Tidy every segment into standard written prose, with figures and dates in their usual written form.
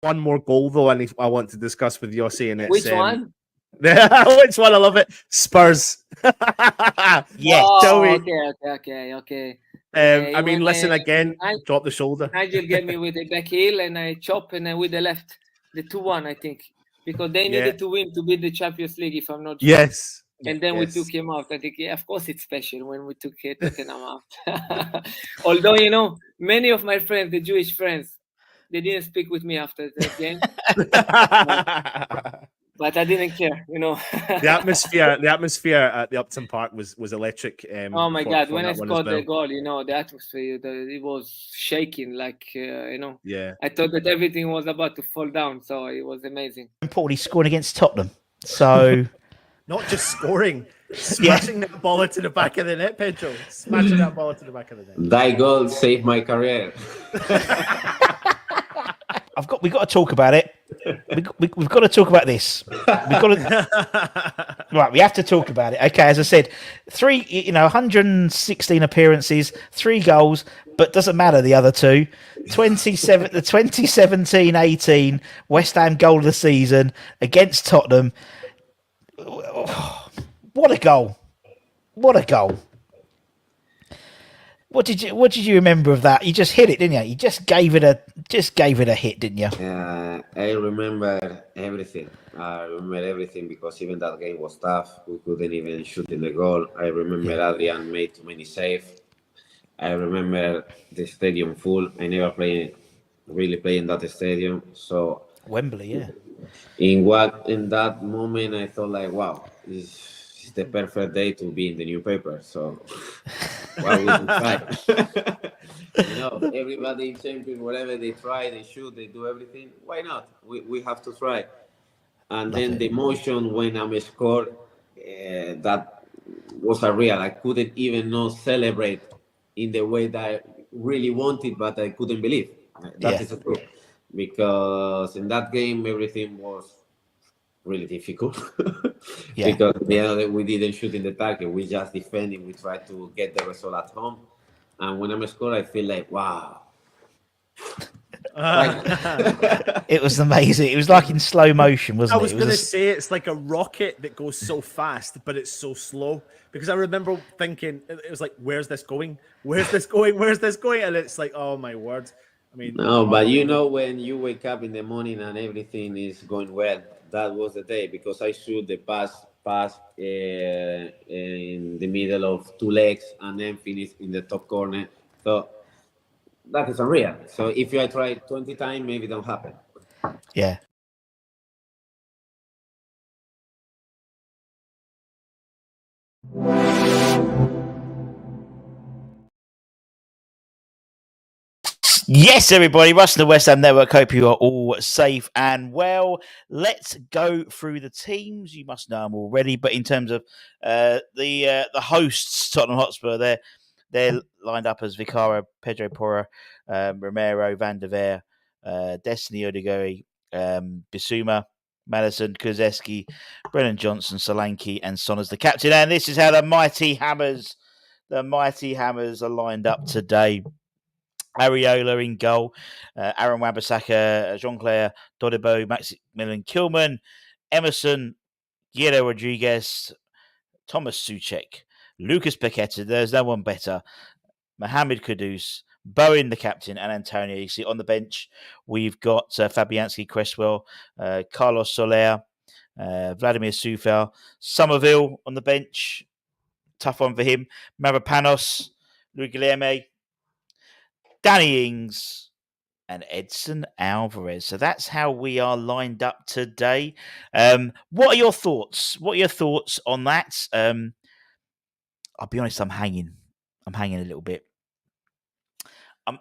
one more goal though, I want to discuss with Yossi, and it's Which one? which one? I love it. Spurs. Yes. Tell me. Okay. I mean, listen again. Drop the shoulder. Nigel get me with the back heel, and I chop, and with the left, the 2-1, I think, because they needed to win to beat the Champions League, if I'm not wrong. Yes. And then we took him out. I think, of course, it's special when we took Tottenham out. Although, you know, many of my friends, the Jewish friends, they didn't speak with me after that game. But I didn't care, you know. the atmosphere at the Upton Park was electric. Oh my God! When I scored the goal, you know, the atmosphere, it was shaking, like you know. Yeah. I thought that everything was about to fall down, so it was amazing. Importantly, scoring against Tottenham, so not just scoring, smashing that ball into the back of the net, Pedro. Smashing that ball into the back of the net. That goal saved my career. We've got to talk about it. We've got to talk about this. Right, we have to talk about it. Okay, as I said, 116 appearances, 3 goals, but doesn't matter the other 2. The 2017-18 West Ham goal of the season against Tottenham. What a goal! What a goal! What did you remember of that? You just hit it, didn't you? You just gave it a hit, didn't you? I remember everything. I remember everything because even that game was tough. We couldn't even shoot in the goal. I remember Adrian made too many saves. I remember the stadium full. I never really played in that stadium. So Wembley, yeah. In that moment, I thought like, wow, this is the perfect day to be in the newspaper. So why wouldn't try? You know, everybody in champion, whatever they try, they shoot, they do everything. Why not? We have to try. And then the emotion when I'm scored, that was unreal. I couldn't even not celebrate in the way that I really wanted, but I couldn't believe. That is the truth. Because in that game, everything was really difficult. Because we didn't shoot in the target. We just defended. We tried to get the result at home. And when I'm scored, I feel like, wow. It was amazing. It was like in slow motion, wasn't it? I was going to say it's like a rocket that goes so fast, but it's so slow. Because I remember thinking, it was like, where's this going? Where's this going? Where's this going? And it's like, oh my word. I mean, no, but you know, when you wake up in the morning and everything is going well, that was the day because I shoot the pass in the middle of 2 legs and then finish in the top corner. So that is unreal. So if I try 20 times, maybe it don't happen. Yeah. Yes, everybody, Russ and the West Ham Network. Hope you are all safe and well. Let's go through the teams. You must know them already, but in terms of the hosts, Tottenham Hotspur, they're lined up as Vicara, Pedro Porro, Romero, Van der Veer, Destiny Odegaard, Bissouma, Madison, Kuzeski, Brennan Johnson, Solanke, and Son as the captain. And this is how the mighty Hammers are lined up today. Areola in goal, Aaron Wan-Bissaka, Jean-Claire Todibo, Maximilian Kilman, Emerson, Guido Rodriguez, Thomas Souček, Lucas Paqueta, there's no one better, Mohamed Kudus, Bowen the captain, and Antonio. You see on the bench, we've got Fabianski, Cresswell, Carlos Soler, Vladimir Sufal, Somerville on the bench, tough one for him, Mavropanos, Luis Guilherme, Danny Ings, and Edson Alvarez. So that's how we are lined up today. What are your thoughts? What are your thoughts on that? I'll be honest, I'm hanging a little bit.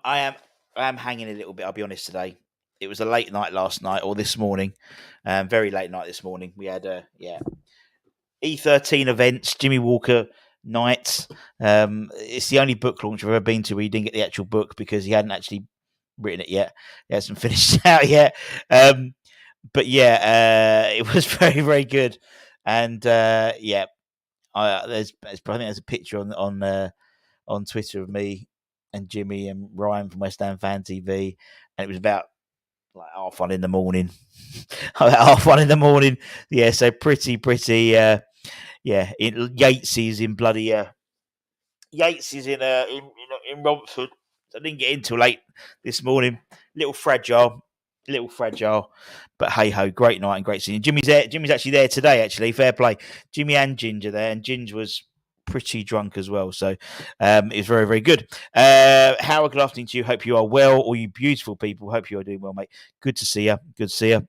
I am hanging a little bit, I'll be honest today. It was a late night last night or this morning. Very late night this morning. We had E13 events, Jimmy Walker night. It's the only book launch I've ever been to where he didn't get the actual book because he hadn't actually written it yet. He hasn't finished out yet. But it was very, very good. And I think there's a picture on Twitter of me and Jimmy and Ryan from West Ham Fan TV, and it was about like 1:30 in the morning. About 1:30 in the morning. Yeah, so pretty. Yates is in bloody. Yates is in Romford. I didn't get in till late this morning. Little fragile, but hey ho, great night and great seeing. Jimmy's there. Jimmy's actually there today. Actually, fair play. Jimmy and Ginger there, and Ginger was pretty drunk as well. So it was very, very good. Howard, good afternoon to you. Hope you are well. All you beautiful people. Hope you are doing well, mate. Good to see you. Good to see you.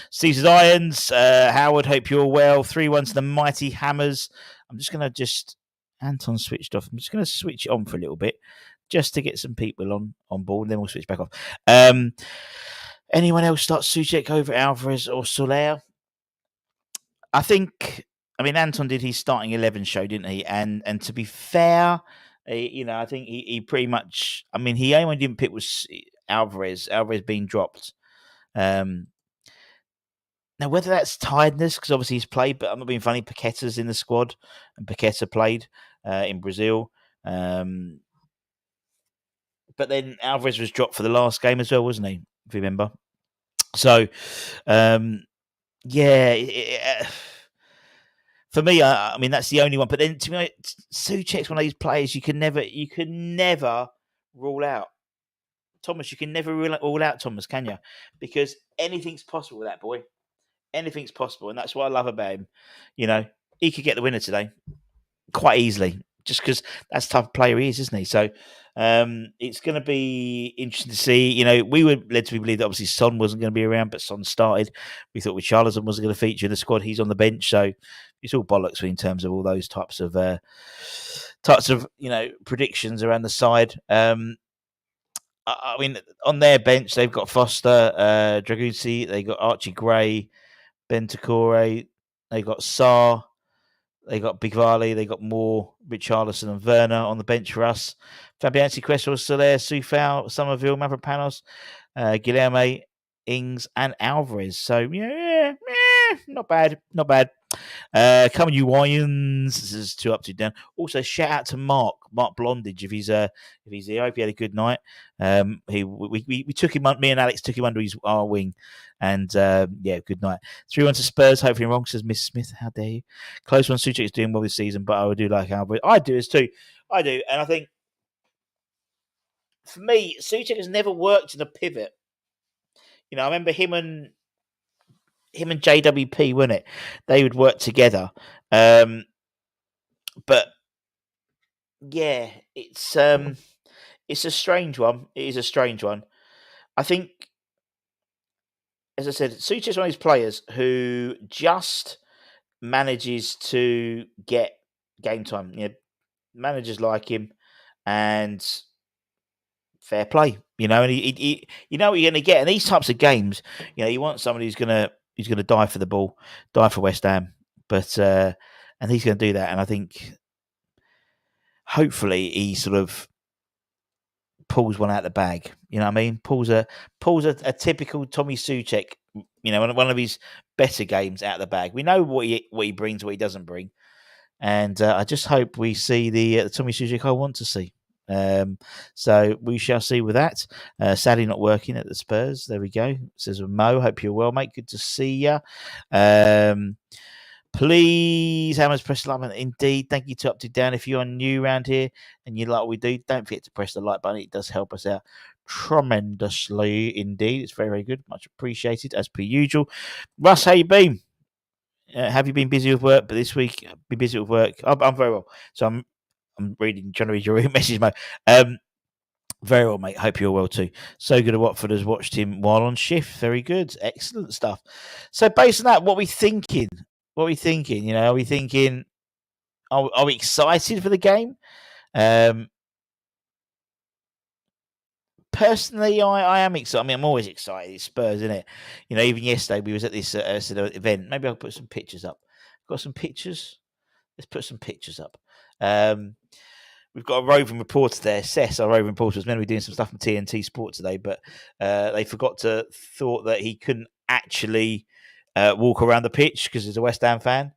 Caesar's Irons. Howard, hope you're well. 3-1 to the Mighty Hammers. I'm just going to Anton switched off. I'm just going to switch it on for a little bit just to get some people on board, and then we'll switch back off. Anyone else start Souček over Alvarez or Soler? I mean, Anton did his starting 11 show, didn't he? And to be fair, I think he pretty much. I mean, he only one didn't pick was Alvarez. Alvarez being dropped. Now, whether that's tiredness, because obviously he's played, but I'm not being funny. Paqueta's in the squad, and Paqueta played in Brazil. But then Alvarez was dropped for the last game as well, wasn't he? If you remember. So, for me, I mean that's the only one. But then, to me, Souček's one of these players you can never rule out. Thomas, you can never rule out Thomas, can you? Because anything's possible with that boy. Anything's possible, and that's what I love about him. He could get the winner today quite easily, just because that's the type of player he is, isn't he? So it's going to be interesting to see. We were led to believe that obviously Son wasn't going to be around, but Son started. We thought Richarlison wasn't going to feature in the squad. He's on the bench, so it's all bollocks in terms of all those types of predictions around the side. I mean, on their bench, they've got Foster, Dragusi, they got Archie Gray, Bentacore, they got Sarr, they got Bigvali, they got Moore, Richarlison and Werner on the bench for us. Fabianski, Cresswell, Soler, Soufal, Somerville, Mavropanos, Guilherme, Ings and Alvarez. So, not bad. Come on, you Lions. This is 2 up, 2 down. Also, shout out to Mark Blondage if he's here. I hope he had a good night. We took him. Me and Alex took him under our wing, and good night. 3-1 to Spurs. Hopefully, wrong, says Miss Smith. How dare you? Close one. Souček is doing well this season, but I do like Albert. I do as too. I do, and I think for me, Souček has never worked in a pivot. I remember him and JWP, wasn't it? They would work together. But yeah, it's a strange one. It is a strange one. I think, as I said, Souček is one of these players who just manages to get game time. Managers like him, and fair play. And he you know what you're going to get in these types of games. You want somebody who's going to die for the ball, die for West Ham, but and he's going to do that. And I think hopefully he sort of pulls one out the bag. You know what I mean? Pulls a typical Tommy Souček. One of his better games out of the bag. We know what he brings, what he doesn't bring, and I just hope we see the Tommy Souček I want to see. So we shall see with that. Sadly not working at the Spurs. There we go. Says Mo, hope you're well, mate. Good to see you. Please, Hammers, press the like button. Indeed, thank you to Up to Down. If you are new around here and you like what we do, don't forget to press the like button. It does help us out tremendously indeed. It's very, very good. Much appreciated as per usual. Russ, how you been? Have you been busy with work? But this week, been busy with work. I'm very well. So I'm trying to read your message, mate. Very well, mate. Hope you're well too. So good at Watford has watched him while on shift. Very good. Excellent stuff. So based on that, what are we thinking? Are we thinking? Are we excited for the game? Personally, I am excited. I mean, I'm always excited. It's Spurs, isn't it? Even yesterday we was at this event. Maybe I'll put some pictures up. Got some pictures? Let's put some pictures up. We've got a roving reporter there. Sess, our roving reporter, was meant to be doing some stuff from TNT Sport today, but they thought that he couldn't actually walk around the pitch because he's a West Ham fan.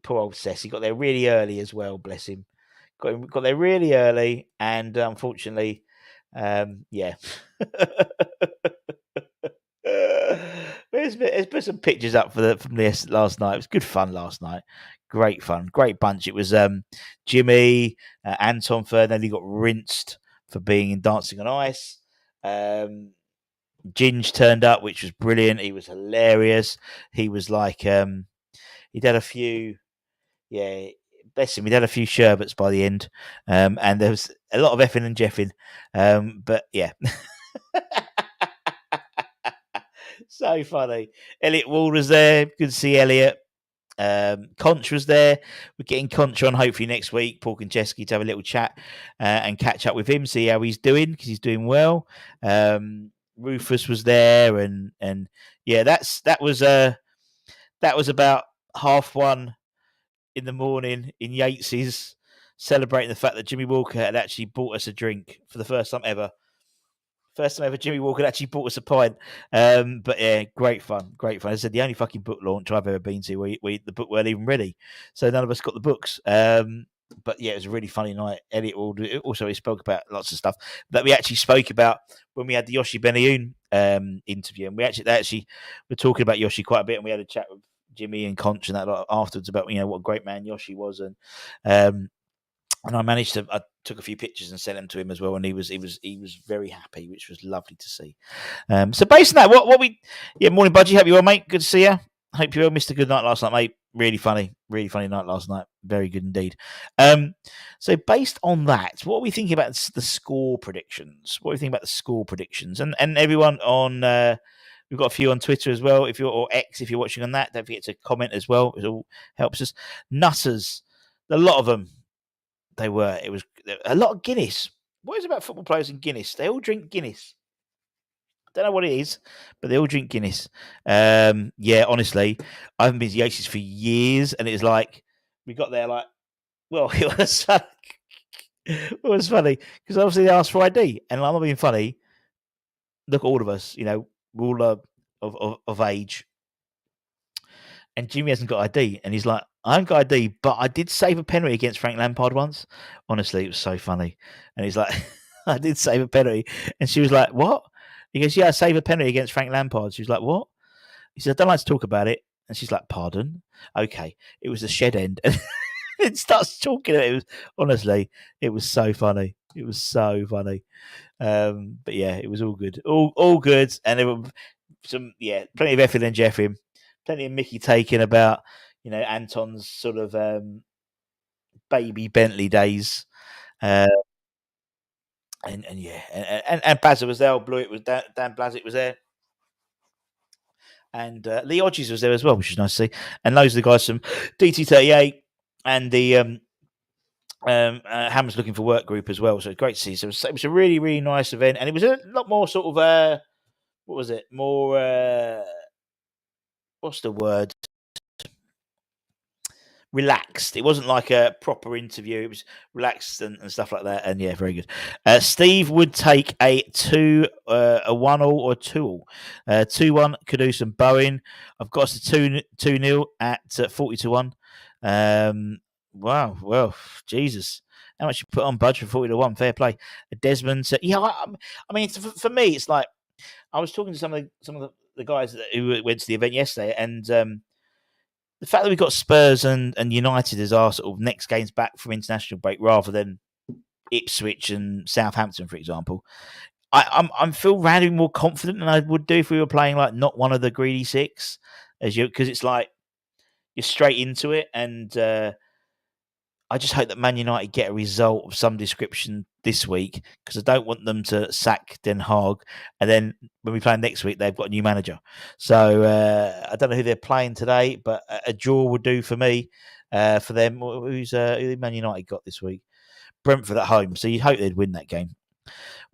Poor old Sess. He got there really early as well, bless him. Got there really early, and unfortunately, Yeah. Let's put some pictures up from this last night. It was good fun last night. Great fun, great bunch. It was Jimmy, Anton Ferdinand. He got rinsed for being in Dancing on Ice. Ginge turned up, which was brilliant. He was hilarious. He was like, he'd had a few, yeah, bless him. He'd had a few sherbets by the end, and there was a lot of effing and jeffing. But yeah. So funny. Elliot Ward was there. Good to see Elliot. Conch was there. We're getting Conch on hopefully next week. Paul Konchesky to have a little chat and catch up with him, see how he's doing because he's doing well. Rufus was there, and yeah, that was about 1:30 in the morning in Yates's, celebrating the fact that Jimmy Walker had actually bought us a drink for the first time ever. First time ever Jimmy Walker actually bought us a pint. But yeah, great fun. As I said, the only fucking book launch I've ever been to where the book weren't even ready. So none of us got the books. But yeah, it was a really funny night. Elliot also he spoke about lots of stuff that we actually spoke about when we had the Yoshi Benayoun interview. And we actually were talking about Yoshi quite a bit, and we had a chat with Jimmy and Conch and that lot afterwards about what a great man Yoshi was. And I took a few pictures and sent them to him as well, and he was very happy, which was lovely to see. So based on that, morning Budgie, hope you well, mate. Good to see you. Hope you all missed a good night last night, mate. Really funny night last night. Very good indeed. So based on that, what are we thinking about the score predictions? What do you think about the score predictions? And everyone on, we've got a few on Twitter as well. Or X, if you're watching on that, don't forget to comment as well. It all helps us. Nutters, a lot of them. It was a lot of Guinness. What is it about football players and Guinness? They all drink Guinness. I don't know what it is, but they all drink Guinness. Yeah, honestly, I haven't been to Yates's for years, and it was like we got there like, well, it was funny because obviously they asked for ID, and I'm not being funny. Look at all of us, we're all of age, and Jimmy hasn't got ID, and he's like, I haven't got ID, but I did save a penalty against Frank Lampard once. Honestly, it was so funny. And he's like, I did save a penalty. And she was like, what? He goes, yeah, I saved a penalty against Frank Lampard. She was like, what? He said, I don't like to talk about it. And she's like, pardon? Okay. It was the shed end. And it starts talking. It was, honestly, it was so funny. It was so funny. But yeah, it was all good. All good. And there were plenty of effing and jeffing. Plenty of Mickey taking about, Anton's sort of baby Bentley days. And Bazza was there. Blewett was Dan Blazett was there. And Lee Hodges was there as well, which is nice to see. And those are the guys from DT38 and the Hammers Looking for Work group as well. So great to see. So it was a really, really nice event. And it was a lot more sort of, what was it? More, what's the word? Relaxed. It wasn't like a proper interview. It was relaxed and stuff like that. And yeah, very good. Steve would take a 1-all or 2-all. 2-1 Caduce and Bowen. I've got us to 2-0 at 40-1. Wow. Well, Jesus. How much you put on Budge for 40-1? Fair play. Desmond. I mean, for me, it's like I was talking to some of the guys who went to the event yesterday, and the fact that we've got Spurs and United as our sort of next games back from international break, rather than Ipswich and Southampton, for example, I feel randomly more confident than I would do if we were playing like not one of the greedy six, because it's like you're straight into it, and I just hope that Man United get a result of some description this week, because I don't want them to sack Den Haag, and then when we play next week, they've got a new manager. So I don't know who they're playing today, but a draw would do for me. For them, who Man United got this week? Brentford at home. So you'd hope they'd win that game.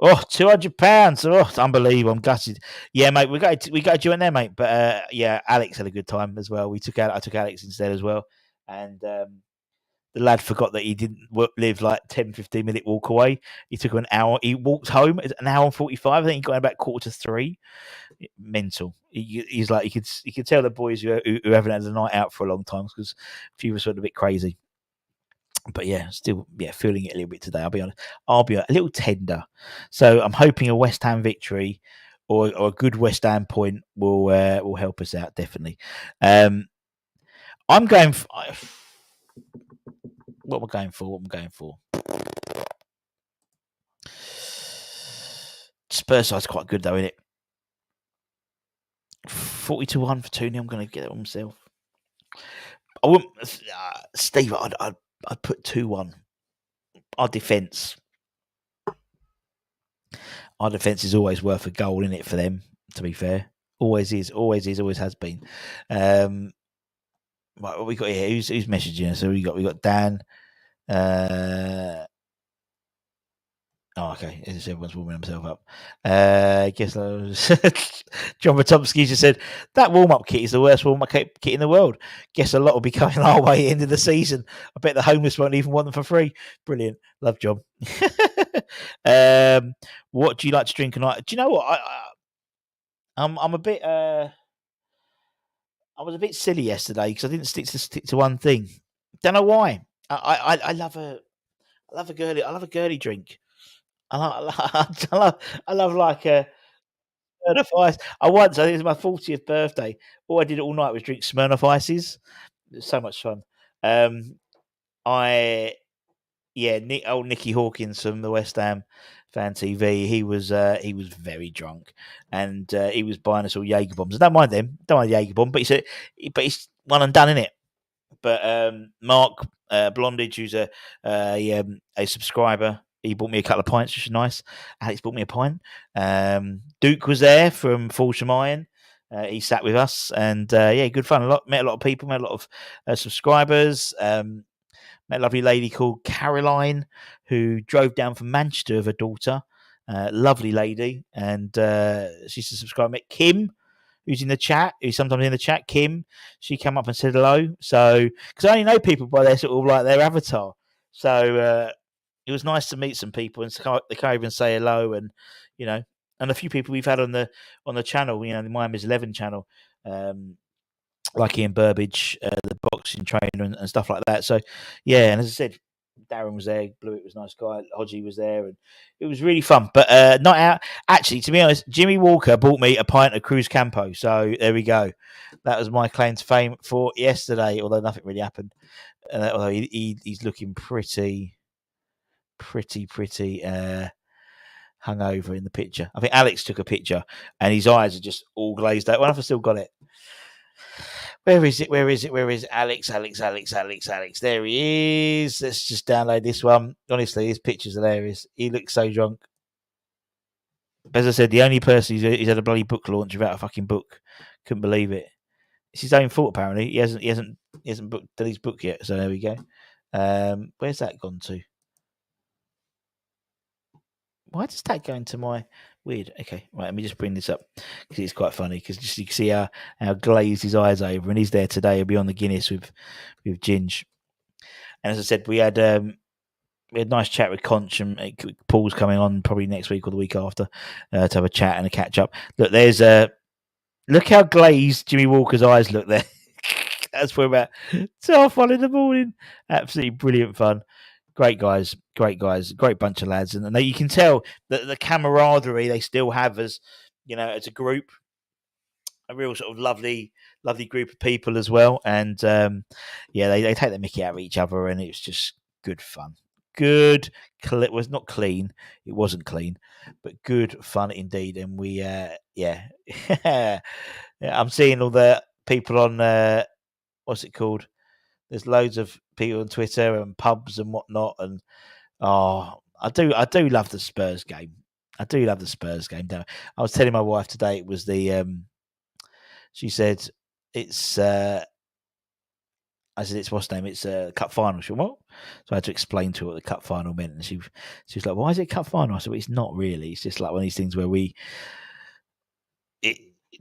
Oh, £200. Oh, it's unbelievable. I'm gutted. Yeah, mate, we got to join there, mate. But yeah, Alex had a good time as well. I took Alex instead as well. And the lad forgot that he didn't live like 10-15 minute walk away. He took an hour. He walked home an hour and 45. I think he got about 2:45. Mental. He's like, you could tell the boys who haven't had a night out for a long time, because a few of us went a bit crazy. But yeah, still feeling it a little bit today. I'll be honest. I'll be a little tender. So I'm hoping a West Ham victory or a good West Ham point will help us out definitely. I'm going for what am I going for? What am I going for? Spurs side's quite good though, isn't it? 40-1 for 2-0. I'm going to get it on myself. I wouldn't, Steve. I'd put 2-1. Our defence is always worth a goal, isn't it? For them, to be fair, always is, always has been. Right, what we got here? Who's messaging us? So we got Dan. Oh, okay. Everyone's warming himself up. Guess John Matomsky just said that warm-up kit is the worst warm-up kit in the world. Guess a lot will be coming our way into the season. I bet the homeless won't even want them for free. Brilliant. Love John. What do you like to drink tonight? Do you know what? I'm a bit. I was a bit silly yesterday because I didn't stick to one thing. Don't know why. I love a girly drink. I love like a Smirnoff Ice. I think it was my 40th birthday. All I did all night was drink Smirnoff Ices. It was so much fun. Nicky Hawkins from the West Ham Fan TV. He was very drunk, and he was buying us all Jaeger bombs. I don't mind them. Don't mind Jaeger bomb, but he's one and done in it. But Mark Blondage, who's a subscriber. He bought me a couple of pints, which is nice. Alex bought me a pint. Duke was there from Fulsham Iron. He sat with us, and good fun. Met a lot of people, met a lot of subscribers. Met a lovely lady called Caroline who drove down from Manchester with her daughter. Lovely lady, and she's a subscriber. Met Kim, who's in the chat, who's sometimes in the chat. Kim, she came up and said hello. So, because I only know people by their sort of like their avatar, so. It was nice to meet some people and they can't even say hello, and and a few people we've had on the channel, the Miami's 11 channel, like Ian Burbage, the boxing trainer and stuff like that. So yeah, and as I said, Darren was there, Blewett was a nice guy, Hodgie was there, and it was really fun. But not out. Actually, to be honest, Jimmy Walker bought me a pint of Cruz Campo. So there we go. That was my claim to fame for yesterday, although nothing really happened. Although he's looking pretty hungover in the picture. I think Alex took a picture and his eyes are just all glazed out. Well, I've still got it. Where is it? Alex? There he is. Let's just download this one. Honestly, his picture's hilarious. He looks so drunk. As I said, the only person he's had a bloody book launch without a fucking book. Couldn't believe it. It's his own fault, apparently. He hasn't booked his book yet. So there we go. Where's that gone to? Why does that go into my weird? Okay, right. Let me just bring this up because it's quite funny. Because you can see how glazed his eyes over, and he's there today. He'll be on the Guinness with Ginge. And as I said, we had a nice chat with Conch, and Paul's coming on probably next week or the week after to have a chat and a catch up. Look, look how glazed Jimmy Walker's eyes look there. That's for about 12:30 in the morning. Absolutely brilliant fun. Great guys, great bunch of lads, and you can tell that the camaraderie they still have as as a group, a real sort of lovely group of people as well. And they take the mickey out of each other, and it's just good fun. It was not clean, it wasn't clean, but good fun indeed. And we I'm seeing all the people on what's it called? There's loads of people on Twitter and pubs and whatnot, and I do love the Spurs game. I was telling my wife today it was the she said it's I said it's what's the name? It's a cup final. She went, what? So I had to explain to her what the cup final meant, and she was like, "Why is it cup final?" I said, "Well, it's not really. It's just like one of these things where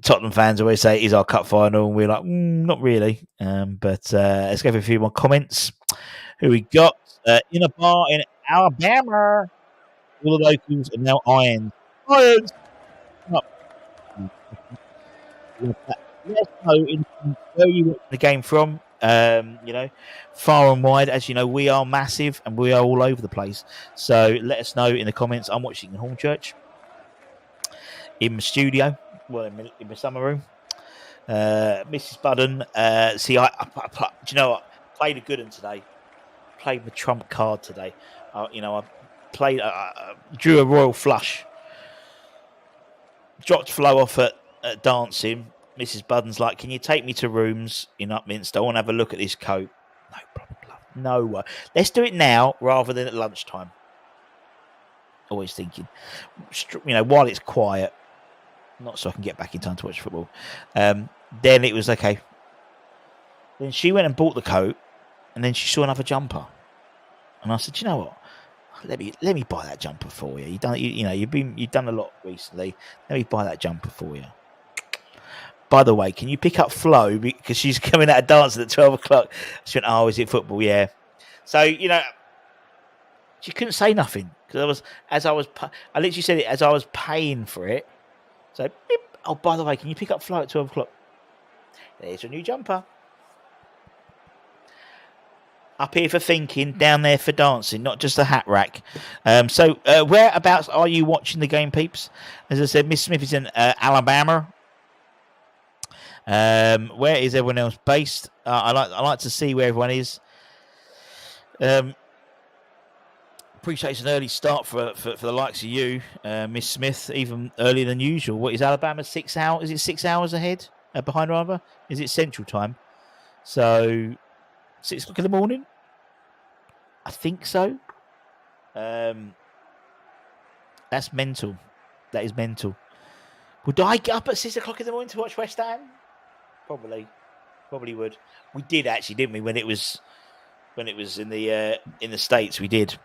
Tottenham fans always say it is our cup final, and we're like, not really." But let's go for a few more comments. Who we got? In a bar in Alabama. All the locals are now Irons. Irons! Let us know where you watch the game from. far and wide. As you know, we are massive and we are all over the place. So let us know in the comments. I'm watching in Hornchurch, in my studio, well, in my summer room. Mrs. Budden, do you know what? Played a good one today. Played the trump card today. I played, drew a royal flush. Dropped Flo off at dancing. Mrs. Budden's like, can you take me to rooms in Upminster? I want to have a look at this coat. No problem, love. No. Let's do it now rather than at lunchtime. Always thinking, while it's quiet, not so I can get back in time to watch football. Then it was okay. Then she went and bought the coat, and then she saw another jumper, and I said, you know what? Let me buy that jumper for you. You've done a lot recently. Let me buy that jumper for you. By the way, can you pick up Flo because she's coming out of dancing at 12 o'clock? She went, oh, is it football? Yeah. So she couldn't say nothing because I literally said it as I was paying for it. So, beep. Oh, by the way, can you pick up Flo at 12 o'clock? There's a new jumper. Up here for thinking, down there for dancing, not just a hat rack. So whereabouts are you watching the game, peeps? As I said, Miss Smith is in Alabama. Where is everyone else based? I like to see where everyone is. Appreciate it's an early start for the likes of you, Miss Smith, even earlier than usual. What is Alabama? 6 hours? Is it 6 hours ahead? Behind rather? Is it Central Time? So 6 o'clock in the morning? I think so. That's mental. That is mental. Would I get up at 6 o'clock in the morning to watch West Ham? Probably would. We did actually, didn't we? When it was in the States, we did.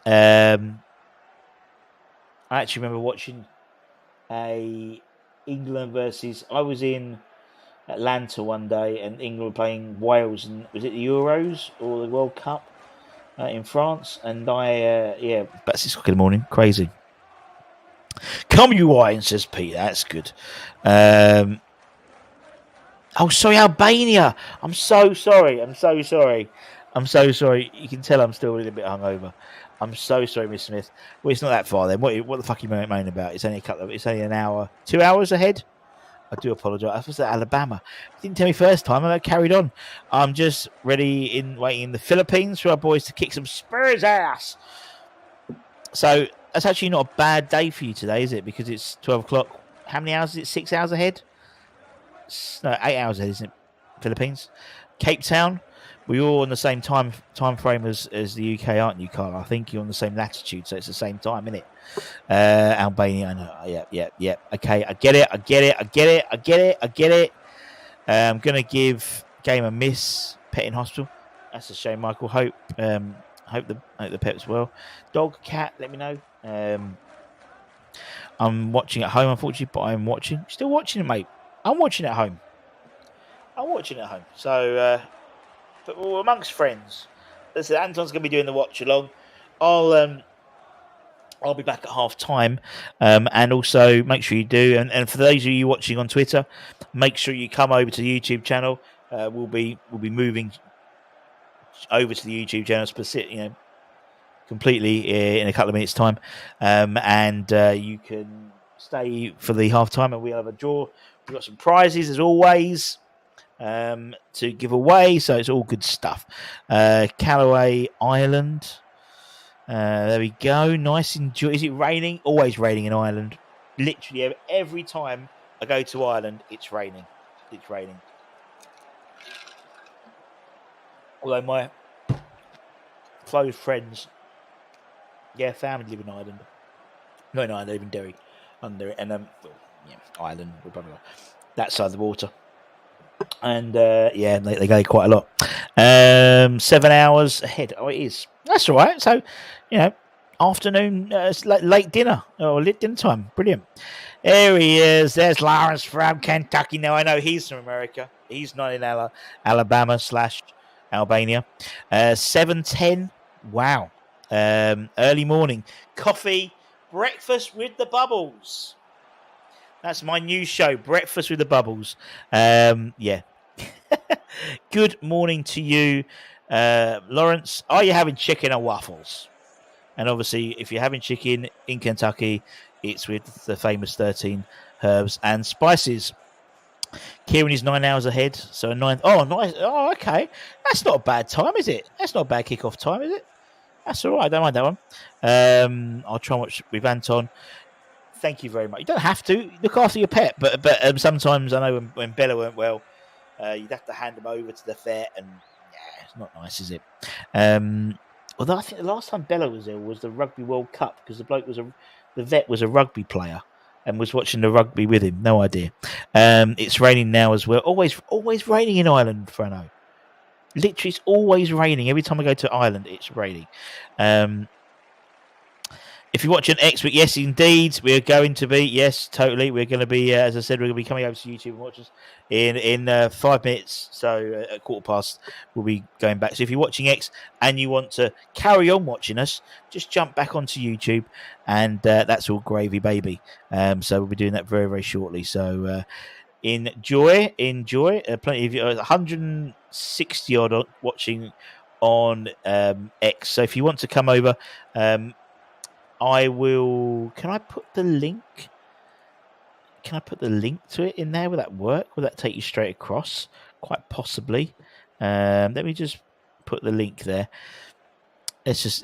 I actually remember watching a England versus. I was in Atlanta one day, and England were playing Wales, and was it the Euros or the World Cup in France? And about 6 o'clock in the morning, crazy. Come you wine, says Peter. That's good. Oh, sorry, Albania. I'm so sorry. You can tell I'm still a little bit hungover. I'm so sorry, Miss Smith. Well, it's not that far then. What the fuck are you moaning about? It's only an hour, 2 hours ahead. I do apologise. I was at Alabama. You didn't tell me first time. I carried on. I'm just waiting in the Philippines for our boys to kick some Spurs ass. So that's actually not a bad day for you today, is it? Because it's 12 o'clock. How many hours is it? 6 hours ahead? No, 8 hours ahead, isn't it? Philippines. Cape Town. We're all on the same time frame as the UK, aren't you, Carl? I think you're on the same latitude, so it's the same time, isn't it? Albania, I know. Yeah. Okay, I get it. I'm gonna give game a miss. Pet in hospital. That's a shame, Michael. Hope the pet's well. Dog, cat, let me know. I'm watching at home, unfortunately, but I'm watching. Still watching it, mate. I'm watching at home. So, but we're amongst friends. Listen, Anton's going to be doing the watch along. I'll be back at half time, and also make sure you do. And for those of you watching on Twitter, make sure you come over to the YouTube channel. We'll be moving over to the YouTube channel, completely in a couple of minutes' time, and you can stay for the half time, and we'll have a draw. We've got some prizes as always to give away, so it's all good stuff. Callaway Island. There we go. Nice. Enjoy. Is it raining? Always raining in Ireland. Literally every time I go to Ireland, it's raining. Although my close friends, family live in Ireland. No, I live in Derry. And Ireland, that side of the water. And they go quite a lot. 7 hours ahead. Oh, it is. That's all right. So, afternoon, late dinner or late dinner time. Brilliant. There he is. There's Lawrence from Kentucky. Now I know he's from America. He's not in Alabama / Albania. 7:10. Wow. Early morning coffee, breakfast with the bubbles. That's my new show, Breakfast with the Bubbles. Good morning to you, Lawrence. Are you having chicken or waffles? And obviously, if you're having chicken in Kentucky, it's with the famous 13 herbs and spices. Kieran is 9 hours ahead, so 9. Oh, nice. Oh, okay. That's not a bad time, is it? That's not a bad kickoff time, is it? That's all right. I don't mind that one. I'll try and watch with Anton. Thank you very much. You don't have to look after your pet, but sometimes I know when Bella weren't well, you'd have to hand them over to the vet, and yeah, it's not nice, is it? Although I think the last time Bella was ill was the Rugby World Cup because the vet was a rugby player and was watching the rugby with him. No idea. It's raining now as well. Always raining in Ireland, Frano. Literally, it's always raining. Every time I go to Ireland, it's raining. If you're watching X, but yes, indeed, we're going to be. Yes, totally. We're going to be, as I said, we're going to be coming over to YouTube and watch us in 5 minutes. So at 15:15, we'll be going back. So if you're watching X and you want to carry on watching us, just jump back onto YouTube, and that's all gravy, baby. So we'll be doing that very, very shortly. So enjoy. Plenty of you, 160 odd watching on X. So if you want to come over. I will. Can I put the link? Can I put the link to it in there? Will that work? Will that take you straight across? Quite possibly. Let me just put the link there. Let's just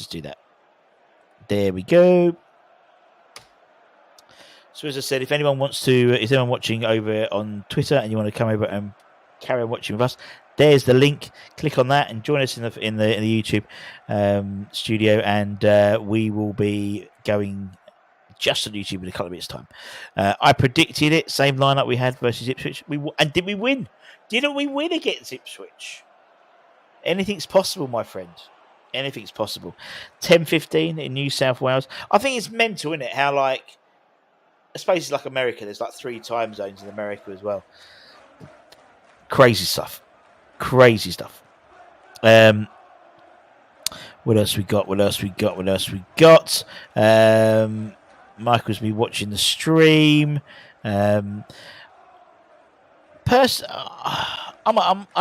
do that. There we go. So as I said, if anyone watching over on Twitter and you want to come over and carry on watching with us, there's the link. Click on that and join us in the YouTube studio, and we will be going just on YouTube in a couple of minutes' time. I predicted it, same lineup we had versus Ipswich. And did we win? Didn't we win against Ipswich? Anything's possible, my friend. Anything's possible. 10:15 in New South Wales. I think it's mental, isn't it? How I suppose it's like America. There's 3 time zones in America as well. Crazy stuff. What else we got? Michael's been watching the stream. I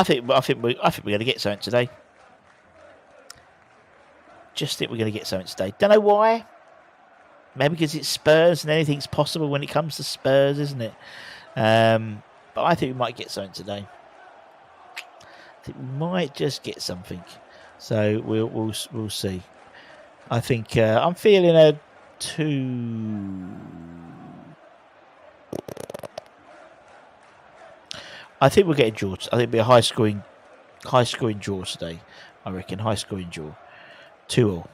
think we're going to get something today. Just think we're going to get something today. Don't know why. Maybe because it's Spurs and anything's possible when it comes to Spurs, isn't it? But I think we might get something today. I think we might just get something. So we'll see. I think I'm feeling a 2. I think we'll get a draw. I think it'll be a high scoring draw today. I reckon high scoring draw. 2-2.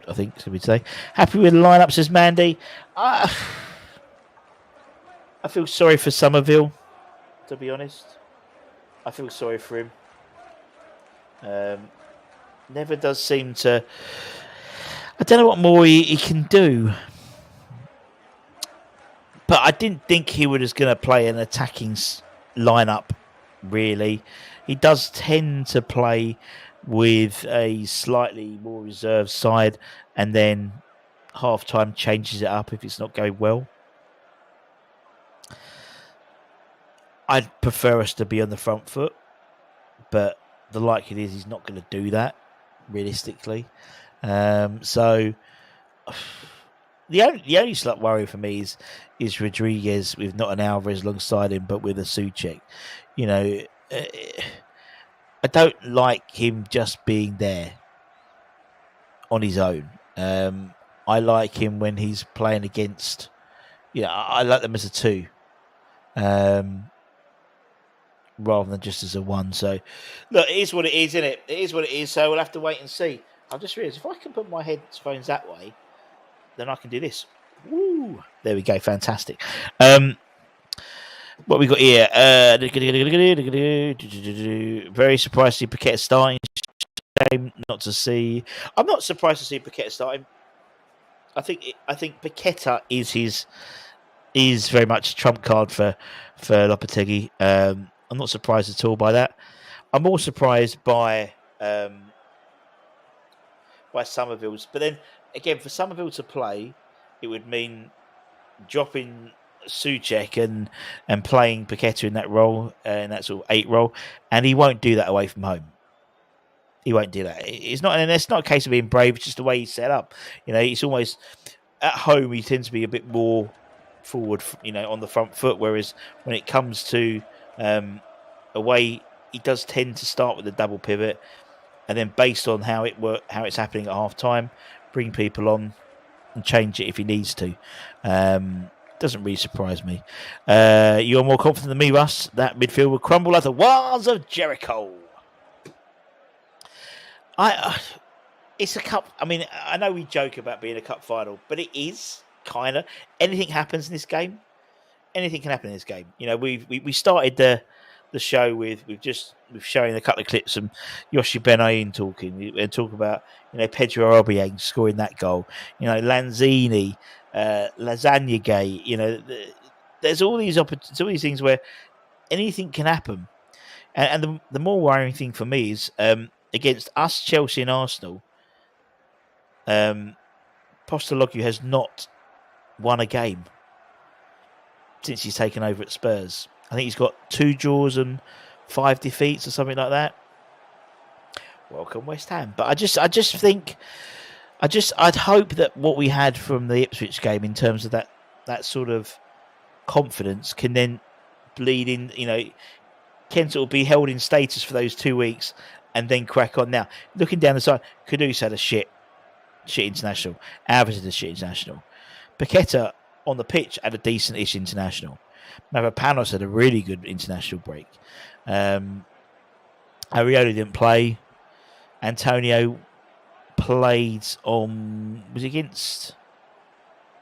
I think it's going to be today. Happy with the lineup, says Mandy. I feel sorry for Somerville, to be honest. I feel sorry for him. Never does seem to. I don't know what more he can do. But I didn't think he was going to play an attacking lineup, really. He does tend to play with a slightly more reserved side and then half-time changes it up if it's not going well. I'd prefer us to be on the front foot, but the likelihood is he's not going to do that, realistically. So the only slight worry for me is Rodriguez with not an Alvarez alongside him, but with a Souček. You know, I don't like him just being there on his own. I like him when he's playing against. I like them as a 2. Rather than just as a 1. So, look, it is what it is, isn't it? It is what it is. So we'll have to wait and see. I've just realised if I can put my headphones that way, then I can do this. Woo! There we go. Fantastic. What we got here? Very surprised to see Paqueta starting. Shame not to see. I'm not surprised to see Paqueta starting. I think Paqueta is very much a trump card for Lopetegui. I'm not surprised at all by that. I'm more surprised by Somerville's. But then again, for Somerville to play, it would mean dropping Souček and playing Paqueta in that role, in that sort of 8 role, and he won't do that away from home. He won't do that. It's not, and it's not a case of being brave. It's just the way he's set up. It's almost at home he tends to be a bit more forward, on the front foot. Whereas when it comes to away, he does tend to start with a double pivot, and then based on how it's happening at half time, bring people on and change it if he needs to. Doesn't really surprise me. You're more confident than me, Russ. That midfield will crumble like the walls of Jericho. It's a cup. I mean, I know we joke about being a cup final, but it is kind of. Anything happens in this game. Anything can happen in this game. We started the show with showing a couple of clips from Yoshi Benayoun talking and talk about Pedro Obiang scoring that goal. Lanzini, Lasagna Gate. There's all these things where anything can happen, and the more worrying thing for me is against us, Chelsea and Arsenal. Postecoglou has not won a game since he's taken over at Spurs. I think he's got 2 draws and 5 defeats or something like that. Welcome West Ham. But I'd hope that what we had from the Ipswich game in terms of that sort of confidence can then bleed in. Kent will be held in status for those 2 weeks and then crack on. Now, looking down the side, Kudus had a shit international. Alvarez had a shit international. Paqueta on the pitch had a decent-ish international. Mavropanos had a really good international break. Arioli didn't play. Antonio played on... Was he against...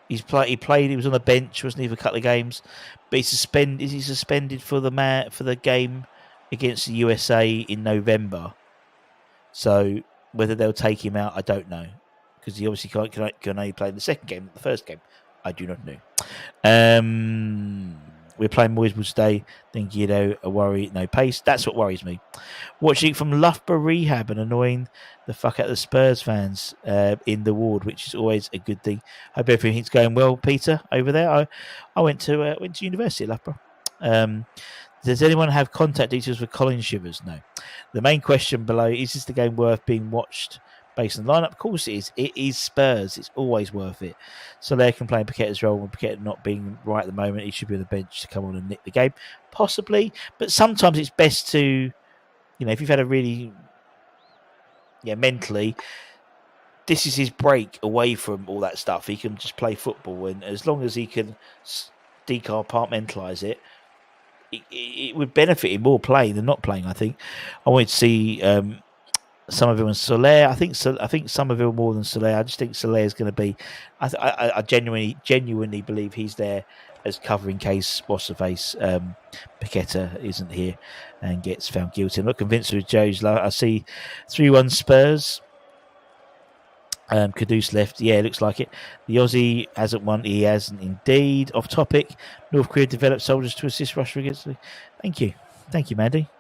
He played. He was on the bench, wasn't he, for a couple of games? But is he suspended for the game against the USA in November? So whether they'll take him out, I don't know, because he obviously can only play in the second game, not the first game. I do not know. We're playing Moiseville today. Then Guido, a worry, no pace. That's what worries me. Watching from Loughborough Rehab and annoying the fuck out of the Spurs fans in the ward, which is always a good thing. Hope everything's going well, Peter, over there. I went to university at Loughborough. Does anyone have contact details for Colin Shivers? No. The main question below, is this the game worth being watched based on the lineup? Of course it is. It is Spurs. It's always worth it. Soler can play Paqueta's role when Paqueta not being right at the moment. He should be on the bench to come on and nick the game. Possibly. But sometimes it's best to, if you've had a really, mentally, this is his break away from all that stuff. He can just play football. And as long as he can decompartmentalise it, it would benefit him more playing than not playing. I think I wanted to see Somerville and Soler. I think Somerville more than Soler. I just think Soler is going to be. I genuinely believe he's there as cover in case what's the face Paqueta isn't here and gets found guilty. I'm not convinced with Joe's. I see 3-1 Spurs. Kudus left. Yeah, it looks like it. The Aussie hasn't won. He hasn't indeed. Off topic. North Korea developed soldiers to assist Russia against. Thank you, Mandy.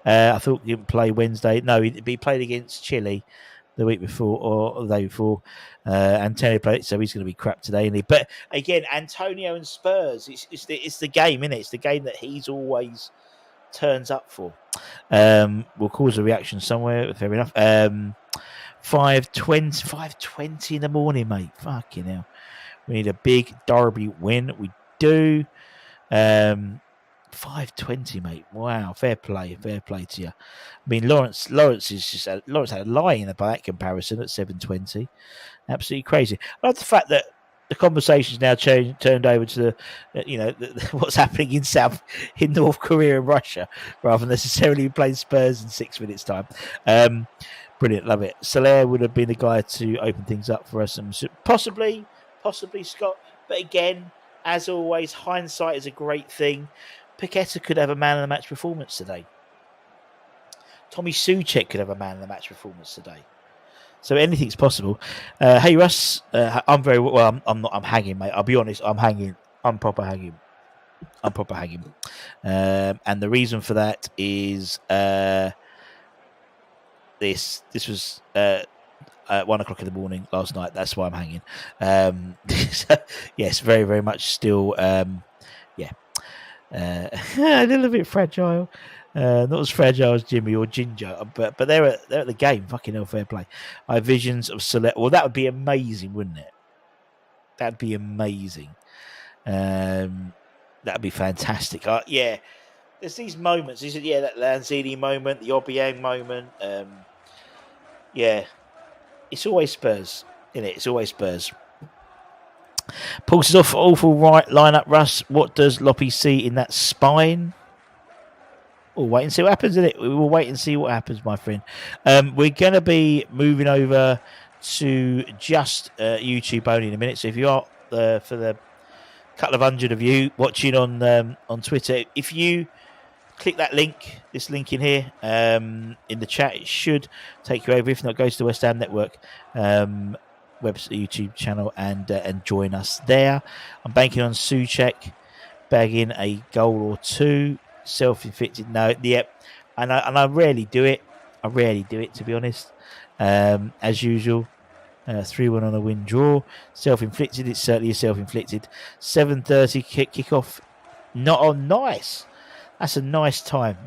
I thought he didn't play Wednesday. No, he played against Chile the week before or the day before. Antonio played, so he's going to be crap today, isn't he? But again, Antonio and Spurs. It's the game, isn't it? It's the game that he's always turns up for. Will cause a reaction somewhere. Fair enough. 5:20 in the morning, mate. Fucking hell. We need a big Derby win. We do. 5:20, mate. Wow, fair play to you. I mean, Lawrence had a lie in that comparison at 7:20. Absolutely crazy. I love the fact that the conversation's now turned over to what's happening in North Korea and Russia, rather than necessarily playing Spurs in 6 minutes' time. Brilliant, love it. Soler would have been the guy to open things up for us, and possibly Scott. But again, as always, hindsight is a great thing. Paqueta could have a man of the match performance today. Tommy Souček could have a man of the match performance today. So anything's possible. Hey Russ, I'm very well. I'm not. I'm hanging, mate. I'll be honest. I'm hanging. I'm proper hanging. And the reason for that is this was 1 o'clock in the morning last night. That's why I'm hanging. So, yes, very, very much still a little bit fragile. Not as fragile as Jimmy or Ginger, but they're at the game. Fucking hell, fair play. I have visions of select. Well, that would be amazing, wouldn't it? That'd be amazing. That'd be fantastic. Yeah, there's these moments. That Lanzini moment, the Obiang moment. Yeah, it's always Spurs, isn't it? It's always Spurs. Pulses off awful right lineup, Russ. What does Loppy see in that spine? We'll wait and see what happens, isn't it? We will wait and see what happens, my friend. We're going to be moving over to just YouTube only in a minute. So if you are for the couple of hundred of you watching on Twitter, if you click that link, this link in here in the chat, it should take you over. If not, go to the West Ham Network website, YouTube channel, and join us there. I'm banking on Souček bagging a goal or two. Self-inflicted, no, yep. And I rarely do it. To be honest. As usual, 3-1 on a win draw. Self-inflicted. It's certainly a self-inflicted. 7:30 kick-off. Not on. Nice. That's a nice time.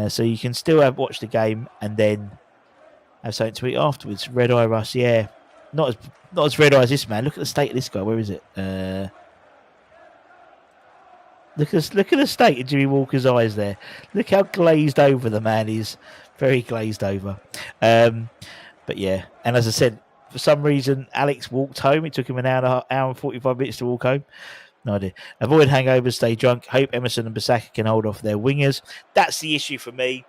So you can still watch the game and then have something to eat afterwards. Red Eye Russ, yeah. Not as red eye as this man. Look at the state of this guy. Where is it? Look at the state of Jimmy Walker's eyes there. Look how glazed over the man is. Very glazed over. But yeah, and as I said, for some reason, Alex walked home. It took him an hour and 45 minutes to walk home. No idea. Avoid hangovers, stay drunk. Hope Emerson and Bissaka can hold off their wingers. That's the issue for me.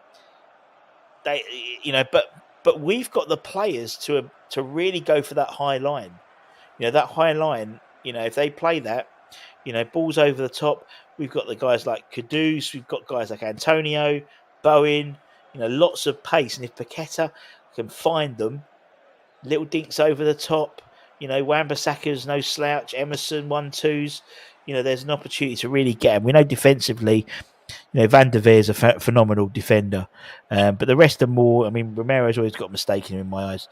But we've got the players to really go for that high line. That high line. If they play that, balls over the top. We've got the guys like Kudus. We've got guys like Antonio, Bowen. Lots of pace. And if Paqueta can find them, little dinks over the top. Wan-Bissaka's no slouch. Emerson 1-2s. There's an opportunity to really get him. We know defensively, Van der Veer's a phenomenal defender, but the rest are more. I mean, Romero's always got a mistake in him in my eyes.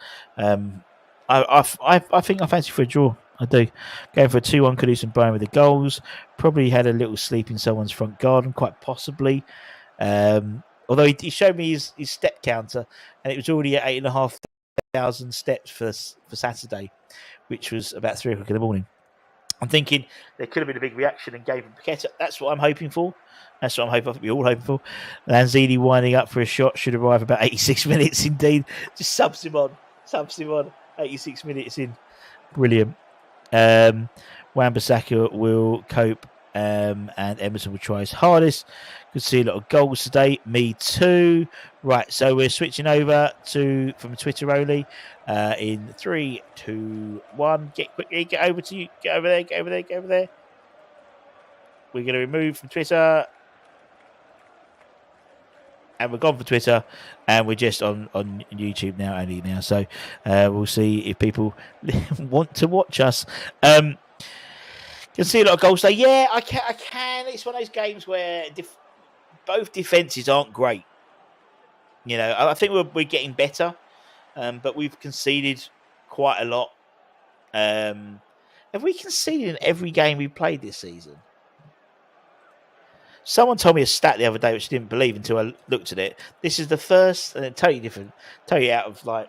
I think I fancy for a draw. I do. Going for a 2-1 Kudus and Bowen with the goals. Probably had a little sleep in someone's front garden, quite possibly. Although he showed me his step counter, and it was already at 8,500 steps for Saturday, which was about 3 o'clock in the morning. I'm thinking there could have been a big reaction and gave him Paqueta. That's what I'm hoping for. That's what I'm hoping. I think we're all hoping for. Lanzini winding up for a shot should arrive about 86 minutes indeed. Just subs him on. 86 minutes in. Brilliant. Wan-Bissaka will cope and Emerson will try his hardest. Could see a lot of goals today. Me too. Right, so we're switching over from Twitter only in 3, 2, 1. Get over to you. Get over there. We're going to remove from Twitter. And we're gone for Twitter, and we're just on YouTube now. So we'll see if people want to watch us. Can see a lot of goals today. Yeah, I can. It's one of those games where both defenses aren't great. I think we're getting better, but we've conceded quite a lot. Have we conceded in every game we've played this season? Someone told me a stat the other day, which I didn't believe until I looked at it. This is the first, and it's totally different, totally out of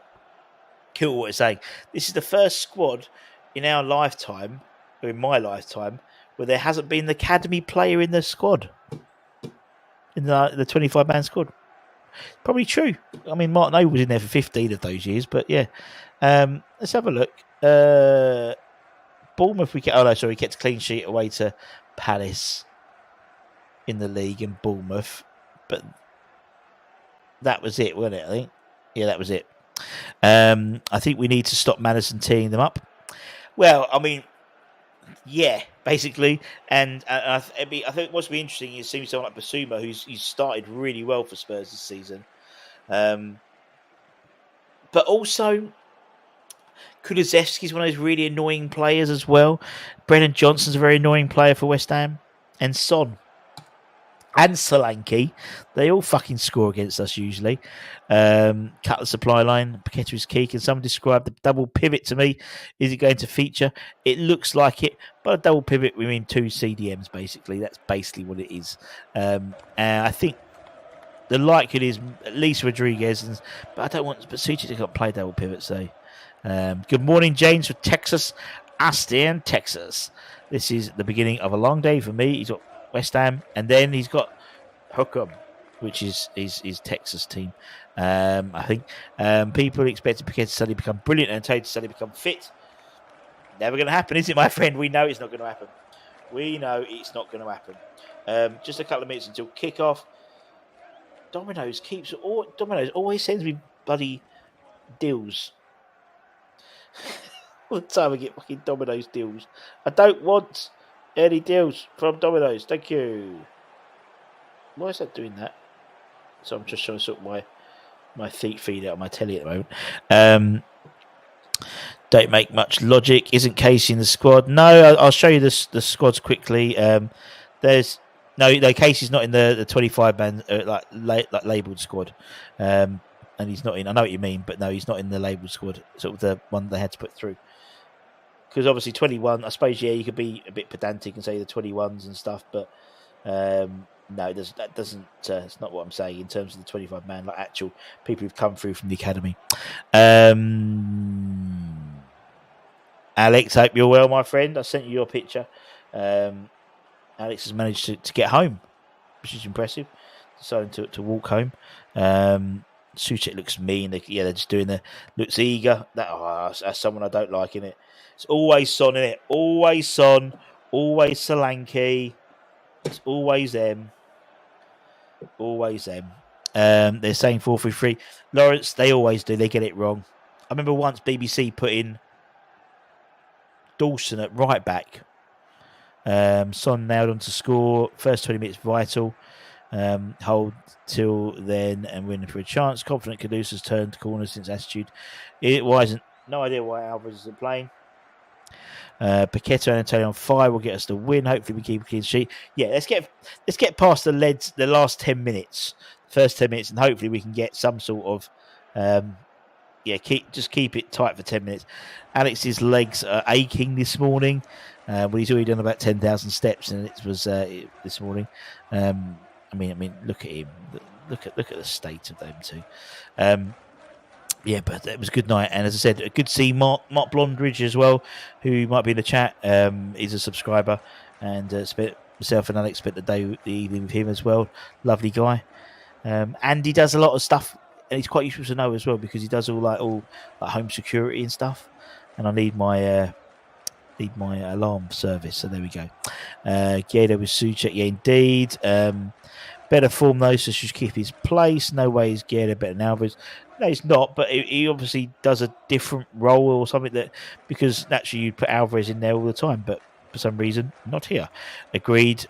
kill what it's saying. This is the first squad in our lifetime, or in my lifetime, where there hasn't been the academy player in the squad, in the 25-man squad. Probably true. I mean, Martin O was in there for 15 of those years, but yeah. Let's have a look. Bournemouth, we kept a clean sheet away to Palace in the league in Bournemouth, but that was it, wasn't it? I think, yeah, that was it. I think we need to stop Madison teeing them up. Well, I mean, yeah, basically, and I think what's be interesting is seeing someone like Basuma, who's started really well for Spurs this season, but also Kulusevski's one of those really annoying players as well. Brennan Johnson's a very annoying player for West Ham, and Son. and Solanke. They all fucking score against us usually. Cut the supply line. Paqueta is key. Can someone describe the double pivot to me? Is it going to feature? It looks like it, but a double pivot, we mean 2 CDMs basically. That's basically what it is. And I think the likelihood is at least Rodriguez, but I don't want. But Suchek can't play double pivot, so. Good morning, James from Texas, Austin, Texas. This is the beginning of a long day for me. He's got West Ham, and then he's got Hookham, which is his Texas team. I think people expect Piquet to suddenly become brilliant and Tate to suddenly become fit. Never going to happen, is it, my friend? We know it's not going to happen. We know it's not going to happen. Just a couple of minutes until kickoff. Domino's always sends me bloody deals. All the time I get fucking Domino's deals. I don't want any deals from Domino's. Thank you. Why is that doing that? So I'm just trying to sort my feed out on my telly at the moment. Don't make much logic. Isn't Casey in the squad? No, I'll show you the squads quickly. There's no Casey's not in the 25 man like labelled squad. And he's not in. I know what you mean, but no, he's not in the labelled squad. Sort of the one they had to put through. Because obviously 21, I suppose, yeah, you could be a bit pedantic and say the 21s and stuff, but no, that doesn't. It's not what I'm saying in terms of the 25 man, like actual people who've come through from the academy. Alex, hope you're well, my friend. I sent you your picture. Alex has managed to get home, which is impressive. Deciding to walk home. Suchek looks mean. They're just doing looks eager. That's someone I don't like, innit? It's always Son, innit? Always Son. Always Solanke. It's always them. Always them. They're saying 4-3-3. Lawrence, they always do. They get it wrong. I remember once BBC put in Dawson at right back. Son nailed on to score. First 20 minutes vital. Hold till then and win for a chance. Confident Caduceus turned corners since attitude. No idea why Alvarez isn't playing. Paqueta and Antonio on fire will get us the win. Hopefully we keep a clean sheet. Yeah, let's get past the last 10 minutes, first 10 minutes, and hopefully we can get some sort of keep it tight for 10 minutes. Alex's legs are aching this morning. Well, he's already done about 10,000 steps, and it was this morning. I mean, look at him. Look at the state of them two. Yeah, but it was a good night, and as I said, good to see Mark Blondridge as well, who might be in the chat. He's a subscriber, and myself and Alex spent the evening with him as well. Lovely guy, and he does a lot of stuff, and he's quite useful to know as well because he does all home security and stuff. And I need my alarm service, so there we go. Guedo with Suchek, yeah, indeed. Better form though, so should keep his place. No way is Guedo better than Alvarez. No, he's not, but he obviously does a different role or something because naturally you'd put Alvarez in there all the time, but for some reason not here. Agreed.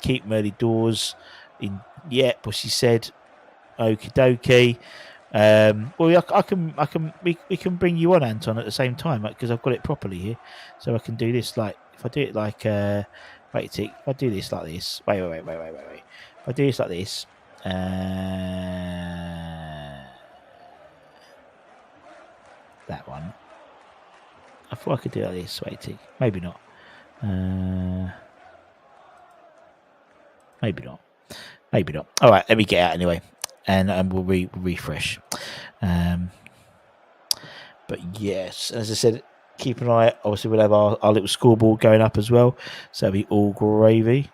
Keep him early doors. What she said. Okie dokie. We can bring you on, Anton, at the same time because I've got it properly here, so I can do this if I do it like if I do this like this. Wait. If I do this like this, that one. I thought I could do it like this. Wait, maybe not. Maybe not. All right, let me get out anyway, and we'll refresh. But yes, as I said, keep an eye. Obviously, we'll have our little scoreboard going up as well, so it'll be all gravy.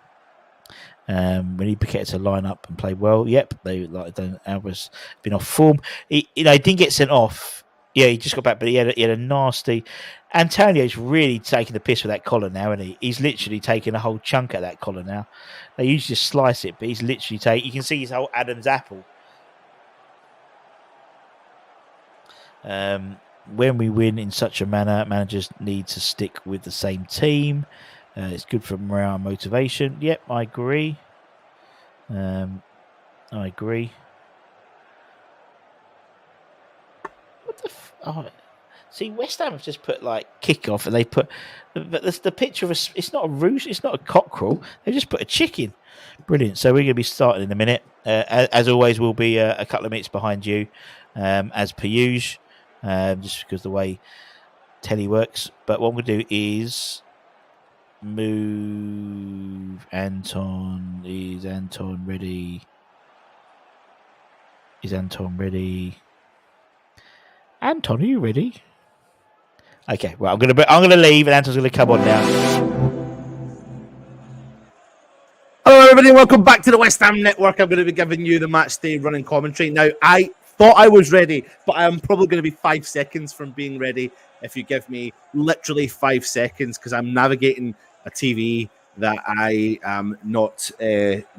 We need Paqueta to line up and play well. Yep, Alvarez been off form. He didn't get sent off. Yeah, he just got back, but he had a nasty. Antonio's really taking the piss with that collar now, isn't he? He's literally taking a whole chunk of that collar now. They usually just slice it, but he's literally you can see his whole Adam's apple. When we win in such a manner, managers need to stick with the same team. It's good for morale and motivation. Yep, I agree. What the See, West Ham have just put like kickoff, and they put the picture of it's not a roost, it's not a cockerel. They just put a chicken. Brilliant. So we're going to be starting in a minute. As always, we'll be a couple of minutes behind you, as per usual, just because the way telly works. But what I'm going to do is move Anton. Is Anton ready? Is Anton ready? Anton, are you ready? Okay, well, I'm gonna leave, and Anton's gonna come on now. Hello, everybody. Welcome back to the West Ham Network. I'm going to be giving you the match day running commentary. Now, I thought I was ready, but I'm probably going to be 5 seconds from being ready if you give me literally 5 seconds, because I'm navigating a TV that I am not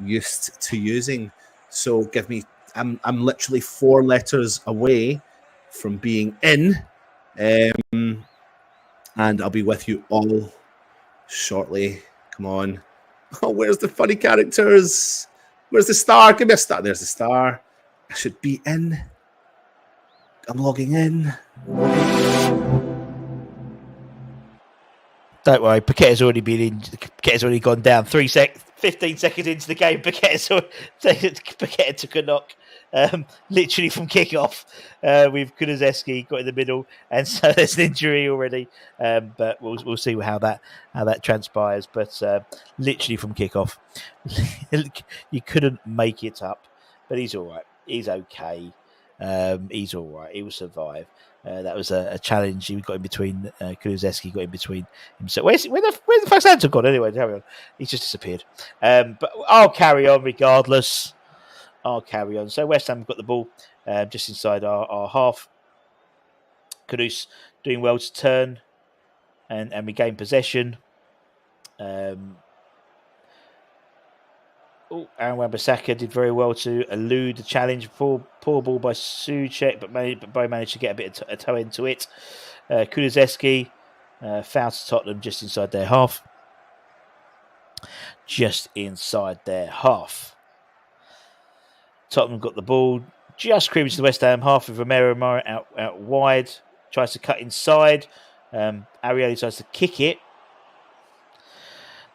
used to using. So give me, I'm literally 4 letters away from being in, and I'll be with you all shortly. Come on. Oh, where's the funny characters? Where's the star? Give me a star. There's the star. I should be in. I'm logging in. Don't worry, Paqueta's already been in. Paqueta's already gone down. 15 seconds into the game, Paqueta took a knock, literally from kickoff. With Kulusevski got in the middle, and so there's an injury already. But we'll see how that transpires. But literally from kickoff, you couldn't make it up. But he's all right. He's okay. He's all right. He will survive. That was a challenge. He got in between. Kulusevski got in between himself. Where the fuck's Anton gone? Anyway, carry on. He's just disappeared. But I'll carry on regardless. I'll carry on. So West Ham got the ball just inside our half. Kudus doing well to turn and regain possession. Aaron Wan-Bissaka did very well to elude the challenge. Poor ball by Souček, but managed to get a bit of a toe into it. Kulusevski fouled to Tottenham just inside their half. Tottenham got the ball just creeping to the West Ham half with Romero out wide. Tries to cut inside. Ariel tries to kick it.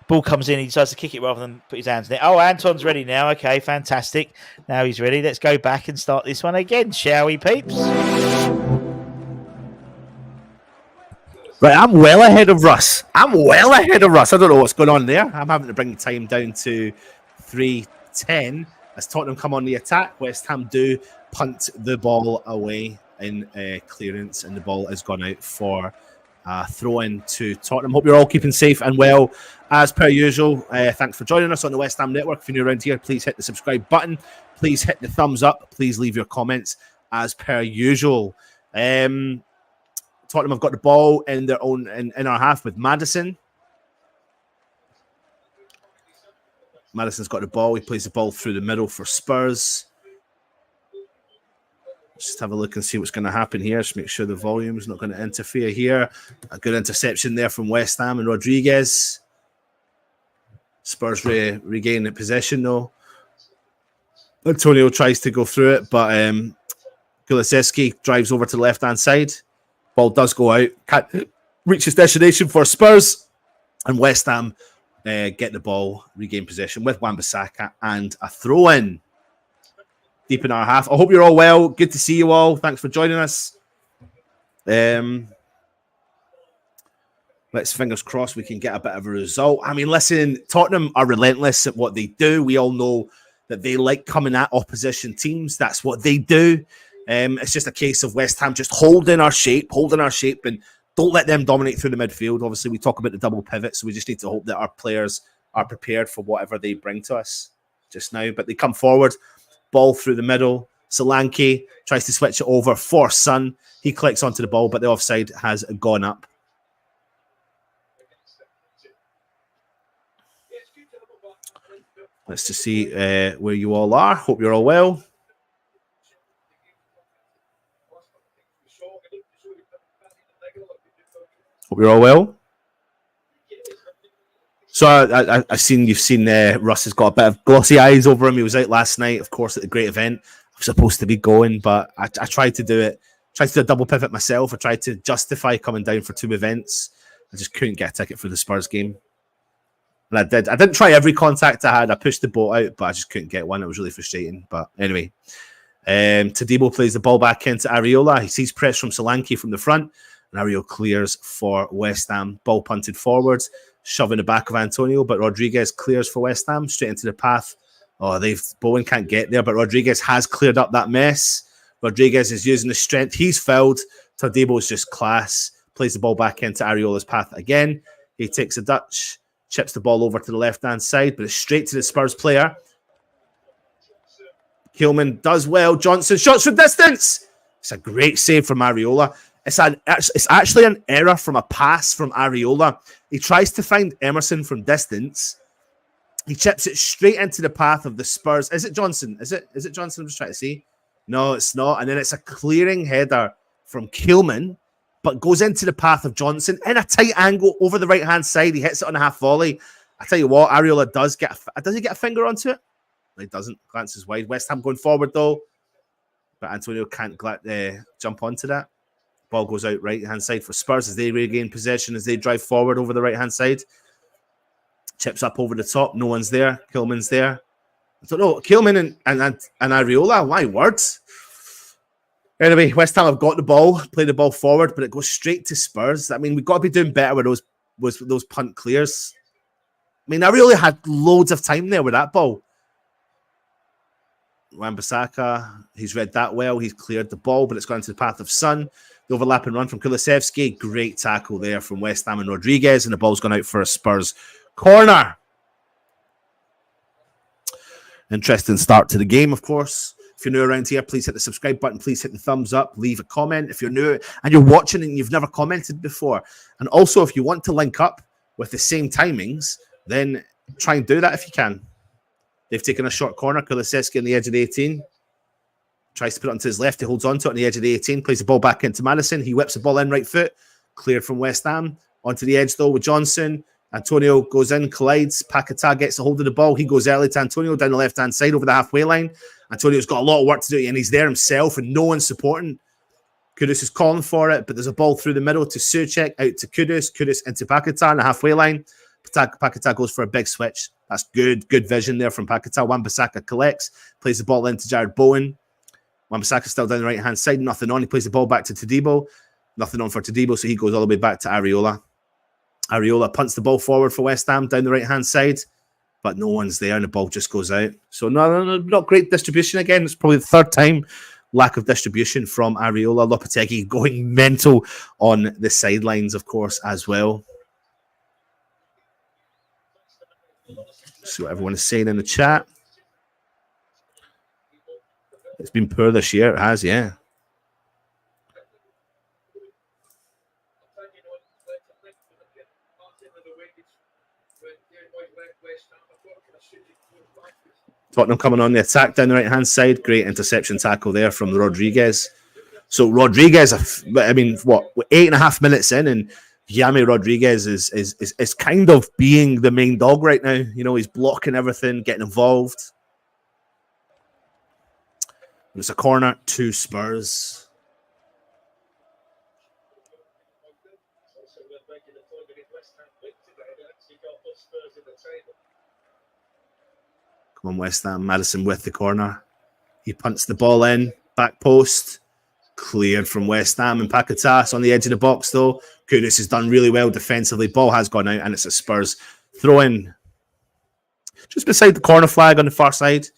Ball comes in, he decides to kick it rather than put his hands in it. Oh, Anton's ready now. Okay, fantastic. Now he's ready. Let's go back and start this one again, shall we, peeps? Right, I'm well ahead of Russ. I don't know what's going on there. I'm having to bring the time down to 3:10 as Tottenham come on the attack. West Ham do punt the ball away in clearance, and the ball has gone out for throw in to Tottenham. Hope you're all keeping safe and well as per usual. Thanks for joining us on the West Ham Network. If you're new around here, please hit the subscribe button. Please hit the thumbs up. Please leave your comments as per usual. Tottenham have got the ball in their own in our half with Maddison. Maddison's got the ball. He plays the ball through the middle for Spurs. Just have a look and see what's going to happen here. Just make sure the volume is not going to interfere here. A good interception there from West Ham and Rodriguez. Spurs regain the possession though. Antonio tries to go through it, but Kulusevski drives over to the left-hand side. Ball does go out. Can't reach his destination for Spurs. And West Ham get the ball, regain possession with Wan-Bissaka and a throw-in. Deep in our half. I hope you're all well. Good to see you all. Thanks for joining us. Let's fingers crossed we can get a bit of a result. I mean, listen, Tottenham are relentless at what they do. We all know that they like coming at opposition teams. That's what they do. It's just a case of West Ham just holding our shape, and don't let them dominate through the midfield. Obviously, we talk about the double pivot, so we just need to hope that our players are prepared for whatever they bring to us just now. But they come forward. Ball through the middle. Solanke tries to switch it over for Son. He clicks onto the ball, but the offside has gone up. Let's just see where you all are. Hope you're all well. Hope you're all well. So I've seen you've seen Russ has got a bit of glossy eyes over him. He was out last night, of course, at the great event. I'm supposed to be going, but I tried to do it Tried to do a double pivot myself. I tried to justify coming down for 2 events. I just couldn't get a ticket for the Spurs game. And I did. I didn't try every contact I had. I pushed the boat out, but I just couldn't get one. It was really frustrating. But anyway, Todibo plays the ball back into Areola. He sees press from Solanke from the front. And Areola clears for West Ham. Ball punted forwards, shoving the back of Antonio. But Rodriguez clears for West Ham, straight into the path. Oh, Bowen can't get there, but Rodriguez has cleared up that mess. Rodriguez is using the strength he's filled. Todibo's just class. Plays the ball back into Areola's path again. He takes a Dutch, chips the ball over to the left-hand side, but it's straight to the Spurs player. Kilman does well. Johnson shots from distance. It's a great save from Areola. It's actually an error from a pass from Areola. He tries to find Emerson from distance. He chips it straight into the path of the Spurs. Is it Johnson? Is it Johnson? I'm just trying to see. No, it's not. And then it's a clearing header from Kilman, but goes into the path of Johnson in a tight angle over the right-hand side. He hits it on a half volley. I tell you what, Areola does he get a finger onto it? No, he doesn't. Glances wide. West Ham going forward, though. But Antonio can't jump onto that. Ball goes out right-hand side for Spurs as they regain possession, as they drive forward over the right-hand side. Chips up over the top. No one's there. Kilman's there. I don't know. Kilman and Areola. My words. Anyway, West Ham have got the ball, play the ball forward, but it goes straight to Spurs. I mean, we've got to be doing better with those punt clears. I mean, Areola had loads of time there with that ball. Wan-Bissaka, he's read that well. He's cleared the ball, but it's gone into the path of Son. The overlapping run from Kulusevski. Great tackle there from West Ham and Rodriguez, and the ball's gone out for a Spurs corner. Interesting start to the game, of course. If you're new around here, please hit the subscribe button. Please hit the thumbs up. Leave a comment if you're new and you're watching and you've never commented before. And also, if you want to link up with the same timings, then try and do that if you can. They've taken a short corner. Kulusevski on the edge of the 18. Tries to put it onto his left. He holds onto it on the edge of the 18. Plays the ball back into Madison. He whips the ball in right foot. Cleared from West Ham. Onto the edge, though, with Johnson. Antonio goes in, collides. Paquetá gets a hold of the ball. He goes early to Antonio down the left-hand side over the halfway line. Antonio's got a lot of work to do, and he's there himself, and no one's supporting. Kudus is calling for it, but there's a ball through the middle to Souček, out to Kudus. Kudus into Paquetá on the halfway line. Paquetá goes for a big switch. That's good vision there from Paquetá. Wan-Bissaka collects, plays the ball into Jared Bowen. Wan-Bissaka still down the right-hand side, nothing on. He plays the ball back to Todibo. Nothing on for Todibo, so he goes all the way back to Areola. Areola punts the ball forward for West Ham down the right-hand side, but no one's there, and the ball just goes out. So not great distribution again. It's probably the third time lack of distribution from Areola. Lopetegui going mental on the sidelines, of course, as well. See what everyone is saying in the chat. It's been poor this year. It has, yeah. Tottenham coming on the attack down the right-hand side. Great interception tackle there from Rodriguez. So Rodriguez, I mean, what, 8.5 minutes in, and Yami Rodriguez is kind of being the main dog right now. You know, he's blocking everything, getting involved. And it's a corner to Spurs. Come on, West Ham. Madison with the corner. He punts the ball in. Back post. Cleared from West Ham. And Paquetá on the edge of the box, though. Kudus has done really well defensively. Ball has gone out, and it's a Spurs throw-in. Just beside the corner flag on the far side.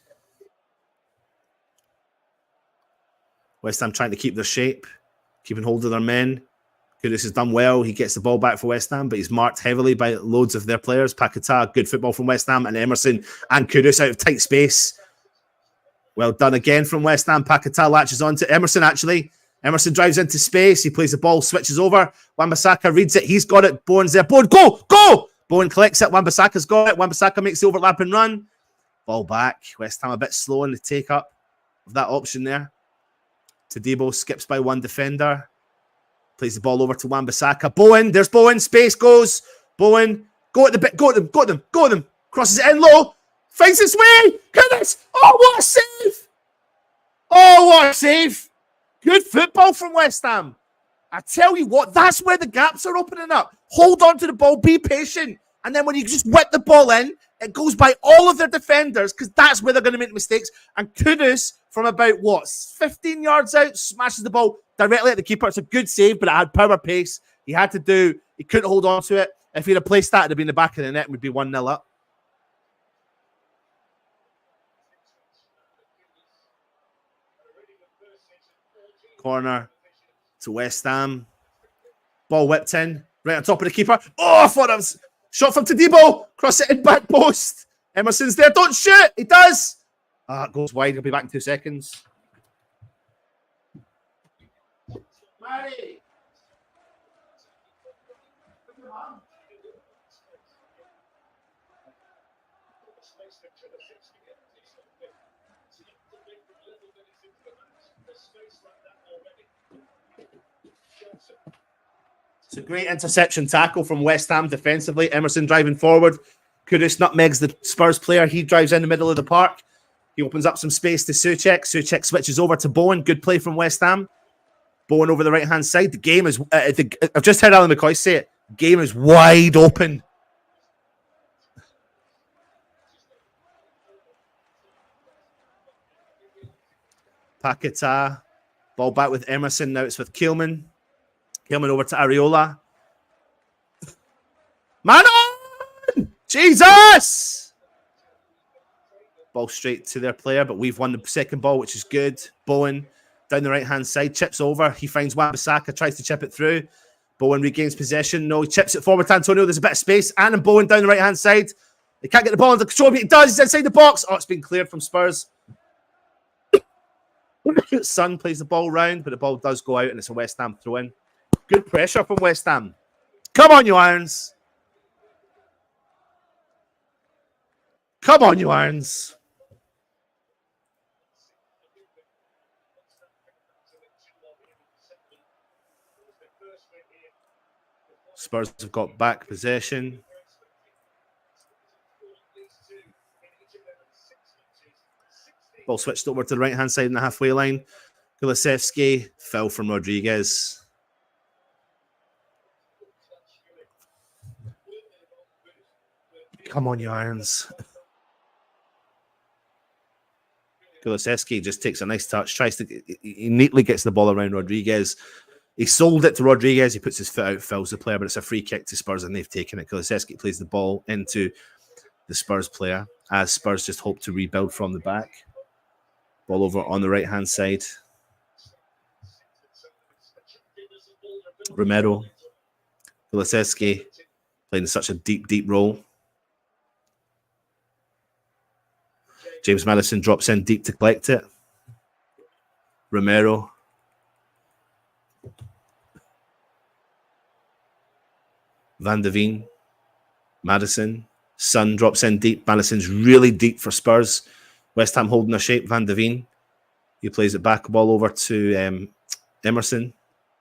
West Ham trying to keep their shape. Keeping hold of their men. Kudus has done well. He gets the ball back for West Ham, but he's marked heavily by loads of their players. Paquetá, good football from West Ham, and Emerson and Kudus out of tight space. Well done again from West Ham. Paquetá latches on to Emerson, actually. Emerson drives into space. He plays the ball, switches over. Wan-Bissaka reads it. He's got it. Bowen's there. Bowen, go! Bowen collects it. Wan-Bissaka's got it. Wan-Bissaka makes the overlap and run. Ball back. West Ham a bit slow in the take-up of that option there. Todibo skips by one defender. Plays the ball over to Wan-Bissaka. Bowen, there's Bowen. Space goes. Bowen, go at them. Crosses it in low. Finds his way. Goodness. Oh, what a save. Good football from West Ham. I tell you what, that's where the gaps are opening up. Hold on to the ball, be patient. And then when you just whip the ball in, it goes by all of their defenders because that's where they're going to make mistakes. And Kudus, from about, 15 yards out, smashes the ball directly at the keeper. It's a good save, but it had power pace. He couldn't hold on to it. If he'd have placed that, it'd have been in the back of the net and we'd be 1-0 up. Corner to West Ham. Ball whipped in, right on top of the keeper. Oh, I thought it was shot from Tadibo. Cross it in back post. Emerson's there. Don't shoot. He does. It goes wide. He'll be back in 2 seconds. Mary. It's a great interception tackle from West Ham defensively. Emerson driving forward. Kudus nutmegs the Spurs player. He drives in the middle of the park. He opens up some space to Souček. Souček switches over to Bowen. Good play from West Ham. Bowen over the right-hand side. The game is... I've just heard Alan McCoy say it. The game is wide open. Paquetá. Ball back with Emerson. Now it's with Keelman. Keelman over to Areola. Man on! Jesus! Ball straight to their player, but we've won the second ball, which is good. Bowen down the right-hand side, chips over. He finds Wan-Bissaka, tries to chip it through. Bowen regains possession. No, he chips it forward to Antonio. There's a bit of space. And Bowen down the right-hand side. They can't get the ball under control, but he does. He's inside the box. Oh, it's been cleared from Spurs. Son plays the ball round, but the ball does go out, and it's a West Ham throw-in. Good pressure from West Ham. Come on, you Irons. Come on, you Irons. Spurs have got back possession. Ball switched over to the right-hand side in the halfway line. Kulusevski fell from Rodriguez. Come on, you Irons. Kulusevski just takes a nice touch, he neatly gets the ball around Rodriguez. He sold it to Rodriguez. He puts his foot out, fouls the player, but it's a free kick to Spurs, and they've taken it. Kulusevski plays the ball into the Spurs player as Spurs just hope to rebuild from the back. Ball over on the right-hand side. Romero. Kulusevski playing such a deep role. James Maddison drops in deep to collect it. Romero. Van de Veen. Maddison. Son drops in deep. Maddison's really deep for Spurs. West Ham holding a shape. Van de Veen. He plays it back. Ball over to Emerson.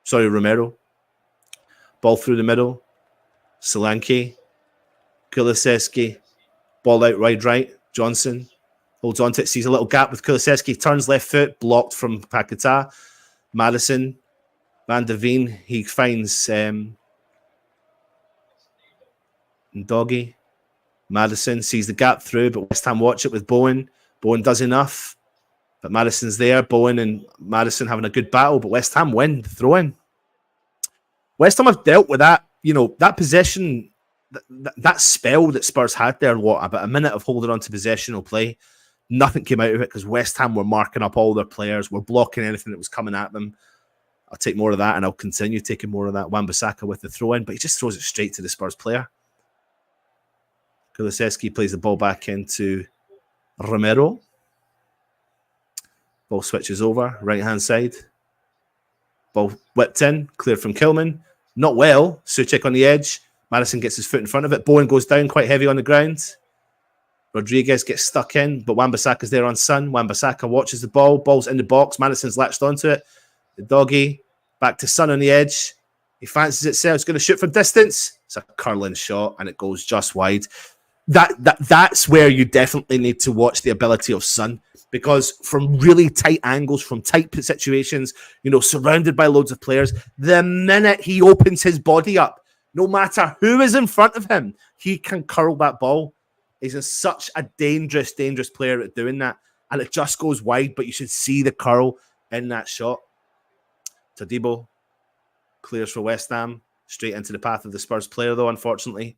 Sorry, Romero. Ball through the middle. Solanke. Kulusevski. Ball out wide right. Johnson. Holds on to it. Sees a little gap with Kulusevski. Turns left foot. Blocked from Paquetá. Maddison. Van de Veen. He finds Ndoggy. Maddison sees the gap through, but West Ham watch it with Bowen. Bowen does enough, but Maddison's there. Bowen and Maddison having a good battle, but West Ham win the throw-in. West Ham have dealt with that, that possession, that spell that Spurs had there, about a minute of holding on to possessional play. Nothing came out of it because West Ham were marking up all their players, were blocking anything that was coming at them. I'll take more of that, and I'll continue taking more of that. Wan-Bissaka with the throw-in, but he just throws it straight to the Spurs player. Kulusevski plays the ball back into Romero. Ball switches over, right-hand side. Ball whipped in, cleared from Kilman. Not well. Souček on the edge. Maddison gets his foot in front of it. Bowen goes down quite heavy on the ground. Rodriguez gets stuck in, but Wan-Bissaka's there on Son. Wan-Bissaka watches the ball. Ball's in the box. Maddison's latched onto it. The doggy back to Son on the edge. He fancies it. He's going to shoot from distance. It's a curling shot, and it goes just wide. that's where you definitely need to watch the ability of Son, because from really tight angles, from tight situations, surrounded by loads of players, the minute he opens his body up, no matter who is in front of him, he can curl that ball. He's such a dangerous player at doing that, and it just goes wide, but you should see the curl in that shot. Todibo clears for West Ham, straight into the path of the Spurs player, though, unfortunately.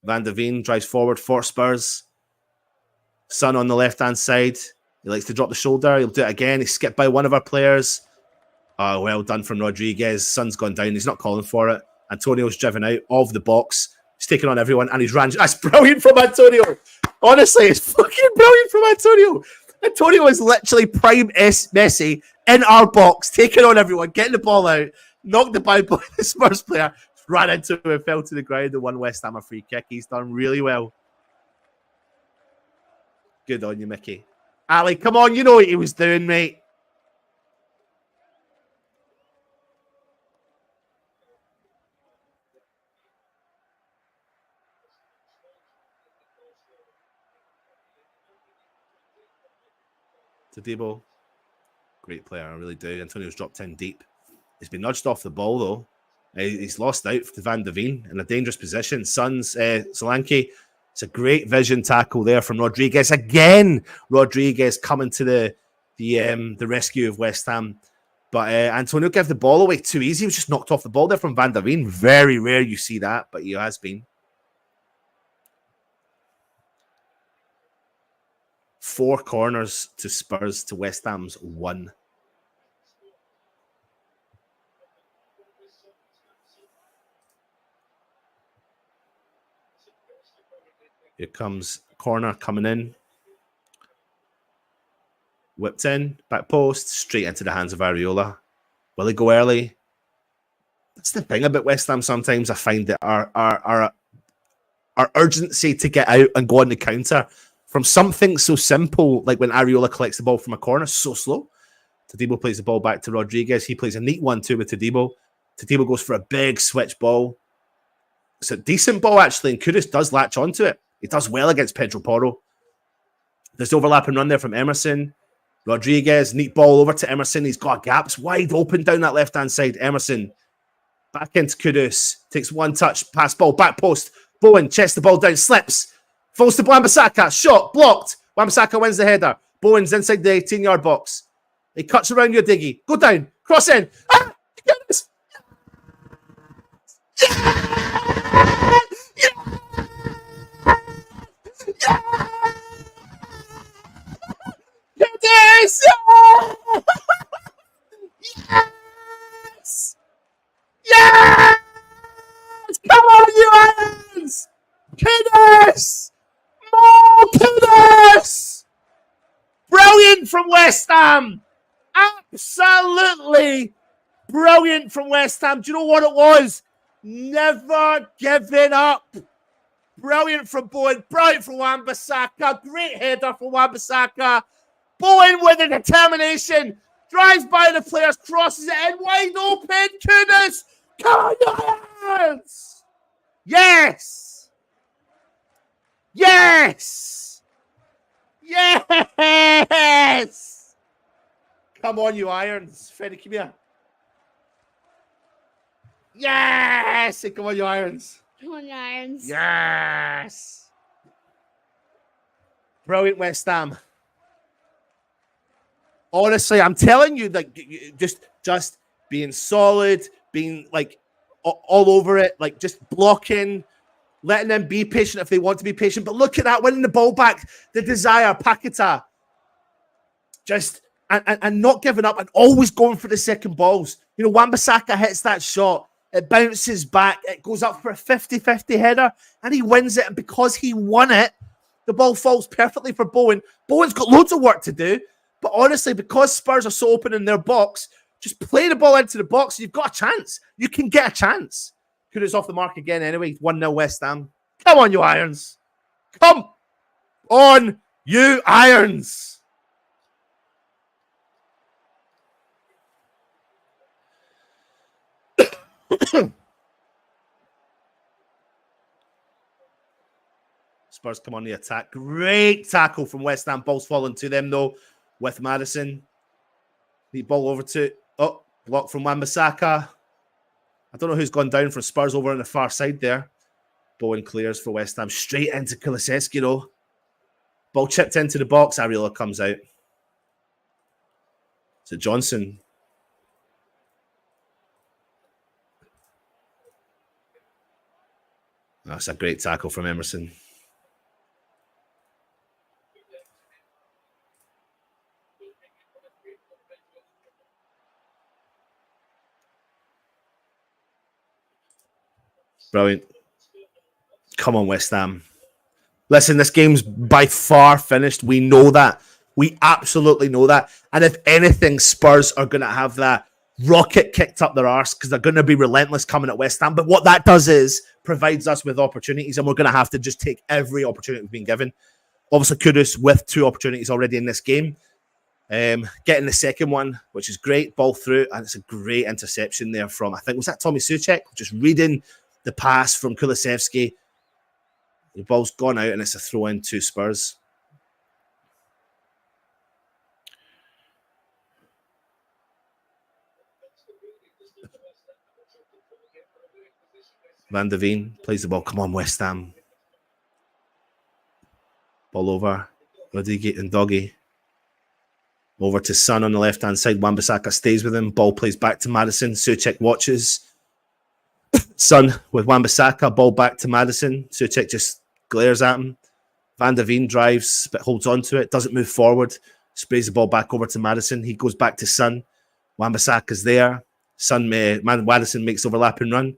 Van de Ven drives forward for Spurs. Son on the left-hand side. He likes to drop the shoulder. He'll do it again. He skipped by one of our players. Oh, well done from Rodriguez. Son's gone down. He's not calling for it. Antonio's driven out of the box. He's taking on everyone, and he's ran. That's brilliant from Antonio. Honestly, it's fucking brilliant from Antonio. Antonio is literally prime Messi in our box, taking on everyone, getting the ball out, knocked the ball by the Spurs player, ran into it, fell to the ground, and won West Ham a free kick. He's done really well. Good on you, Mickey. Ali, come on, you know what he was doing, mate. Todibo, great player, I really do. Antonio's dropped in deep. He's been nudged off the ball, though. He's lost out to Van de Ven in a dangerous position. Solanke. It's a great vision tackle there from Rodriguez. Again, Rodriguez coming to the rescue of West Ham. But Antonio gave the ball away too easy. He was just knocked off the ball there from Van de Ven. Very rare you see that, but he has been. 4 corners to Spurs to West Ham's 1. Here comes corner coming in. Whipped in, back post, straight into the hands of Areola. Will he go early? That's the thing about West Ham sometimes. I find that our urgency to get out and go on the counter from something so simple, like when Areola collects the ball from a corner, so slow. Todibo plays the ball back to Rodriguez. He plays a neat 1-2 with Todibo. Todibo goes for a big switch ball. It's a decent ball, actually, and Kudus does latch onto it. He does well against Pedro Porro. There's overlapping run there from Emerson. Rodriguez, neat ball over to Emerson. He's got gaps wide open down that left-hand side. Emerson back into Kudus. Takes one touch, pass ball, back post. Bowen chests the ball down, slips. Falls to Wan-Bissaka. Shot, blocked. Wan-Bissaka wins the header. Bowen's inside the 18-yard box. He cuts around your diggy. Go down. Cross in. Ah! Yes! Yes! Yes! Yes! Come on, you Irons! Kudus! More Kudus! Brilliant from West Ham! Absolutely brilliant from West Ham. Do you know what it was? Never giving up. Brilliant from Bowen. Brilliant from Wan-Bissaka. Great header from Wan-Bissaka. Bowen with the determination. Drives by the players. Crosses it in. Wide open. Kudus. Come on, Irons. Yes. Yes. Yes. Come on, you Irons. Freddie, come here. Yes. Come on, you Irons. Come on, Irons. Yes. Brilliant West Ham. Honestly, I'm telling you, like, just being solid, being like all over it, like just blocking, letting them be patient if they want to be patient. But look at that, winning the ball back, the desire, Paqueta. Just and not giving up and always going for the second balls. You know, Wan-Bissaka hits that shot. It bounces back. It goes up for a 50-50 header, and he wins it. And because he won it, the ball falls perfectly for Bowen. Bowen's got loads of work to do. But honestly, because Spurs are so open in their box, just play the ball into the box. You've got a chance. You can get a chance. Kudus off the mark again anyway. 1-0 West Ham. Come on, you Irons. Come on, you Irons. Spurs come on the attack. Great tackle from West Ham. Ball's falling to them, though, with Madison. Neat ball over to... Oh, block from Wan-Bissaka. I don't know who's gone down for Spurs over on the far side there. Bowen clears for West Ham. Straight into Kulusevski, though. Ball chipped into the box. Areola comes out. So Johnson. That's a great tackle from Emerson. Brilliant. Come on, West Ham. Listen, this game's by far finished. We know that. We absolutely know that. And if anything, Spurs are going to have that rocket kicked up their arse because they're going to be relentless coming at West Ham. But what that does is provides us with opportunities, and we're going to have to just take every opportunity we've been given. Obviously, Kudus with 2 opportunities already in this game. Getting the second one, which is great. Ball through, and it's a great interception there from, I think, was that Tommy Soucek? Just reading the pass from Kulusevski. The ball's gone out, and it's a throw-in to Spurs. Van de Veen plays the ball. Come on, West Ham. Ball over. Rodriguez and Doggy. Over to Son on the left-hand side. Wan-Bissaka stays with him. Ball plays back to Madison. Soucek watches. Son with Wan-Bissaka. Ball back to Madison. Soucek just glares at him. Van de Veen drives, but holds on to it. Doesn't move forward. Sprays the ball back over to Madison. He goes back to Son. Wan-Bissaka's there. Madison makes overlapping run.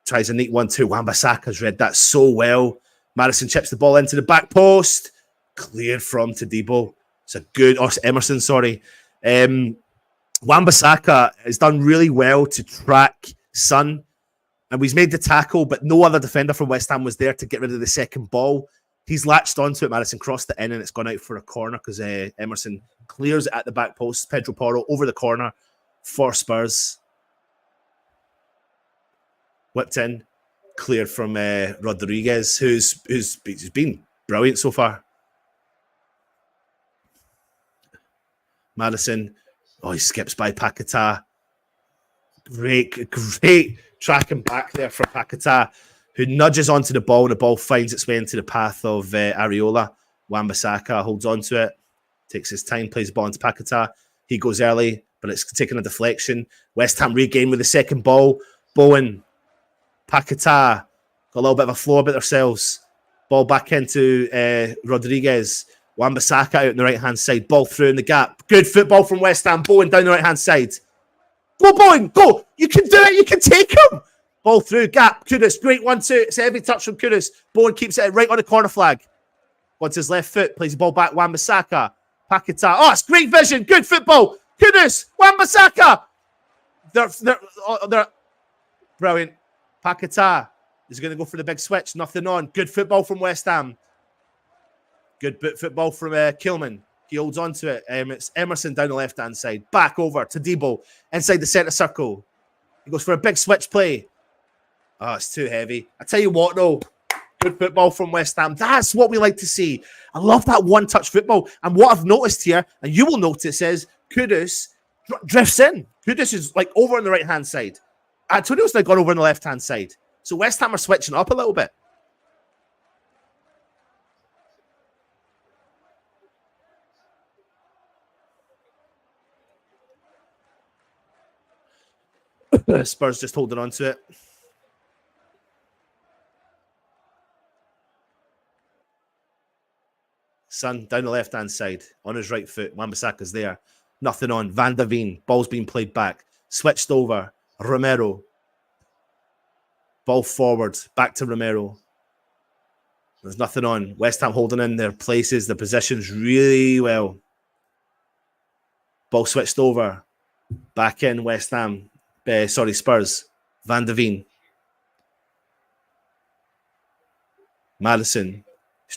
Tries a neat 1-2. Wan-Bissaka's read that so well. Madison chips the ball into the back post. Cleared from Todibo. It's a good... Oh, Emerson, sorry. Wan-Bissaka has done really well to track Son. And he's made the tackle, but no other defender from West Ham was there to get rid of the second ball. He's latched onto it. Madison crossed it in, and it's gone out for a corner because Emerson clears it at the back post. Pedro Porro over the corner for Spurs. Whipped in, cleared from Rodriguez, who's been brilliant so far. Madison, oh, he skips by Paquetá. Great tracking back there for Paquetá, who nudges onto the ball, and the ball finds its way into the path of Areola. Wan-Bissaka holds on to it, takes his time, plays the ball into Paquetá. He goes early, but it's taking a deflection. West Ham regain with the second ball. Bowen, Paquetá, got a little bit of a flow about themselves. Ball back into Rodriguez. Wan-Bissaka out on the right-hand side. Ball through in the gap. Good football from West Ham. Bowen down the right-hand side. Go, Bowen, go. You can do it. You can take him. Ball through, gap. Kudus, great 1-2. It's a heavy touch from Kudus. Bowen keeps it right on the corner flag. Onto his left foot. Plays the ball back. Wan-Bissaka. Paquetá. Oh, it's great vision. Good football. Kudus. Wan-Bissaka. They're brilliant. Paquetá is going to go for the big switch. Nothing on. Good football from West Ham. Good football from Kilman. He holds on to it. It's Emerson down the left-hand side. Back over to Debo inside the centre circle. He goes for a big switch play. Oh, it's too heavy. I tell you what, though. Good football from West Ham. That's what we like to see. I love that one-touch football. And what I've noticed here, and you will notice, is Kudus drifts in. Kudus is like over on the right-hand side. Antonio's now gone over on the left-hand side. So West Ham are switching up a little bit. Spurs just holding on to it. Son down the left-hand side on his right foot. Wan-Bissaka's there. Nothing on. Van de Veen. Ball's being played back. Switched over. Romero. Ball forward. Back to Romero. There's nothing on. West Ham holding in their places, the positions really well. Ball switched over. Back in West Ham. Spurs. Van de Veen. Madison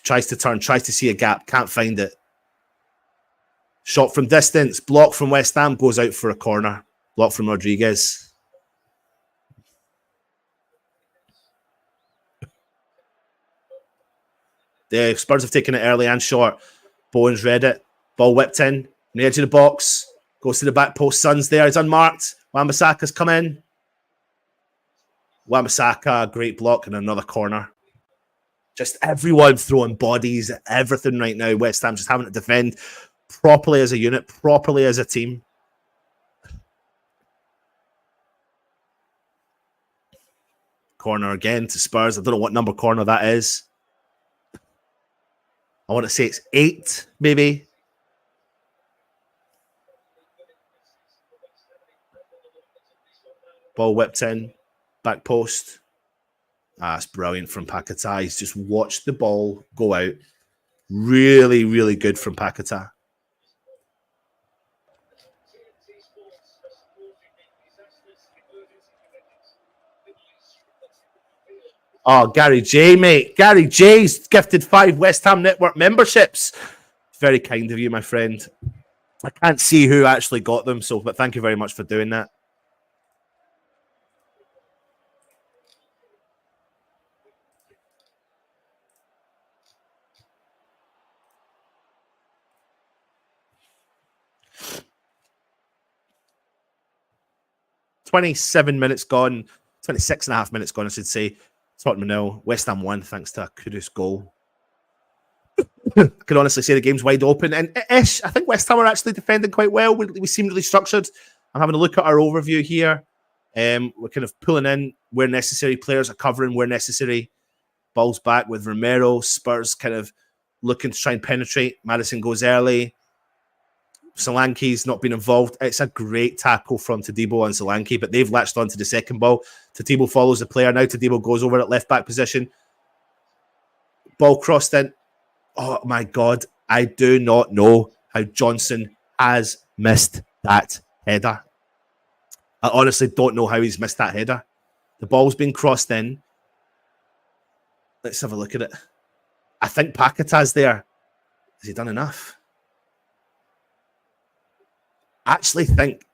tries to turn, tries to see a gap, can't find it. Shot from distance, block from West Ham, goes out for a corner. Block from Rodriguez. The Spurs have taken it early and short. Bowen's read it. Ball whipped in. On the edge of the box. Goes to the back post. Son's there. He's unmarked. Wan-Bissaka's come in. Wan-Bissaka, great block and another corner. Just everyone throwing bodies, everything right now. West Ham just having to defend properly as a unit, properly as a team. Corner again to Spurs. I don't know what number corner that is. I want to say it's 8, maybe. Ball whipped in. Back post. That's brilliant from Paquetá. He's just watched the ball go out. Really, really good from Paquetá. Oh, Gary J, mate. Gary J's gifted 5 West Ham Network memberships. Very kind of you, my friend. I can't see who actually got them, but thank you very much for doing that. "27 minutes gone, 26 and a half minutes gone, I should say. Tottenham 0, West Ham 1, thanks to a Kudus goal. I can honestly say the game's wide open. And ish, I think West Ham are actually defending quite well. We seem really structured. I'm having a look at our overview here. We're kind of pulling in where necessary. Players are covering where necessary. Balls back with Romero. Spurs kind of looking to try and penetrate. Maddison goes early. Solanke's not been involved. It's a great tackle from Todibo and Solanke, but they've latched onto the second ball. Todibo follows the player. Now Todibo goes over at left back position. Ball crossed in. Oh my God. I do not know how Johnson has missed that header. I honestly don't know how he's missed that header. The ball's been crossed in. Let's have a look at it. I think Paquetá's there. Has he done enough? I actually think,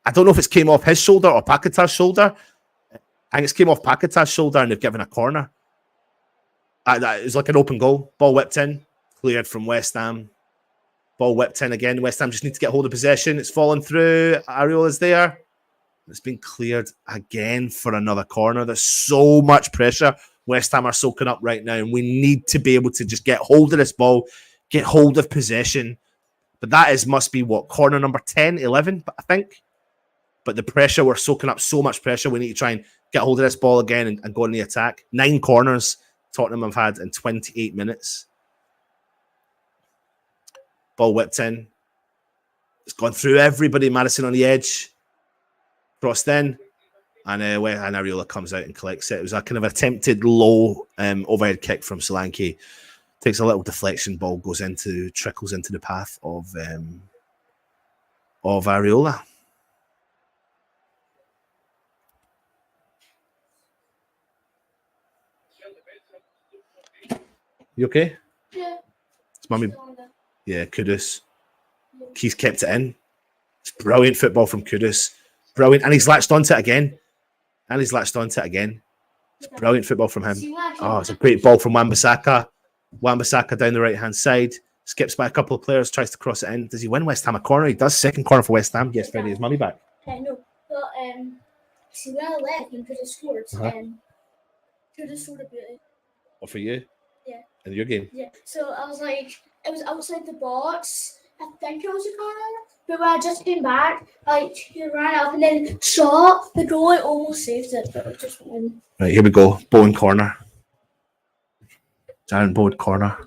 I don't know if it's came off his shoulder or Paquetá's shoulder. I think it's came off Paquetá's shoulder and they've given a corner. It was like an open goal. Ball whipped in, cleared from West Ham. Ball whipped in again. West Ham just need to get hold of possession. It's fallen through. Ariola's there. It's been cleared again for another corner. There's so much pressure West Ham are soaking up right now, and we need to be able to just get hold of this ball, get hold of possession. But that must be what, corner number 10, 11, I think. But the pressure, we're soaking up so much pressure. We need to try and get hold of this ball again and go on the attack. 9 corners Tottenham have had in 28 minutes. Ball whipped in. It's gone through everybody. Maddison on the edge. Crossed in. And Ariola comes out and collects it. It was a kind of attempted low overhead kick from Solanke. Takes a little deflection. Ball trickles into the path of Ariola. You okay? Yeah. It's mummy. Yeah, Kudus. He's kept it in. It's brilliant football from Kudus. Brilliant. And he's latched onto it again. It's brilliant football from him. Oh, it's a great ball from Wan-Bissaka. Wan-Bissaka down the right-hand side. Skips by a couple of players, tries to cross it in. Does he win West Ham a corner? He does. Second corner for West Ham. Yes, Freddie, his mummy back. No, but see, when I left, you could have scored. Could have scored a beauty. What for you? Yeah. In your game? Yeah. So I was like, it was outside the box. I think it was a corner. But when I just came back, he ran up and then shot the goal. It almost saved it, but it just went in. Right, here we go. Bowen corner. Darren Bowen corner.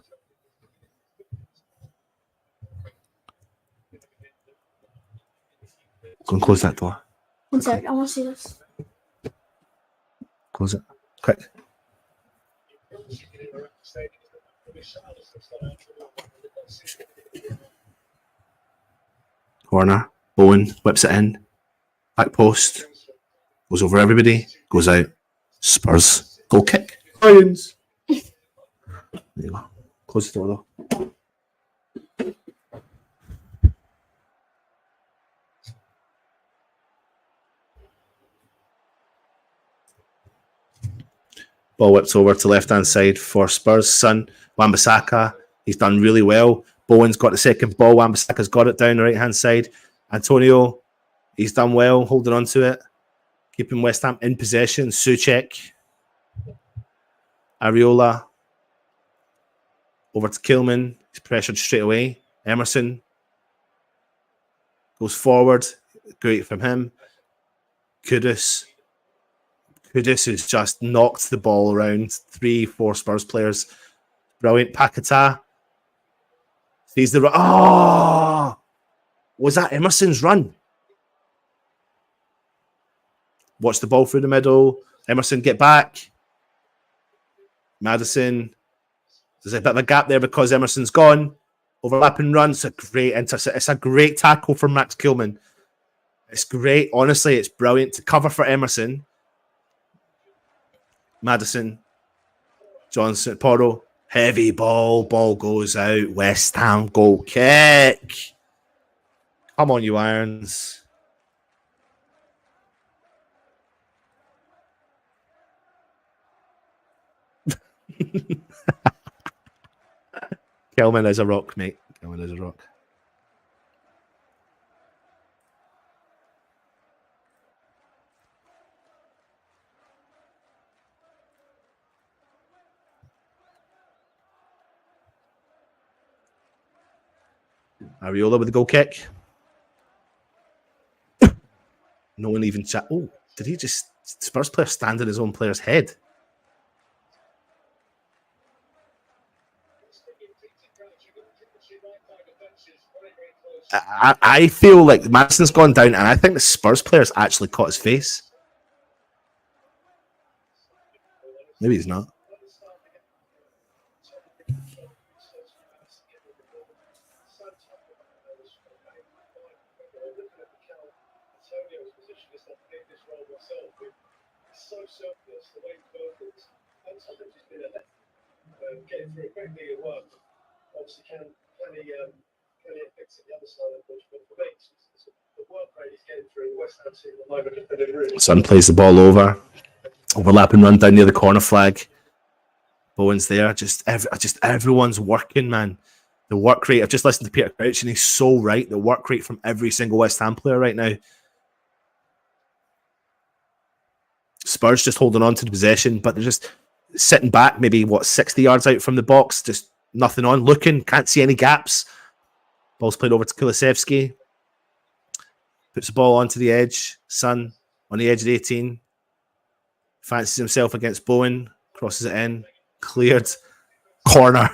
Go and close that door. One sec, I want to see this. Close it. Quick. Corner. Bowen whips it in. Back post. Goes over everybody. Goes out. Spurs. Goal kick. Lions. There you go. Close the door though. Ball whips over to left-hand side for Spurs. Son, Wan-Bissaka, he's done really well. Bowen's got the second ball. Wan-Bissaka's got it down the right-hand side. Antonio, he's done well, holding on to it. Keeping West Ham in possession. Souček. Areola. Over to Kilman. He's pressured straight away. Emerson goes forward. Great from him. Kudus. Kudus has just knocked the ball around 3-4 Spurs players. Brilliant. Paquetá sees the run. Oh! Was that Emerson's run? Watch the ball through the middle. Emerson get back. Maddison. There's a bit of a gap there because Emerson's gone. Overlapping run. It's a great intercept. It's a great tackle from Max Kilman. It's great. Honestly, it's brilliant to cover for Emerson. Maddison. Johnson. Porro. Heavy ball. Ball goes out. West Ham goal kick. Come on, you Irons. Kelman is a rock, mate. Kelman is a rock. Areola with the goal kick. No one even chat. Oh, did he just Spurs player stand on his own player's head? I feel like Madison's gone down, and I think the Spurs player's actually caught his face. Maybe he's not. Son plays the ball over. Overlapping run down near the corner flag. Bowen's there. Just everyone's working, man. The work rate. I've just listened to Peter Crouch, and he's so right. The work rate from every single West Ham player right now. Spurs just holding on to the possession, but they're just sitting back, maybe 60 yards out from the box, just nothing on, looking, can't see any gaps. Ball's played over to Kulusevski. Puts the ball onto the edge. Son on the edge of the 18. Fancies himself against Bowen. Crosses it in. Cleared. Corner.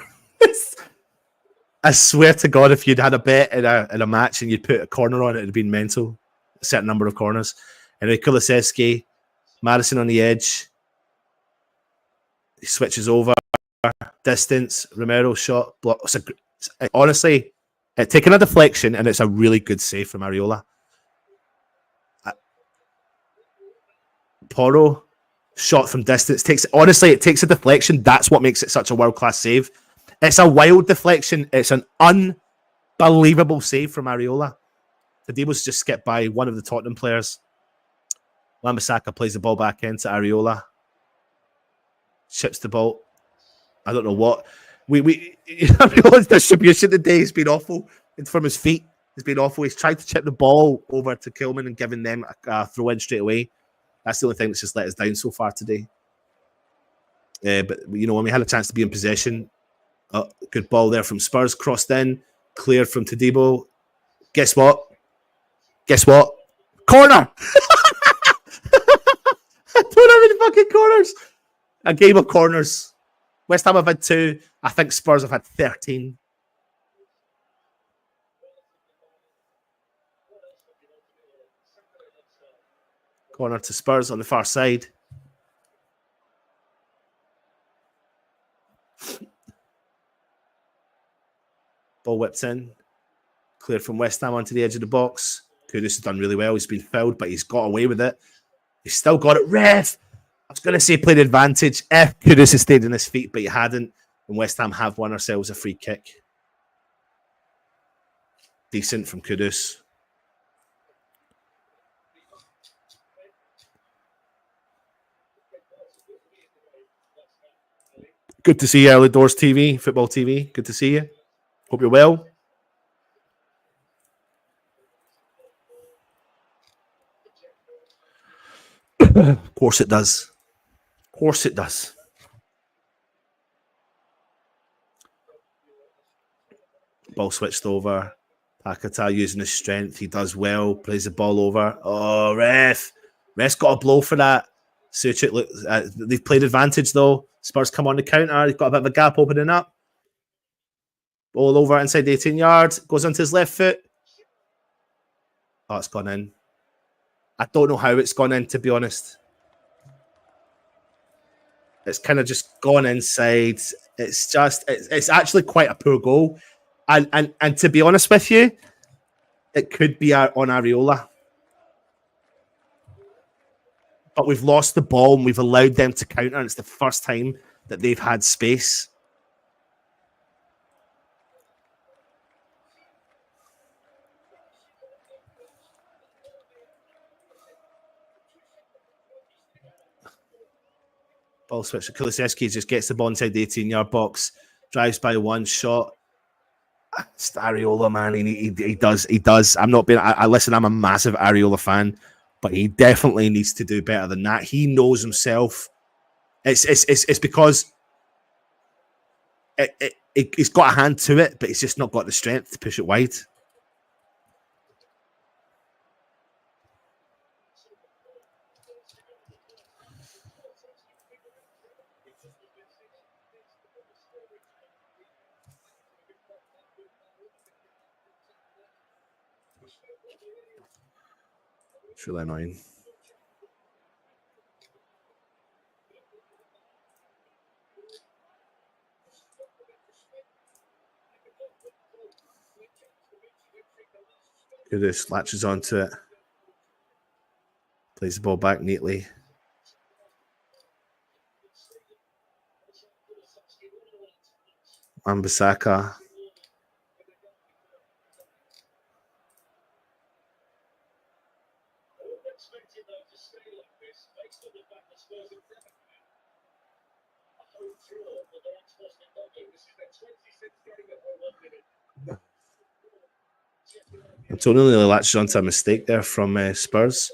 I swear to God, if you'd had a bet in a match and you'd put a corner on it, it'd have been mental. A certain number of corners. Anyway, Kulusevski. Maddison on the edge. He switches over. Distance. Romero shot. Block. Honestly, it's taken a deflection, and it's a really good save from Areola. Porro shot from distance. It takes a deflection. That's what makes it such a world-class save. It's a wild deflection. It's an unbelievable save from Areola. Tadebo's just skipped by one of the Tottenham players. Wan-Bissaka plays the ball back into Areola. Chips the ball. I don't know what. Areola's distribution today has been awful. It's from his feet. It's been awful. He's tried to chip the ball over to Kilman and giving them a throw in straight away. That's the only thing that's just let us down so far today. But, when we had a chance to be in possession, good ball there from Spurs, crossed in, cleared from Tadebo. Guess what? Corner! I don't have any fucking corners. A game of corners. West Ham have had 2. I think Spurs have had 13. Corner to Spurs on the far side. Ball whips in. Cleared from West Ham onto the edge of the box. Kudus has done really well. He's been fouled, but he's got away with it. He's still got it. Ref! I was going to say played advantage if Kudus had stayed on his feet, but he hadn't. And West Ham have won ourselves a free kick. Decent from Kudus. Good to see you, Early Doors TV, Football TV. Good to see you. Hope you're well. Of course it does. Of course it does. Ball switched over. Paquetá using his strength. He does well. Plays the ball over. Oh, ref. Ref's got a blow for that. Suchik, look, they've played advantage though. Spurs come on the counter. He's got a bit of a gap opening up. Ball over inside the 18 yards. Goes onto his left foot. Oh, it's gone in. I don't know how it's gone in, to be honest. It's kind of just gone inside. It's actually quite a poor goal. And to be honest with you, it could be on Areola. But we've lost the ball and we've allowed them to counter. And it's the first time that they've had space. Ball switch. Kulusevski just gets the ball inside the 18-yard box. Drives by one shot. It's Areola, man. He does. I'm not being. Listen. I'm a massive Areola fan, but he definitely needs to do better than that. He knows himself. It's because he's got a hand to it, but he's just not got the strength to push it wide. It's really annoying. Kudus latches onto it. Plays the ball back neatly. Wan-Bissaka. Antonio nearly latches onto a mistake there from Spurs.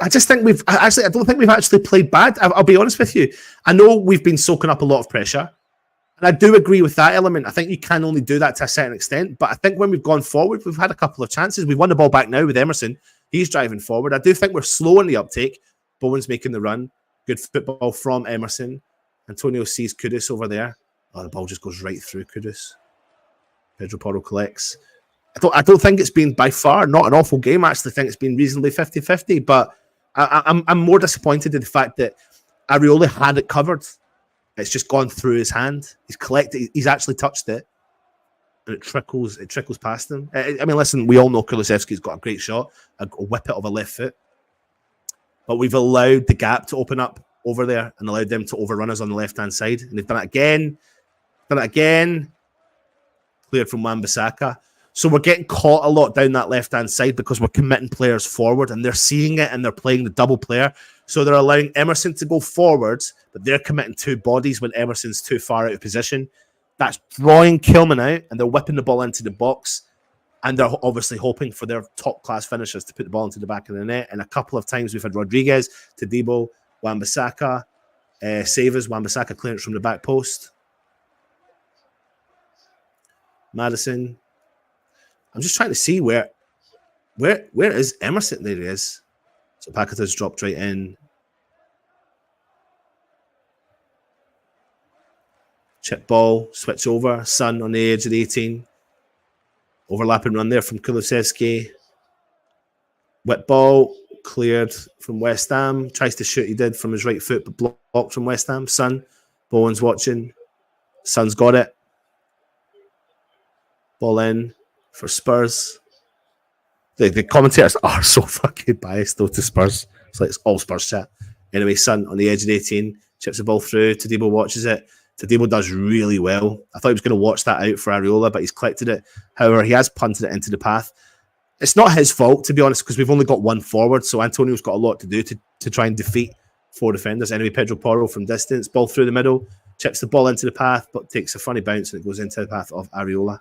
I just think I don't think we've actually played bad. I'll be honest with you. I know we've been soaking up a lot of pressure. And I do agree with that element. I think you can only do that to a certain extent. But I think when we've gone forward, we've had a couple of chances. We've won the ball back now with Emerson. He's driving forward. I do think we're slow in the uptake. Bowen's making the run. Good football from Emerson. Antonio sees Kudus over there. Oh, the ball just goes right through Kudus. Pedro Porro collects. I don't think it's been by far not an awful game. I actually think it's been reasonably 50-50. But I'm more disappointed in the fact that Areola had it covered. It's just gone through his hand. He's collected. He's actually touched it, and it trickles past him. I mean, listen, we all know Kulusevski's got a great shot, a whippet of a left foot, but we've allowed the gap to open up over there and allowed them to overrun us on the left-hand side, and they've done it again. Cleared from Wan-Bissaka. So we're getting caught a lot down that left-hand side because we're committing players forward, and they're seeing it and they're playing the double player. So they're allowing Emerson to go forwards, but they're committing two bodies when Emerson's too far out of position. That's drawing Kilman out, and they're whipping the ball into the box. And they're obviously hoping for their top-class finishers to put the ball into the back of the net. And a couple of times we've had Rodriguez, Todibo, Wan-Bissaka save us. Wan-Bissaka clearance from the back post. Madison. I'm just trying to see where is Emerson? There he is. So Paqueta's dropped right in. Chip ball, switch over. Son on the edge of the 18. Overlapping run there from Kulusevski. Whip ball, cleared from West Ham. Tries to shoot, he did from his right foot, but blocked from West Ham. Son, Bowen's watching. Son's got it. Ball in for Spurs. The commentators are so fucking biased though to Spurs. It's like it's all Spurs chat. Anyway, Son on the edge of the 18, chips the ball through. Todibo watches it. Todibo does really well. I thought he was going to watch that out for Areola, but he's collected it. However, he has punted it into the path. It's not his fault, to be honest, because we've only got one forward, so Antonio's got a lot to do to try and defeat 4 defenders. Anyway, Pedro Porro from distance, ball through the middle, chips the ball into the path, but takes a funny bounce and it goes into the path of Areola.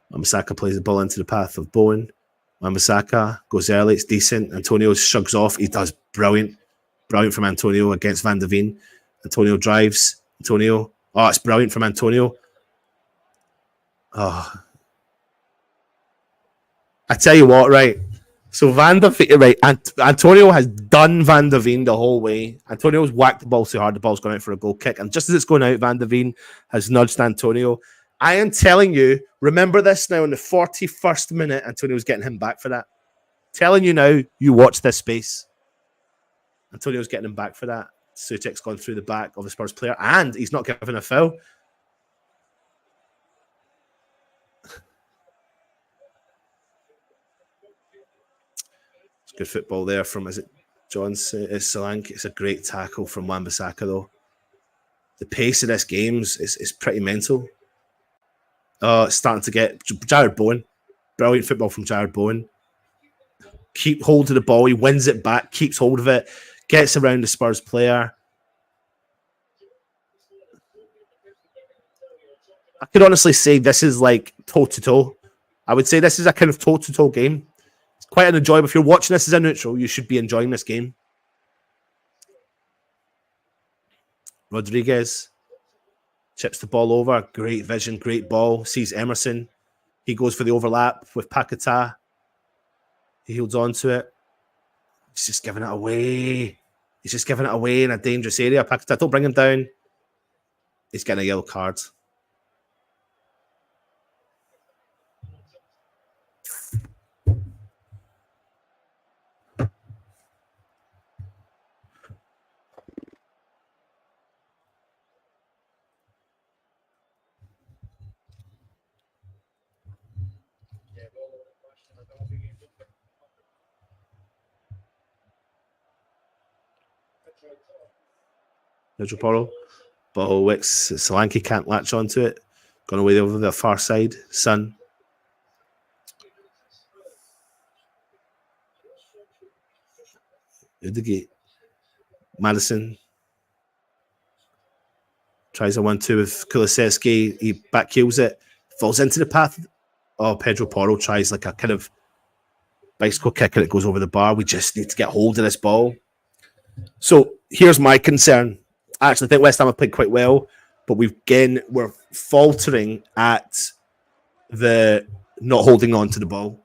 Wan-Bissaka plays the ball into the path of Bowen. Wan-Bissaka goes early, it's decent. Antonio shrugs off. He does brilliant. Brilliant from Antonio against Van de Ven. Antonio drives. Antonio. Oh, it's brilliant from Antonio. Oh. I tell you what, right? So Van de Ven, right? Antonio has done Van de Ven the whole way. Antonio's whacked the ball so hard, the ball's gone out for a goal kick. And just as it's going out, Van de Ven has nudged Antonio. I am telling you, remember this now in the 41st minute, Antonio's getting him back for that. Telling you now, you watch this space. Antonio's getting him back for that. Souček's gone through the back of the Spurs player, and he's not given a foul. It's good football there from, is it John Solanke? It's a great tackle from Wan-Bissaka, though. The pace of this game is pretty mental. Oh, it's starting to get Jared Bowen. Brilliant football from Jared Bowen. Keep hold of the ball. He wins it back, keeps hold of it, gets around the Spurs player. I could honestly say this is like toe-to-toe. I would say this is a kind of toe-to-toe game. It's quite an enjoyable. If you're watching this as a neutral, you should be enjoying this game. Rodriguez chips the ball over. Great vision, great ball. Sees Emerson. He goes for the overlap with Paquetá. He holds on to it. He's just giving it away. He's just giving it away in a dangerous area. Paquetá, don't bring him down. He's getting a yellow card. Pedro Porro. Ball wicks. Solanke can't latch onto it. Gone away over the far side. Son. Udigate. Madison. Tries a 1-2 with Kulusevski. He back kills it. Falls into the path. Oh, Pedro Porro tries like a kind of bicycle kick and it goes over the bar. We just need to get hold of this ball. So here's my concern. I actually think West Ham have played quite well, but we're faltering at the not holding on to the ball.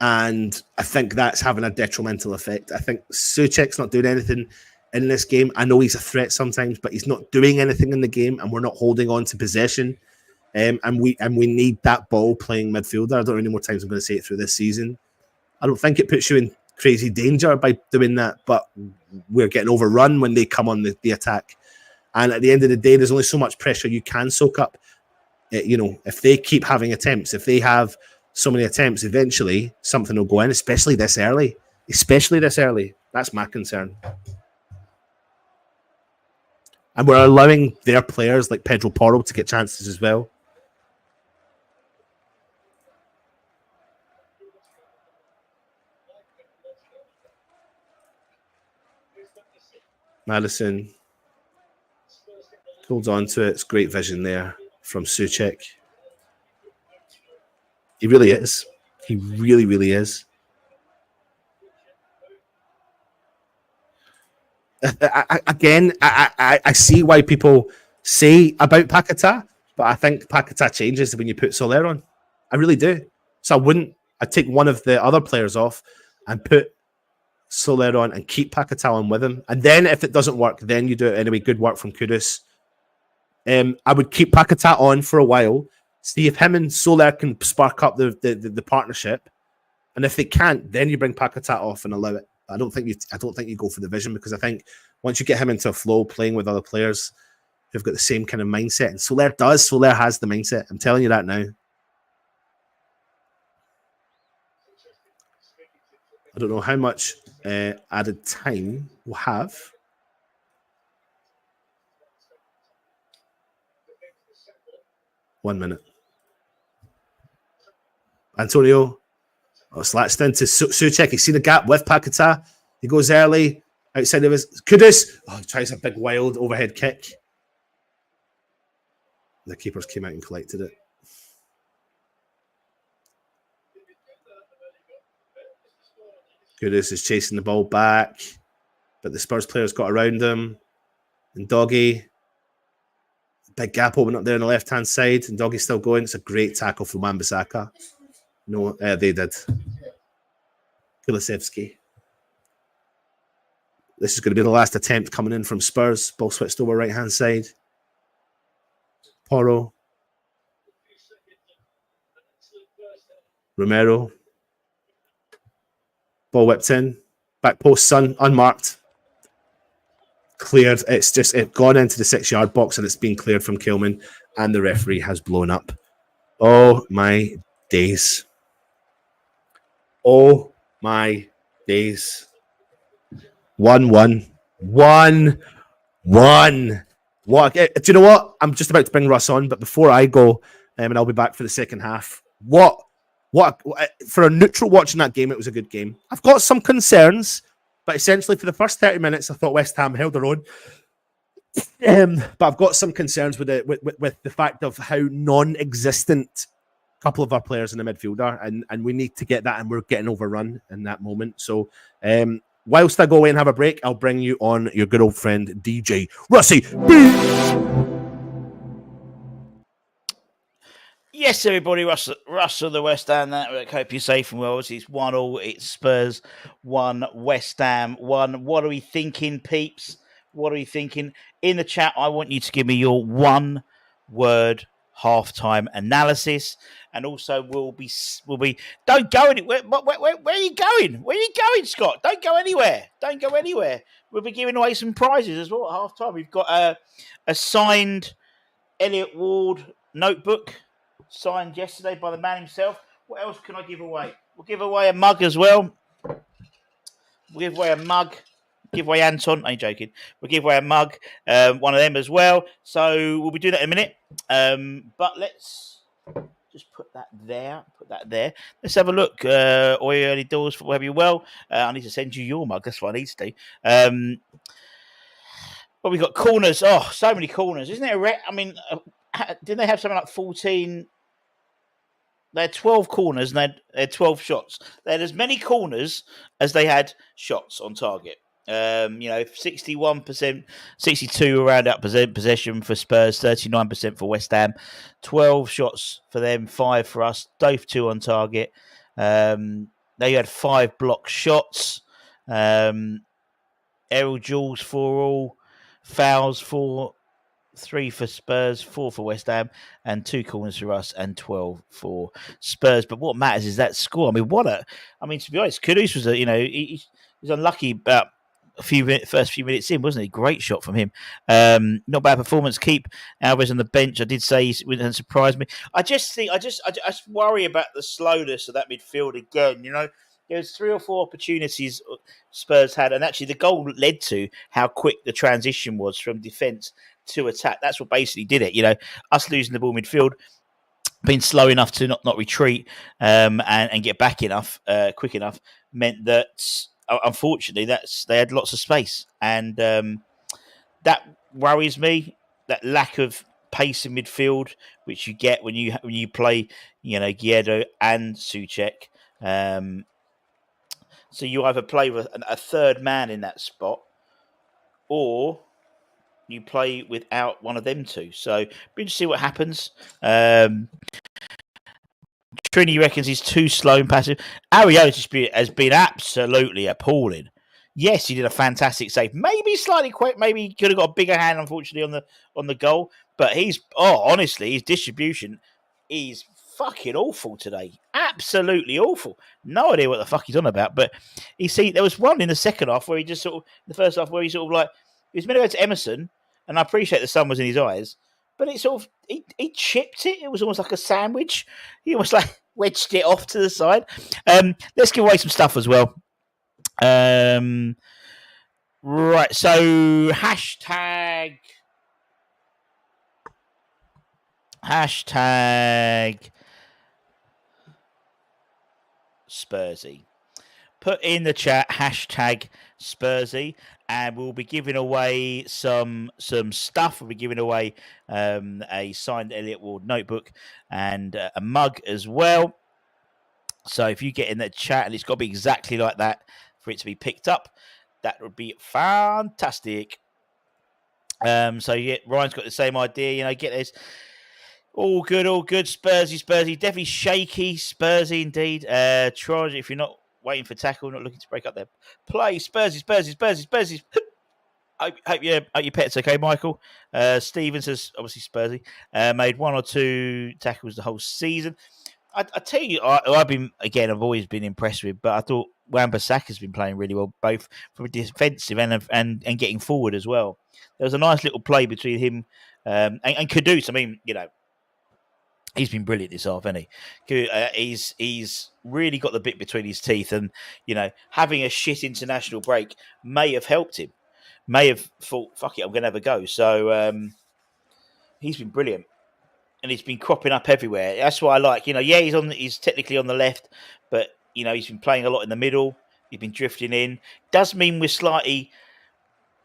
And I think that's having a detrimental effect. I think Souček's not doing anything in this game. I know he's a threat sometimes, but he's not doing anything in the game, and we're not holding on to possession. And we need that ball playing midfielder. I don't know how many more times I'm going to say it through this season. I don't think it puts you in crazy danger by doing that, but we're getting overrun when they come on the attack. And at the end of the day, there's only so much pressure you can soak up. If they keep having attempts, if they have so many attempts, eventually something will go in, especially this early. That's my concern. And we're allowing their players like Pedro Porro to get chances as well. Madison holds on to it. It's great vision there from Souček. He really is. He really, really is. I see why people say about Paquetá, but I think Paquetá changes when you put Soler on. I really do. So I'd take one of the other players off and put Soler on and keep Paquetá on with him. And then if it doesn't work, then you do it anyway. Good work from Kudus. I would keep Paquetá on for a while, see if him and Soler can spark up the partnership. And if they can't, then you bring Paquetá off and allow it. I don't think you go for the vision, because I think once you get him into a flow playing with other players who've got the same kind of mindset, and Soler has the mindset. I'm telling you that now. I don't know how much added time we'll have. 1 minute. Antonio. Oh, slats down to Souček. He's seen the gap with Paquetá. He goes early outside of his Kudus. Oh, he tries a big wild overhead kick. The keepers came out and collected it. Kudus is chasing the ball back, but the Spurs players got around him. And Doggy, big gap open up there on the left-hand side, and Doggy's still going. It's a great tackle from Wan-Bissaka. No, they did. Kulusevski. This is going to be the last attempt coming in from Spurs. Ball switched over right-hand side. Porro. Romero. Ball whipped in. Back post, Son, unmarked. Cleared. It's gone into the 6-yard box and it's been cleared from Kilman, and the referee has blown up. Oh my days. Oh my days. 1-1. 1-1. What? Do you know what? I'm just about to bring Russ on, but before I go, and I'll be back for the second half. What? For a neutral watching that game, it was a good game. I've got some concerns, but essentially for the first 30 minutes, I thought West Ham held their own. But I've got some concerns with the fact of how non-existent a couple of our players in the midfield are, and we need to get that, and we're getting overrun in that moment. So whilst I go away and have a break, I'll bring you on your good old friend DJ Russie. Yes, everybody, Russell, the West Ham Network. Hope you're safe and well. It's 1-1. It's Spurs 1, West Ham 1. What are we thinking, peeps? What are we thinking? In the chat, I want you to give me your one-word halftime analysis, and also we'll be. Don't go anywhere. Where are you going? Where are you going, Scott? Don't go anywhere. Don't go anywhere. We'll be giving away some prizes as well at halftime. We've got a signed Elliot Ward notebook. Signed yesterday by the man himself. What else can I give away? We'll give away a mug as well. We'll give away a mug. Give away Anton. I ain't joking. We'll give away a mug. One of them as well. So we'll be doing that in a minute. But let's just put that there. Let's have a look. Oi, early doors for wherever you well. I need to send you your mug. That's what I need to do. But we've got corners. Oh, so many corners. Isn't it? Didn't they have something like 14? They had 12 corners and they had 12 shots. They had as many corners as they had shots on target. 61%, 62 around that possession for Spurs, 39% for West Ham, 12 shots for them, 5 for us, both 2 on target. They had 5 block shots, aerial duels 4 all, fouls 4. 3 for Spurs, 4 for West Ham, and 2 corners for us, and 12 for Spurs. But what matters is that score. To be honest, Kudus was he was unlucky about first few minutes in, wasn't he? Great shot from him. Not bad performance. Keep Alvarez on the bench. I did say he wouldn't surprise me. I just worry about the slowness of that midfield again. There was 3 or 4 opportunities Spurs had, and actually the goal led to how quick the transition was from defence to attack. That's what basically did it. Us losing the ball midfield, being slow enough to not retreat and get back quick enough, meant that unfortunately they had lots of space, and that worries me. That lack of pace in midfield, which you get when you play, Guedo and Souček. So you either play with a third man in that spot, or you play without one of them two. So be interested to see what happens. Trini reckons he's too slow and passive. Ariel has been absolutely appalling. Yes, he did a fantastic save. Maybe slightly quick. Maybe he could have got a bigger hand, unfortunately, on the goal. But honestly, his distribution is fucking awful today. Absolutely awful. No idea what the fuck he's on about. But there was one in the second half where he just the first half where he was meant to go to Emerson, and I appreciate the sun was in his eyes, but it he chipped it. It was almost like a sandwich. He almost wedged it off to the side. Let's give away some stuff as well. Right, so hashtag Hashtag Spursy. Put in the chat hashtag Spursy, and we'll be giving away some stuff. We'll be giving away a signed Elliott Ward notebook and a mug as well. So if you get in that chat, and it's got to be exactly like that for it to be picked up, that would be fantastic. So yeah, Ryan's got the same idea. Get this. All good. Spursy. Definitely shaky. Spursy indeed. Try if you're not waiting for tackle, not looking to break up their play. Spursy. Hope your pet's okay, Michael. Steven says, obviously Spursy. Made 1 or 2 tackles the whole season. I tell you, I've always been impressed with, but I thought Wan-Bissaka's been playing really well, both from a defensive and getting forward as well. There was a nice little play between him and Kudus. I mean, he's been brilliant this half, hasn't he? He's really got the bit between his teeth, and having a shit international break may have helped him. May have thought, "Fuck it, I'm going to have a go." So he's been brilliant, and he's been cropping up everywhere. That's what I like. He's technically on the left, but he's been playing a lot in the middle. He's been drifting in. Does mean we're slightly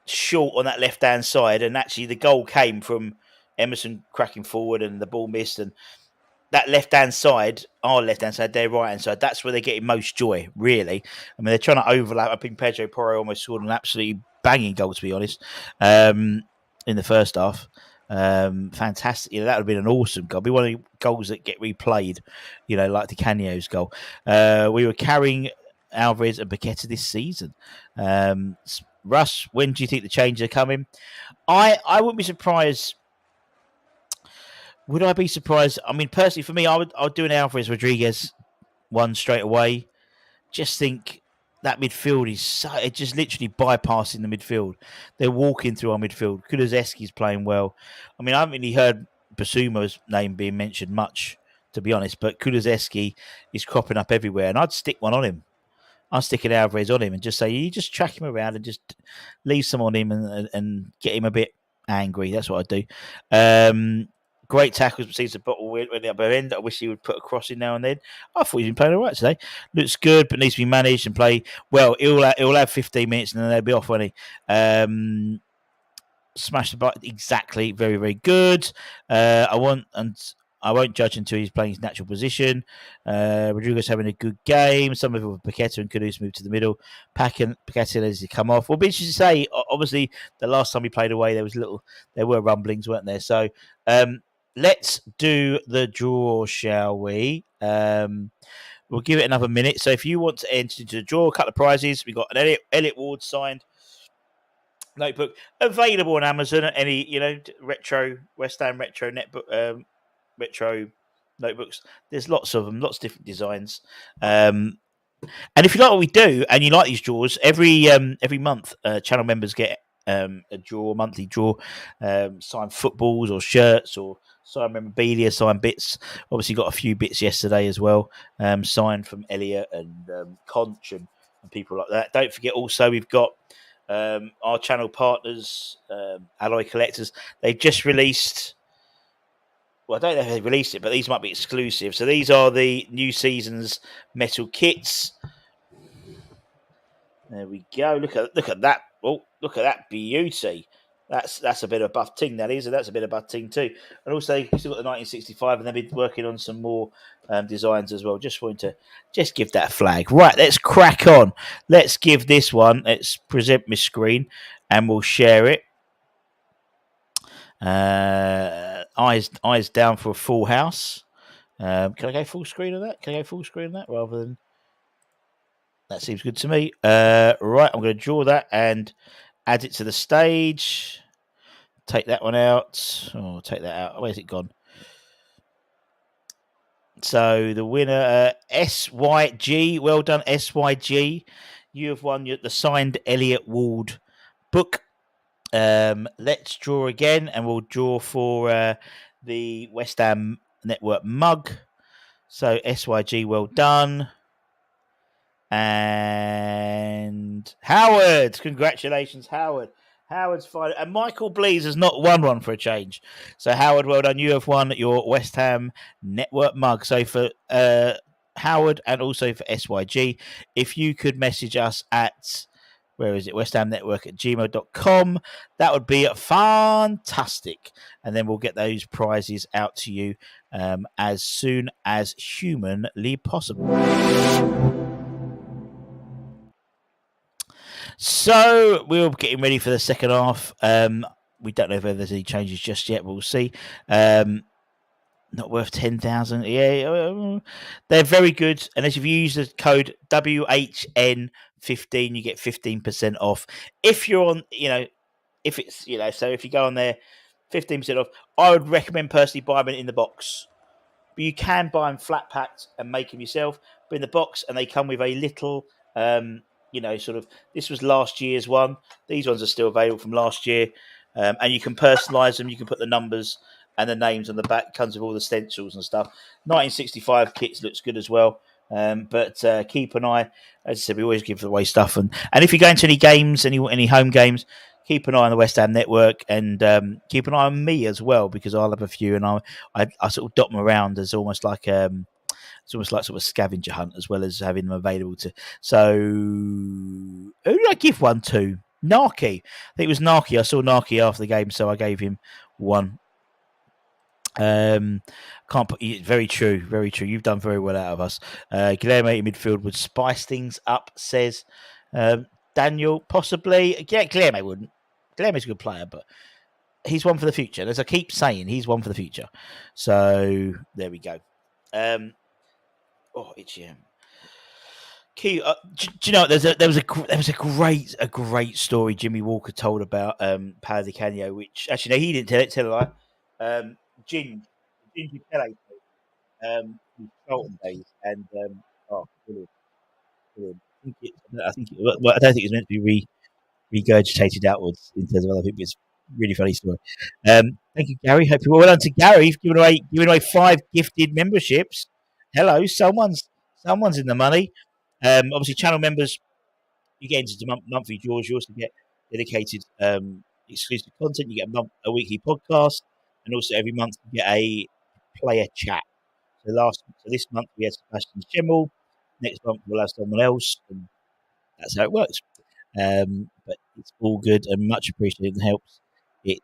short on that left hand side, and actually the goal came from Emerson cracking forward, and the ball missed, and that left-hand side, our left-hand side, their right-hand side, that's where they're getting most joy, really. I mean, they're trying to overlap. I think Pedro Porro almost scored an absolutely banging goal, to be honest, in the first half. Fantastic. That would have been an awesome goal. It'd be one of the goals that get replayed, like the Canio's goal. We were carrying Alvarez and Paqueta this season. Russ, when do you think the changes are coming? I wouldn't be surprised. Would I be surprised? I mean, personally, for me, I would do an Alvarez Rodriguez one straight away. Just think that midfield is it's just literally bypassing the midfield. They're walking through our midfield. Kulusevski's playing well. I mean, I haven't really heard Basuma's name being mentioned much, to be honest, but Kulusevski is cropping up everywhere, and I'd stick one on him. I'll stick an Alvarez on him and just say, you just track him around and just leave some on him and get him a bit angry. That's what I'd do. Great tackles, but seems the bottle went at the upper end. I wish he would put a cross in now and then. I thought he's been playing all right today. Looks good, but needs to be managed and play well. He'll have 15 minutes and then they'll be off, won't he? Smash the button. Exactly. Very, very good. I won't judge until he's playing his natural position. Rodriguez having a good game. Some of it with Paqueta and Kudus moved to the middle. Paqueta has to come off. Well, be interesting to say. Obviously, the last time he played away, there were rumblings, weren't there? So let's do the draw, shall we? We'll give it another minute. So if you want to enter into the draw, a couple of prizes. We've got an Elliott Ward signed notebook available on Amazon. Any retro West Ham retro netbook. Retro notebooks. There's lots of them, lots of different designs. And if you like what we do and you like these draws, every month, channel members get a monthly draw, signed footballs or shirts or signed memorabilia, signed bits. Obviously, got a few bits yesterday as well, signed from Elliot and Conch and people like that. Don't forget, also we've got our channel partners, Alloy Collectors. They've just released. Well, I don't know if they released it, but these might be exclusive. So these are the new season's metal kits. There we go. Look at that. Oh, look at that beauty. That's a bit of buff ting, that is, and that's a bit of buff ting too. And also, you've still got the 1965, and they've been working on some more designs as well. Just wanting to give that a flag. Right, let's crack on. Let's give this one. Let's present my screen, and we'll share it. Eyes down for a full house. Can I go full screen on that? Rather than that seems good to me. Right, I'm going to draw that and add it to the stage. Take that one out. Oh, take that out. Where's it gone? So the winner, SYG. Well done, SYG. You have won the signed Elliott Ward book. Let's draw again, and we'll draw for the West Ham Network mug. So SYG, well done. And Howard, congratulations, Howard. Howard's fine. And Michael Blees has not won one for a change. So, Howard, well done. You have won your West Ham Network mug. So, for Howard and also for SYG, if you could message us at, where is it, West Ham Network at gmail.com, that would be fantastic. And then we'll get those prizes out to you as soon as humanly possible. So we're getting ready for the second half. We don't know if there's any changes just yet. We'll see. Not worth 10,000. Yeah, they're very good. And if you use the code WHN15, you get 15% off. If you're on, if it's, so if you go on there, 15% off. I would recommend personally buying them in the box. But you can buy them flat packed and make them yourself. But in the box, and they come with a little, this was last year's one. These ones are still available from last year. And you can personalise them. You can put the numbers and the names on the back. Comes with all the stencils and stuff. 1965 kits looks good as well. But keep an eye. As I said, we always give away stuff. And if you go into any games, any home games, keep an eye on the West Ham Network and keep an eye on me as well, because I'll have a few and I sort of dot them around as almost like it's almost like sort of a scavenger hunt as well as having them available to. So who did I give one to? Narky. I think it was Narky. I saw Narky after the game, so I gave him one. Can't put very true, very true. You've done very well out of us. Guilherme in midfield would spice things up, says Daniel. Possibly, yeah. Guilherme wouldn't. Guilherme's a good player, but he's one for the future. As I keep saying, he's one for the future. So there we go. Itchy. Key, do you know there was a great story Jimmy Walker told about Paolo Di Canio, which actually no, he didn't tell it. Tell a lie. Ginger Pele, Charlton days, and brilliant. I don't think it's meant to be regurgitated outwards in terms of other people. It's a really funny story. Thank you, Gary. Hope you well done to Gary. You've given away 5 gifted memberships. Hello, someone's in the money. Obviously, channel members, you get into the monthly draws. You also get dedicated exclusive content. You get a weekly podcast, and also every month you get a player chat. So this month we had Sebastian Schemmel. Next month we'll have someone else, and that's how it works. But it's all good and much appreciated and helps it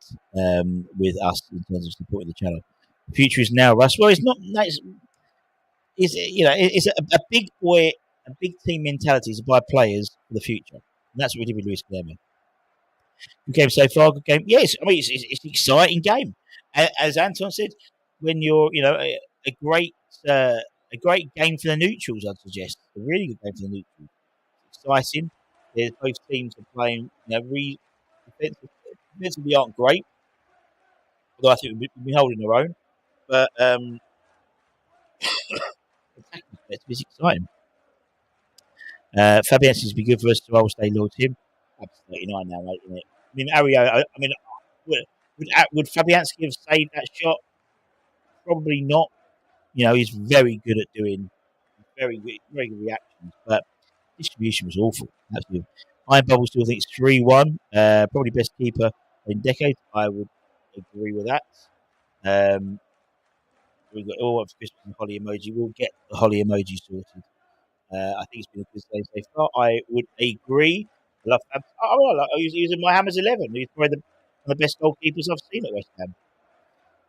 with us in terms of supporting the channel. The future is now, Russ. Well, it's not. It's a big boy, a big team mentality to buy players for the future, and that's what we did with Luis Guilherme. Good game so far. Good game. Yes, I mean it's an exciting game. As Anton said, when you're a great game for the neutrals, I'd suggest a really good game for the neutrals. It's exciting. Both teams are playing. Defensively aren't great, although I think we've been holding our own. But it's exciting. Fabian seems to be good for us, so I will stay loyal to him. That's 39 now, mate, isn't it? I mean, Ario, would Fabianski have saved that shot? Probably not. He's very good at doing very good reactions, but distribution was awful. Absolutely. Iron Bubble still thinks 3-1. Probably best keeper in decades. I would agree with that. We've got all for Christmas and holly emoji. We'll get the holly emoji sorted. I think it's been a good day so far. I would agree. I love Fab. He's using my Hammers 11. He's probably one of the best goalkeepers I've seen at West Ham.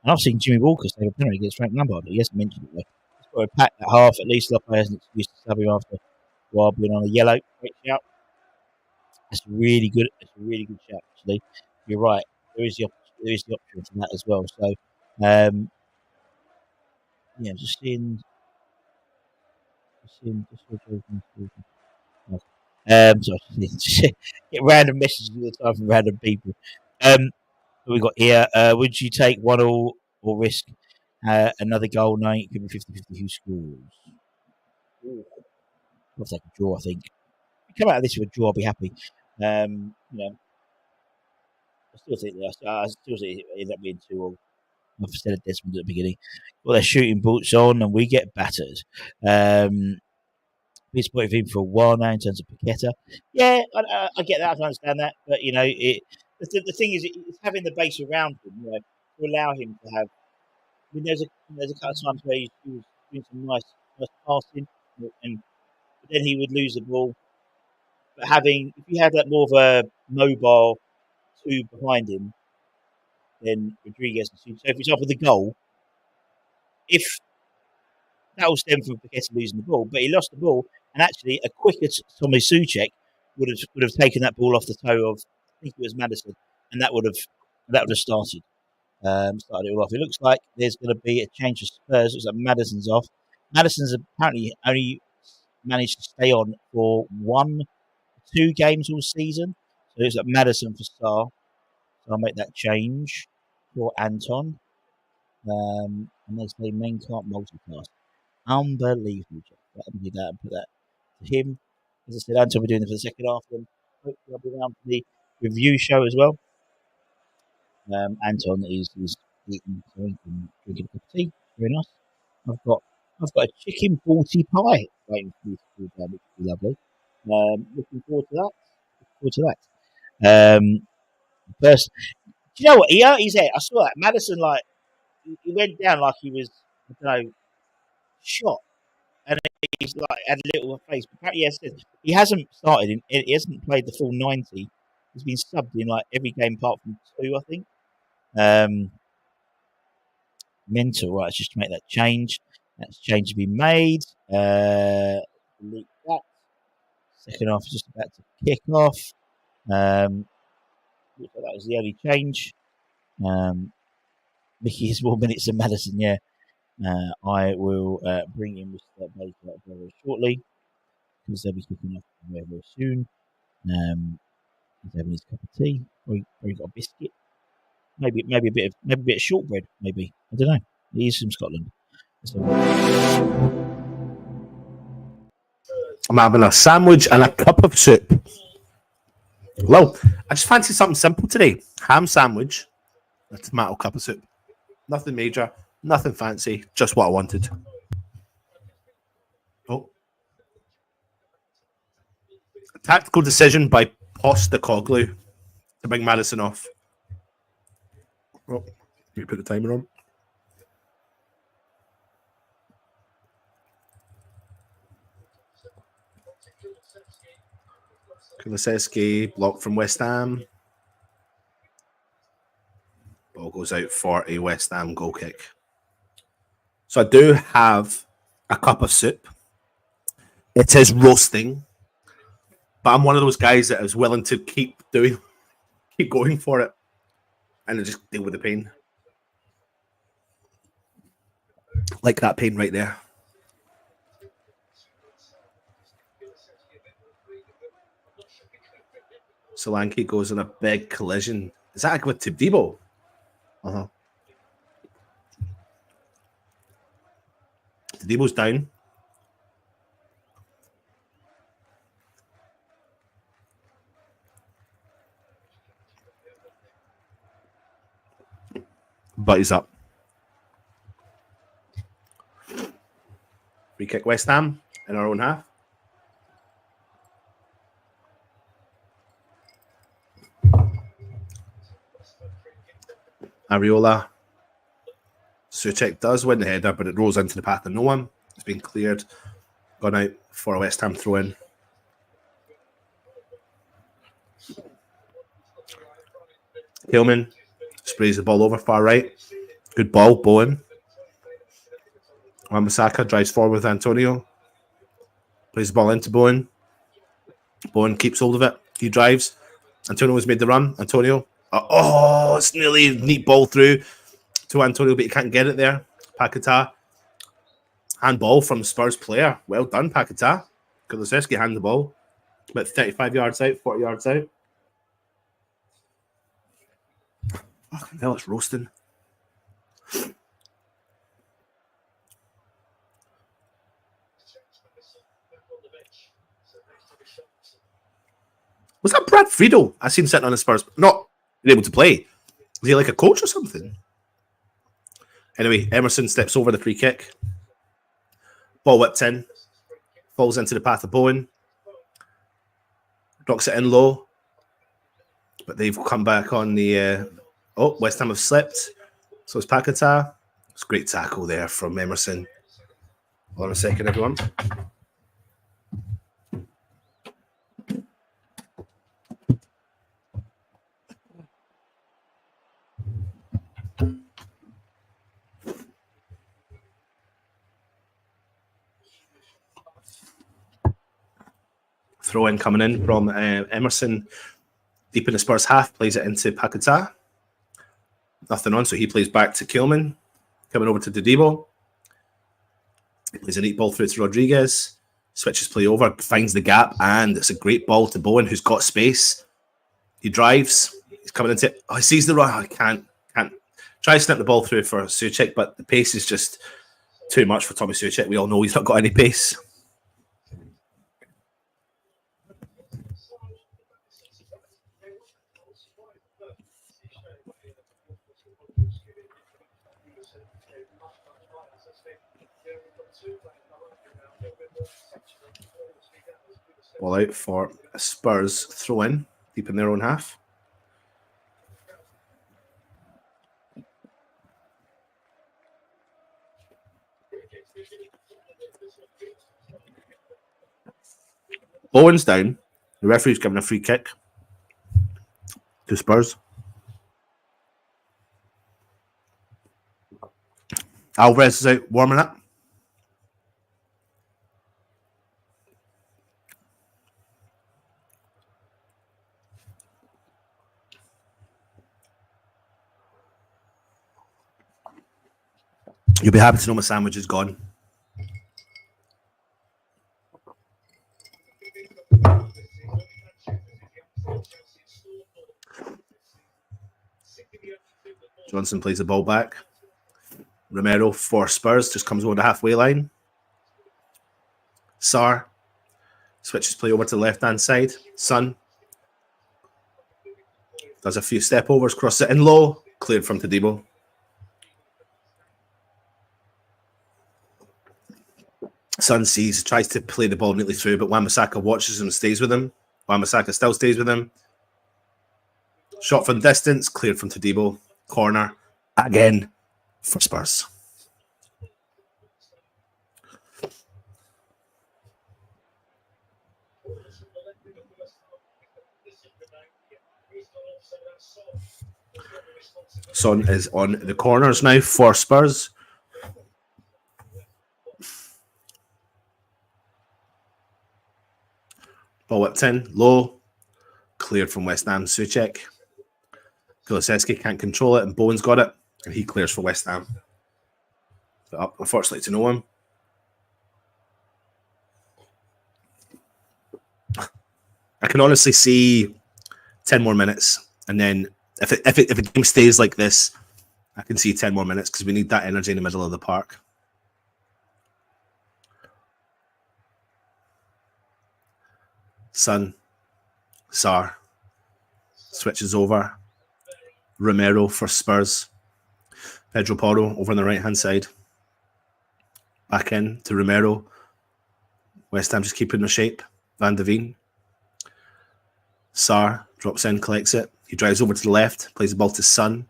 And I've seen Jimmy Walker save a penalty against Frank Lampard, but he hasn't mentioned it though. He's got to pack that half. At least Lopez has an excuse to sub him after while being on a yellow. Great shout. That's really good. It's a really good shout, actually. You're right. There is the option for that as well. So, just seeing. Sorry, get random messages all the time from random people. What we got here? Would you take 1-1 or risk another goal knowing it could be 50-50 who scores? I'll take a draw, I think. If we come out of this with a draw, I'll be happy. I still think it ends up being 2-2. I've said it Desmond at the beginning. Well, they're shooting boots on and we get battered. Disappointed him for a while now in terms of Paqueta. Yeah, I get that. I can understand that. But, the thing is, it's having the base around him, you know, to allow him to have. I mean, there's a couple of times where he was doing some nice passing, and then he would lose the ball. But if you had that more of a mobile two behind him, then Rodriguez. So, for example, the goal, if that will stem from Paqueta losing the ball, but he lost the ball, and actually a quicker Tommy Soucek would have taken that ball off the toe of, I think it was Madison, and that would have started it all off. It looks like there's going to be a change of Spurs. It looks like Madison's off. Madison's apparently only managed to stay on for 1-2 games all season. So it looks like Madison for Star. So I'll make that change for Anton. And they say main can't multicast. Unbelievable. Let me do that and put that to him. As I said, Anton, we're doing it for the second half. Then hopefully I'll be around for the review show as well. Anton is eating something and drinking a cup of tea. Very nice. I've got a chicken balti pie waiting for me to cool down, which would be lovely. Looking forward to that. First, do you know what? He hurt his head. I saw that Madison, like he went down like he was, I don't know, shot, and he's like had a little face. But apparently, yes, he hasn't started. He hasn't played the full 90. He's been subbed in like every game apart from 2, I think. Mental, right? Just to make that change. That's change to be made. Delete that. Second half is just about to kick off. Looks like that was the only change. Mickey has more minutes than Madison. Yeah. I will bring in Mr. Baker very shortly because they'll be kicking off very, very soon. He's having his cup of tea. Or he got a biscuit. Maybe a bit of shortbread. Maybe, I don't know. He's from Scotland. So, I'm having a sandwich and a cup of soup. Well, I just fancy something simple today. Ham sandwich, a tomato cup of soup. Nothing major, nothing fancy, just what I wanted. Oh. A tactical decision by Postecoglou to bring Madison off. Oh, you put the timer on. Kulusevski, blocked from West Ham. Ball goes out for a West Ham goal kick. So I do have a cup of soup. It is roasting, but I'm one of those guys that is willing to keep going for it, and just deal with the pain. Like that pain right there. Solanke goes in a big collision. Is that with Tibdebo? Uh-huh. Tibdebo's down. But he's up. Free kick West Ham in our own half. Areola. Soucek does win the header, but it rolls into the path of no one. It's been cleared. Gone out for a West Ham throw-in. Hillman sprays the ball over far right. Good ball, Bowen. Wan-Bissaka drives forward with Antonio. Plays the ball into Bowen. Bowen keeps hold of it. He drives. Antonio has made the run. Antonio. It's nearly a neat ball through to Antonio, but he can't get it there. Paquetá. Handball from the Spurs player. Well done, Paquetá. Kulusevski hand the ball. About 35 yards out, 40 yards out. Fucking hell, it's roasting. Was that Brad Friedel? I seen sitting on the Spurs, not able to play. Was he like a coach or something? Anyway, Emerson steps over the free kick. Ball whipped in. Falls into the path of Bowen. Knocks it in low. but they've come back on the. West Ham have slipped. So it's Paquetá. It's a great tackle there from Emerson. Hold on a second, everyone. Throw in coming in from Emerson deep in the Spurs half, plays it into Paquetá. Nothing on, so he plays back to Kilman, coming over to Dodibo. He plays a neat ball through to Rodriguez, switches play over, finds the gap, and it's a great ball to Bowen, who's got space. He drives, he's coming into it. He sees the run. I can't. Tries to snip the ball through for Souček, but the pace is just too much for Tommy Souček. We all know he's not got any pace. Ball out for a Spurs throw in deep in their own half. Bowen's down. The referee's given a free kick to Spurs. Alvarez is out warming up. You'll be happy to know my sandwich is gone. Johnson plays the ball back. Romero for Spurs just comes over the halfway line. Sarr switches play over to the left-hand side. Son does a few step overs, cross it in low, cleared from Todibo. Son sees, tries to play the ball neatly through, but Wan-Bissaka watches him and stays with him. Wan-Bissaka still stays with him. Shot from distance, cleared from Todibo. Corner again for Spurs. Son is on the corners now for Spurs. Ball whipped in, low, cleared from West Ham. Souček. Kulusevski can't control it, and Bowen's got it, and he clears for West Ham. But up, unfortunately, to no one. I can honestly see 10 more minutes, and then if the game stays like this, I can see 10 more minutes because we need that energy in the middle of the park. Son, Sarr switches over. Romero for Spurs. Pedro Porro over on the right-hand side. Back in to Romero. West Ham just keeping their shape. Van de Ven. Sarr drops in, collects it. He drives over to the left, plays the ball to Son.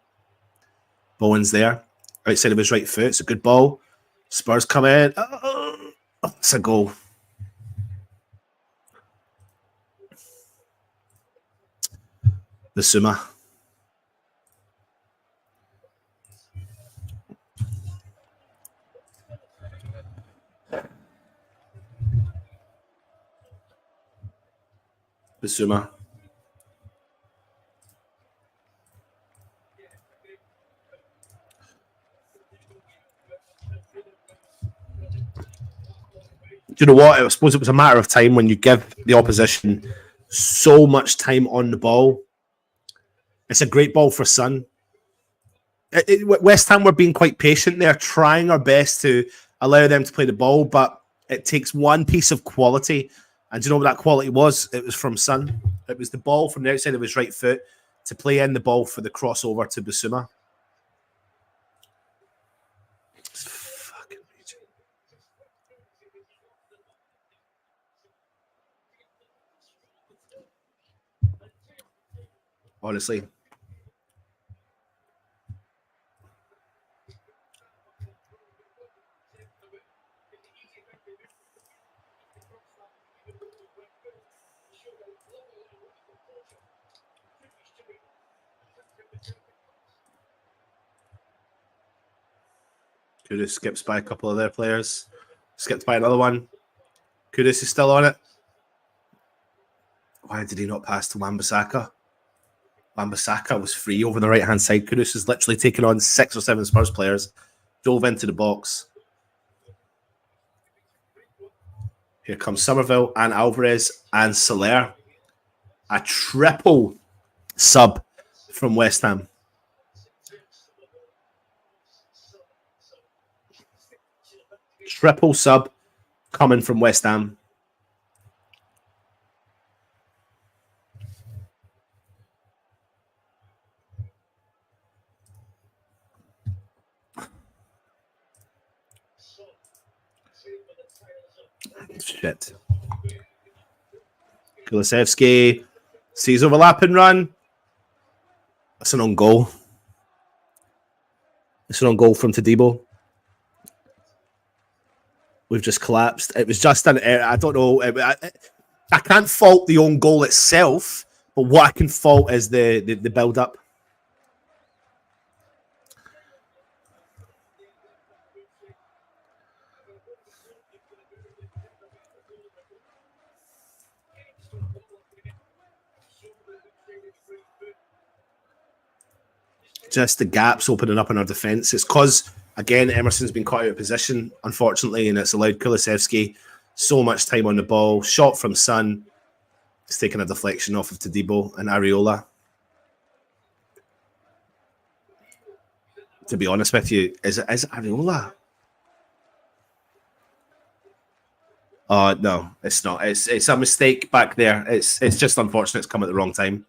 Bowen's there. Outside of his right foot. It's a good ball. Spurs come in. Oh, it's a goal. Bissouma. Bissouma. Do you know what? I suppose it was a matter of time when you give the opposition so much time on the ball. It's a great ball for Son. West Ham were being quite patient there, trying our best to allow them to play the ball, but it takes one piece of quality. And do you know what that quality was? It was from Son. It was the ball from the outside of his right foot to play in the ball for the crossover to Bissouma. Fucking raging. honestly. Kudus skips by a couple of their players. Skipped by another one. Kudus is still on it. Why did he not pass to Wan-Bissaka? Wan-Bissaka was free over the right-hand side. Kudus has literally taken on 6 or 7 Spurs players. Dove into the box. Here comes Somerville and Alvarez and Soler. A triple sub from West Ham. Triple sub coming from West Ham. Shit. Kulusevski sees overlap and run. That's an own goal. It's an own goal from Todibo. We've just collapsed. It was just an error. I don't know. I can't fault the own goal itself, but what I can fault is the build-up. Just the gaps opening up in our defence. It's because, again, Emerson's been caught out of position, unfortunately, and it's allowed Kulusevski so much time on the ball. Shot from Son. It's taken a deflection off of Todibo and Areola. To be honest with you, is it Areola? Oh, no, it's not. It's a mistake back there. It's just unfortunate it's come at the wrong time.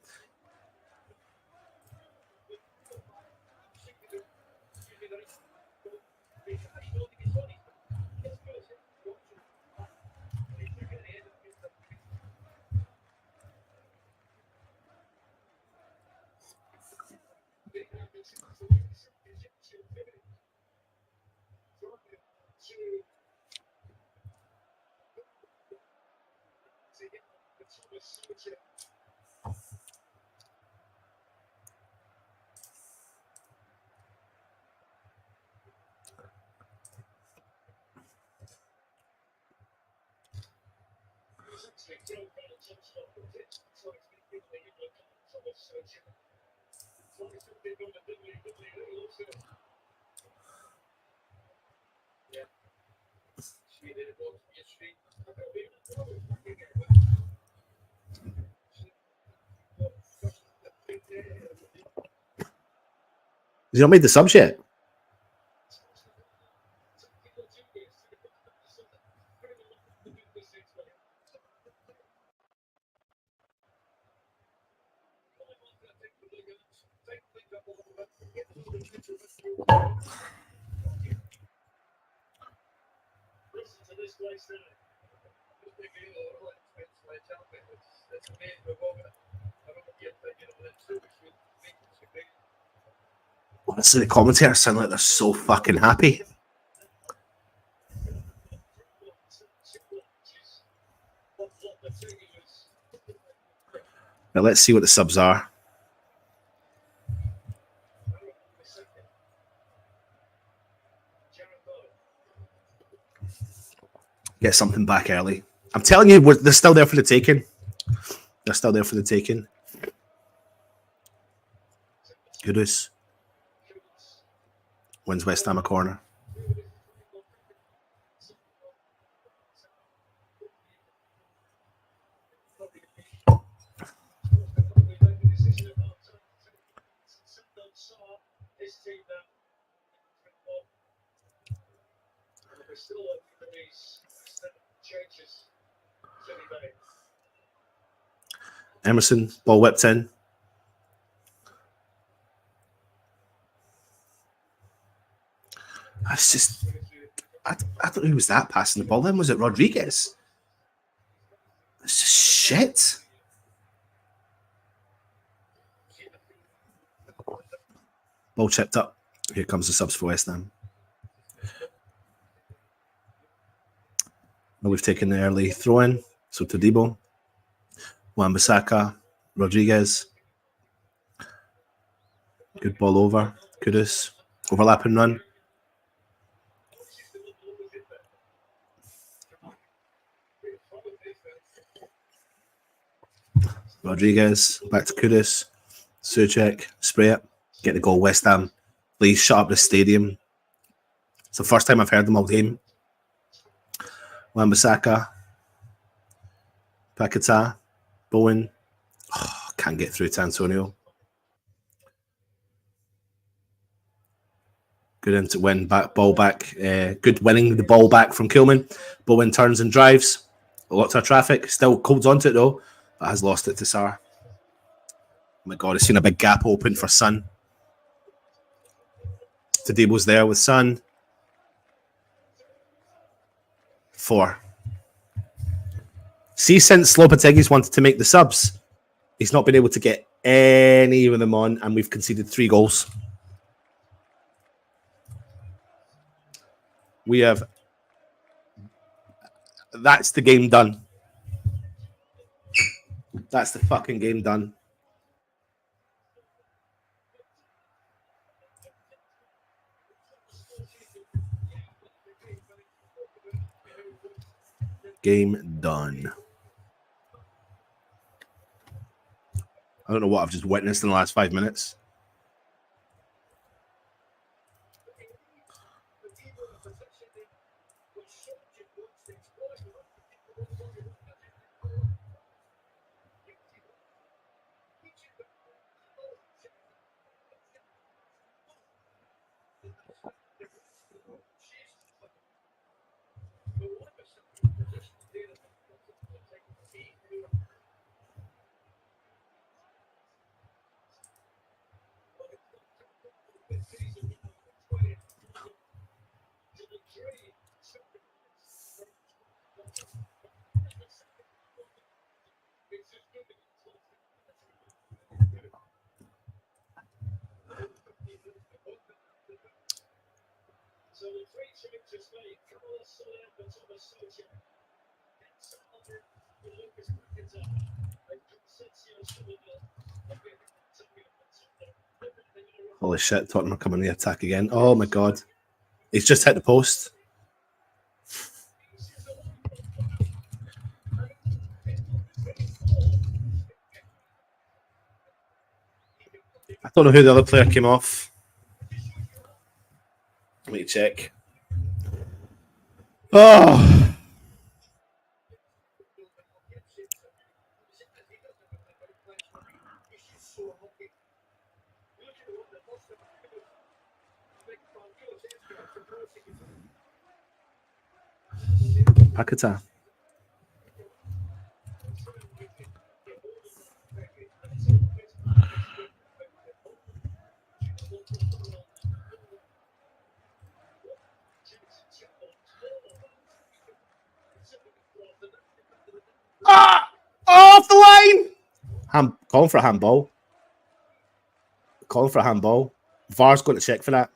Has he not made the subs yet? Honestly, the commentators sound like they're so fucking happy. Now let's see what the subs are. Get something back early. I'm telling you, they're still there for the taking. They're still there for the taking. Kudus wins West Ham a corner. Emerson, ball whipped in. That's just, I don't know who was that passing the ball then. Was it Rodriguez? It's just shit. Ball chipped up. Here comes the subs for West Ham. Now we've taken the early throw in. So Todibo, Wan-Bissaka, Rodriguez. Good ball over. Kudus. Overlap and run. Rodriguez. Back to Kudus. Suchek. Spray it. Get the goal. West Ham. Please shut up the stadium. It's the first time I've heard them all game. Wan-Bissaka. Paquetá. Bowen. Oh, can't get through to Antonio. Good into win back, ball back. Good winning the ball back from Kilman. Bowen turns and drives. Lots of traffic. Still holds onto it though, but has lost it to Sarr. Oh my God, I've seen a big gap open for Son. Tadebo's there with Son. 4. See, since Lopetegui's wanted to make the subs, he's not been able to get any of them on, and we've conceded 3 goals. We have... That's the game done. That's the fucking game done. Game done. I don't know what I've just witnessed in the last 5 minutes. Holy shit, Tottenham are coming the attack again. Oh my God. He's just hit the post. I don't know who the other player came off. Let me check. Oh. Paquetá. Ah! Off the line! Calling for a handball. Calling for a handball. VAR's going to check for that.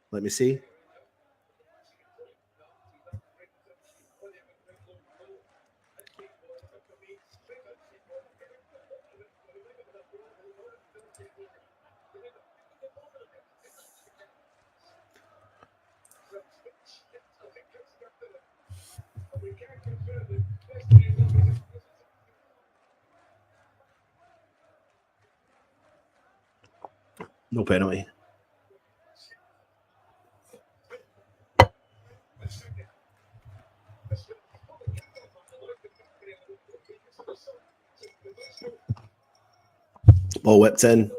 Let me see. No penalty. Ball whipped in.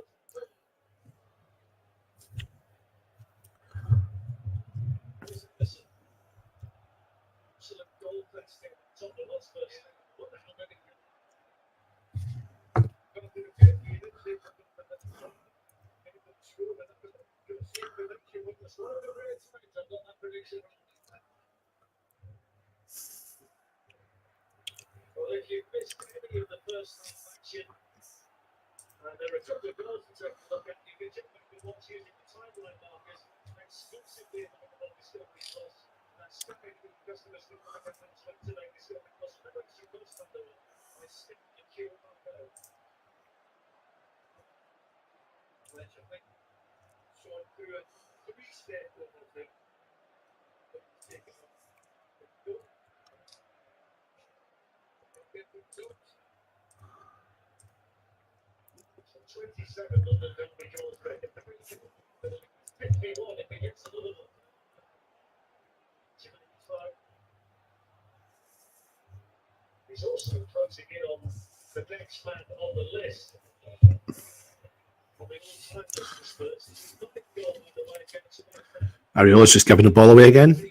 Ariola's just giving the ball away again.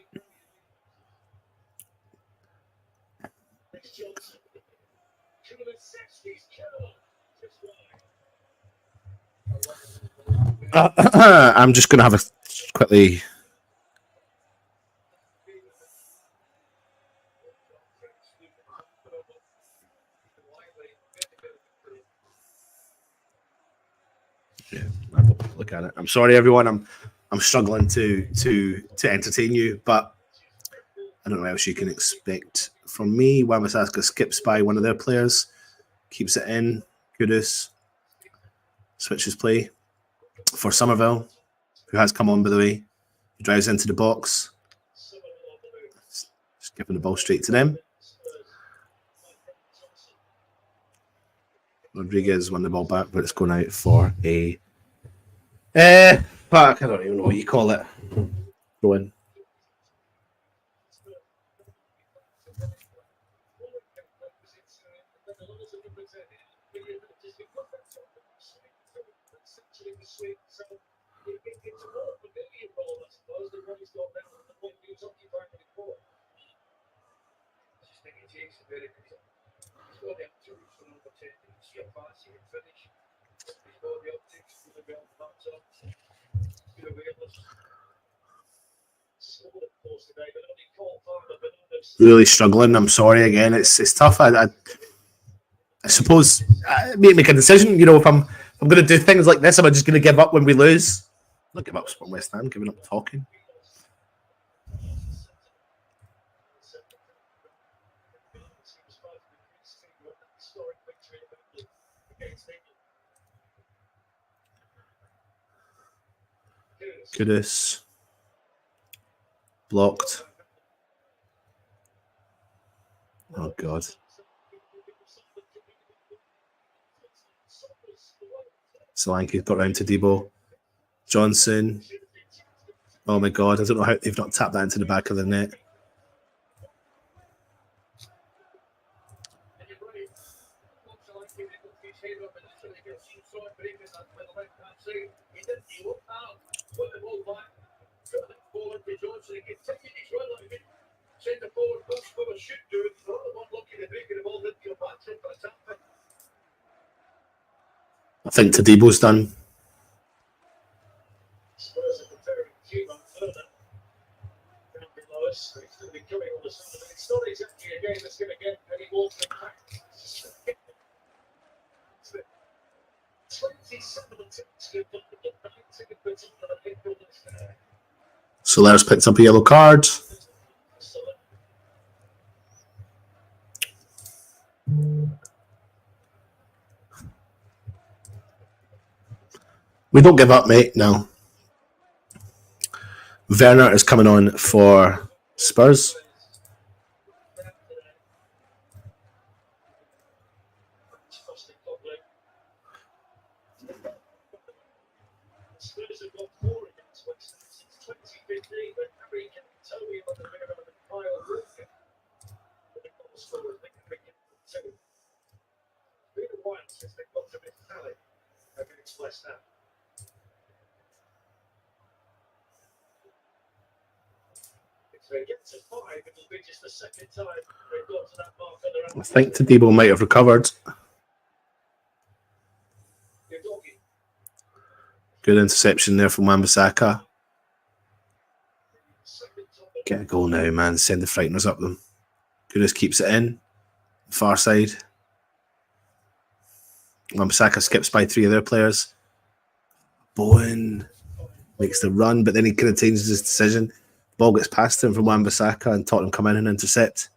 I'm just going to have a quickly. Yeah, look at it. I'm sorry, everyone. I'm struggling to entertain you, but I don't know what else you can expect from me. Wan-Bissaka skips by one of their players, keeps it in. Kudus switches play for Somerville, who has come on, by the way. He drives into the box. Just giving the ball straight to them. Rodriguez won the ball back, but it's going out for a I don't even know what you call it. Throw in. Really struggling. I'm sorry again. It's tough. I suppose make a decision. You know, if I'm going to do things like this, am I just going to give up when we lose? Not give up from West Ham. Giving up talking. Kudus. Blocked. Oh, God. Solanke got round to Debo. Johnson. Oh, my God. I don't know how they've not tapped that into the back of the net. I think Tadebo's done. Solaris picked up a yellow card. We don't give up, mate. No. Werner is coming on for Spurs. I think Tadebo might have recovered. Good interception there from Wan-Bissaka. Get a goal now, man. Send the frighteners up them. Kudus keeps it in. Far side. Wan-Bissaka skips by 3 of their players. Bowen makes the run, but then he kind of changes his decision. Ball gets past him from Wan-Bissaka, and Tottenham come in and intercept.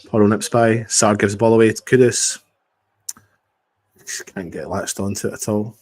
Porro nips by. Sard gives the ball away to Kudus. Just can't get latched onto it at all.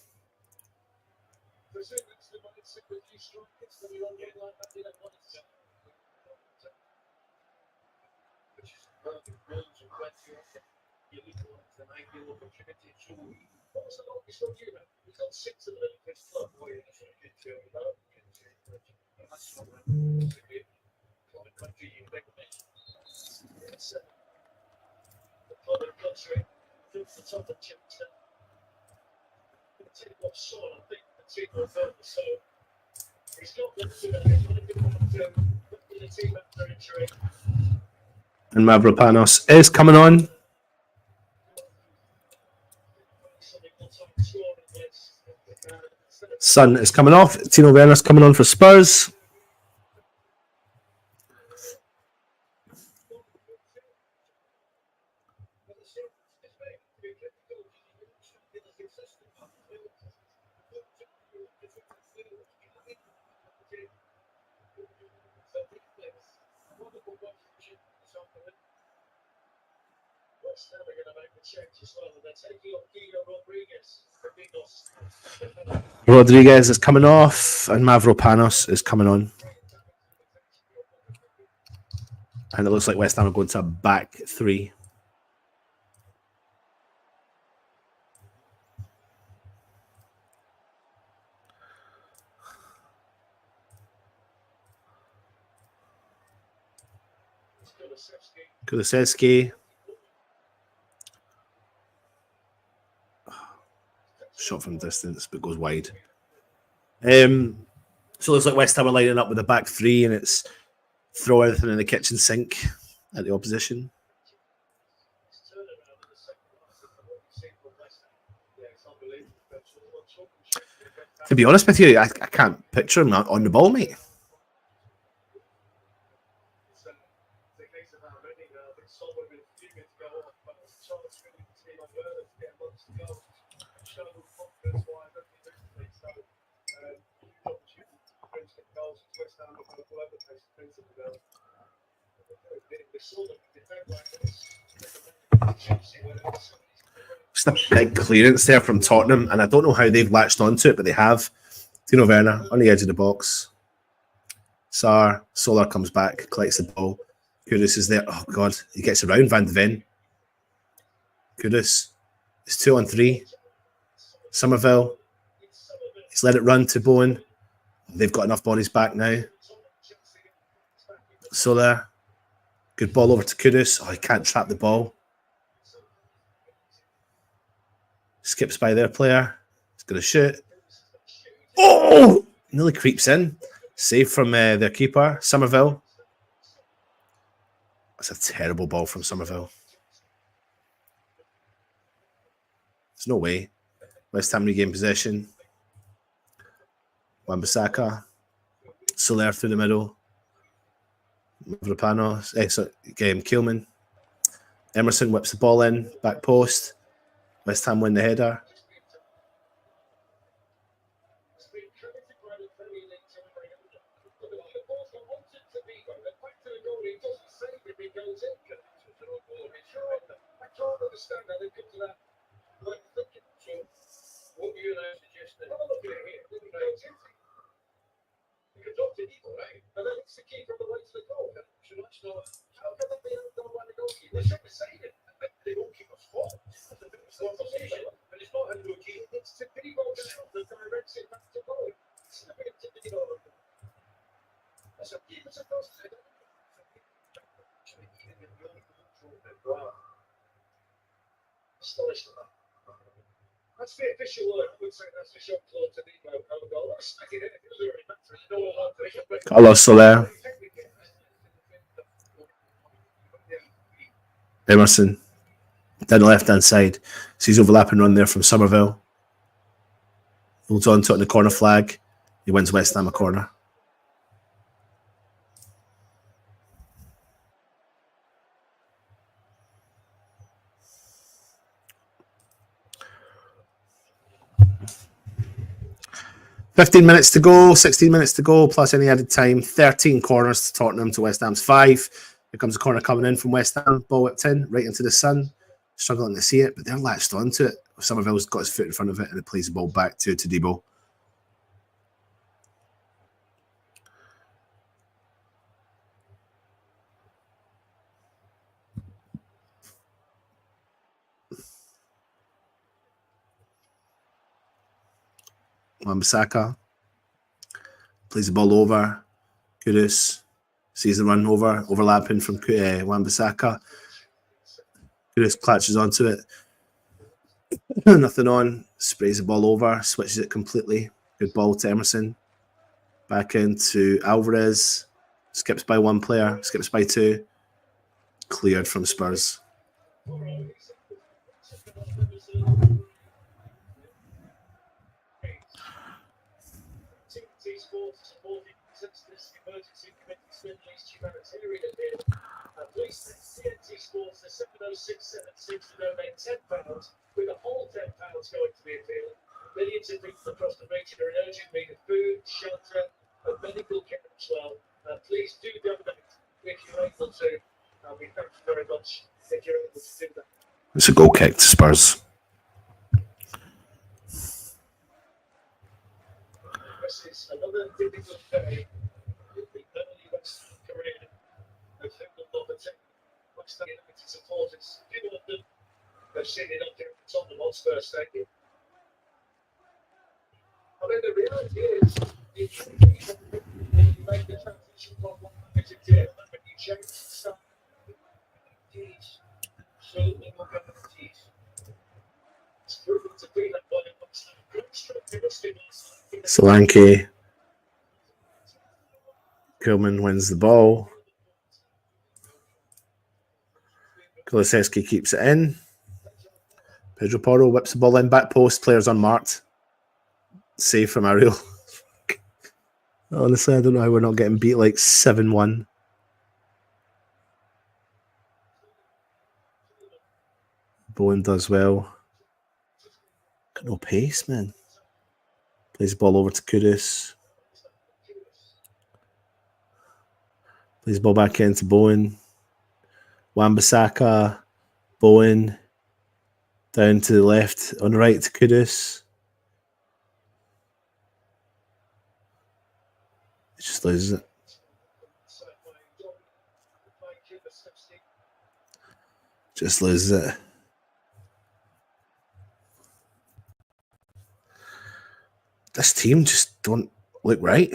And Mavropanos is coming on. Son is coming off. Tino Werner's coming on for Spurs. Rodriguez is coming off, and Mavropanos is coming on. And it looks like West Ham are going to a back 3. Kulusevski. Shot from distance, but goes wide. So it looks like West Ham are lining up with a back 3, and it's throw everything in the kitchen sink at the opposition. To be honest with you, I can't picture him on the ball, mate. Just a big clearance there from Tottenham, and I don't know how they've latched onto it, but they have. Tino Werner on the edge of the box. Solar comes back, collects the ball. Kudus is there. Oh, God. He gets around Van de Ven. Kudus. It's 2-on-3. Somerville. He's let it run to Bowen. They've got enough bodies back now. Solar. Good ball over to Kudus. Oh, he can't trap the ball. Skips by their player. He's going to shoot. Oh! Nearly creeps in. Save from their keeper, Somerville. That's a terrible ball from Somerville. There's no way. West Ham regain possession. Wan-Bissaka. Soler through the middle. Mavropanos. Keelman. Emerson whips the ball in. Back post. West Ham win the header. That's the official word. I would say that's the shot clock to Nico. Carlos Soler. Emerson. Down the left-hand side. Sees overlapping run there from Somerville. Holds on to it in the corner flag. He wins West Ham a corner. $15 minutes to go, 16 minutes to go, plus any added time. 13 corners to Tottenham to West Ham's 5. Here comes a corner coming in from West Ham. Ball whipped in, right into the sun. Struggling to see it, but they're latched onto it. Somerville's got his foot in front of it, and it plays the ball back to Debo. Wan-Bissaka plays the ball over. Kudus sees the run over, overlapping from Wan-Bissaka. Kudus clutches onto it. Nothing on. Sprays the ball over, switches it completely. Good ball to Emerson. Back into Alvarez. Skips by one player, skips by two. Cleared from Spurs. TNT Sports, the 70676 to donate £10, with a whole £10 going to the appeal. Millions of people across the region are in urgent need of food, shelter, and medical care as well. Please do donate if you're able to. We thank you very much if you're able to do that. It's a goal kick to Spurs. This is another difficult day in the early West Ham career. The football number 10. West Ham United supporters, few of them have seen it up here at Tottenham Hotspur Stadium. I mean, the reality is, if you make the transition from one manager to another, when you change the style, guarantees, certainly not guarantees. It's proven to be that way. Solanke. Kilman wins the ball. Kulusevski keeps it in. Pedro Porro whips the ball in, back post, players unmarked. Save from Ariel. Honestly, I don't know how we're not getting beat like 7-1. Bowen does well. Got no pace, man. Plays the ball over to Kudus. Plays the ball back into Bowen. Wan-Bissaka. Bowen. Down to the left. On the right to Kudus. He just loses it. Just loses it. This team just don't look right.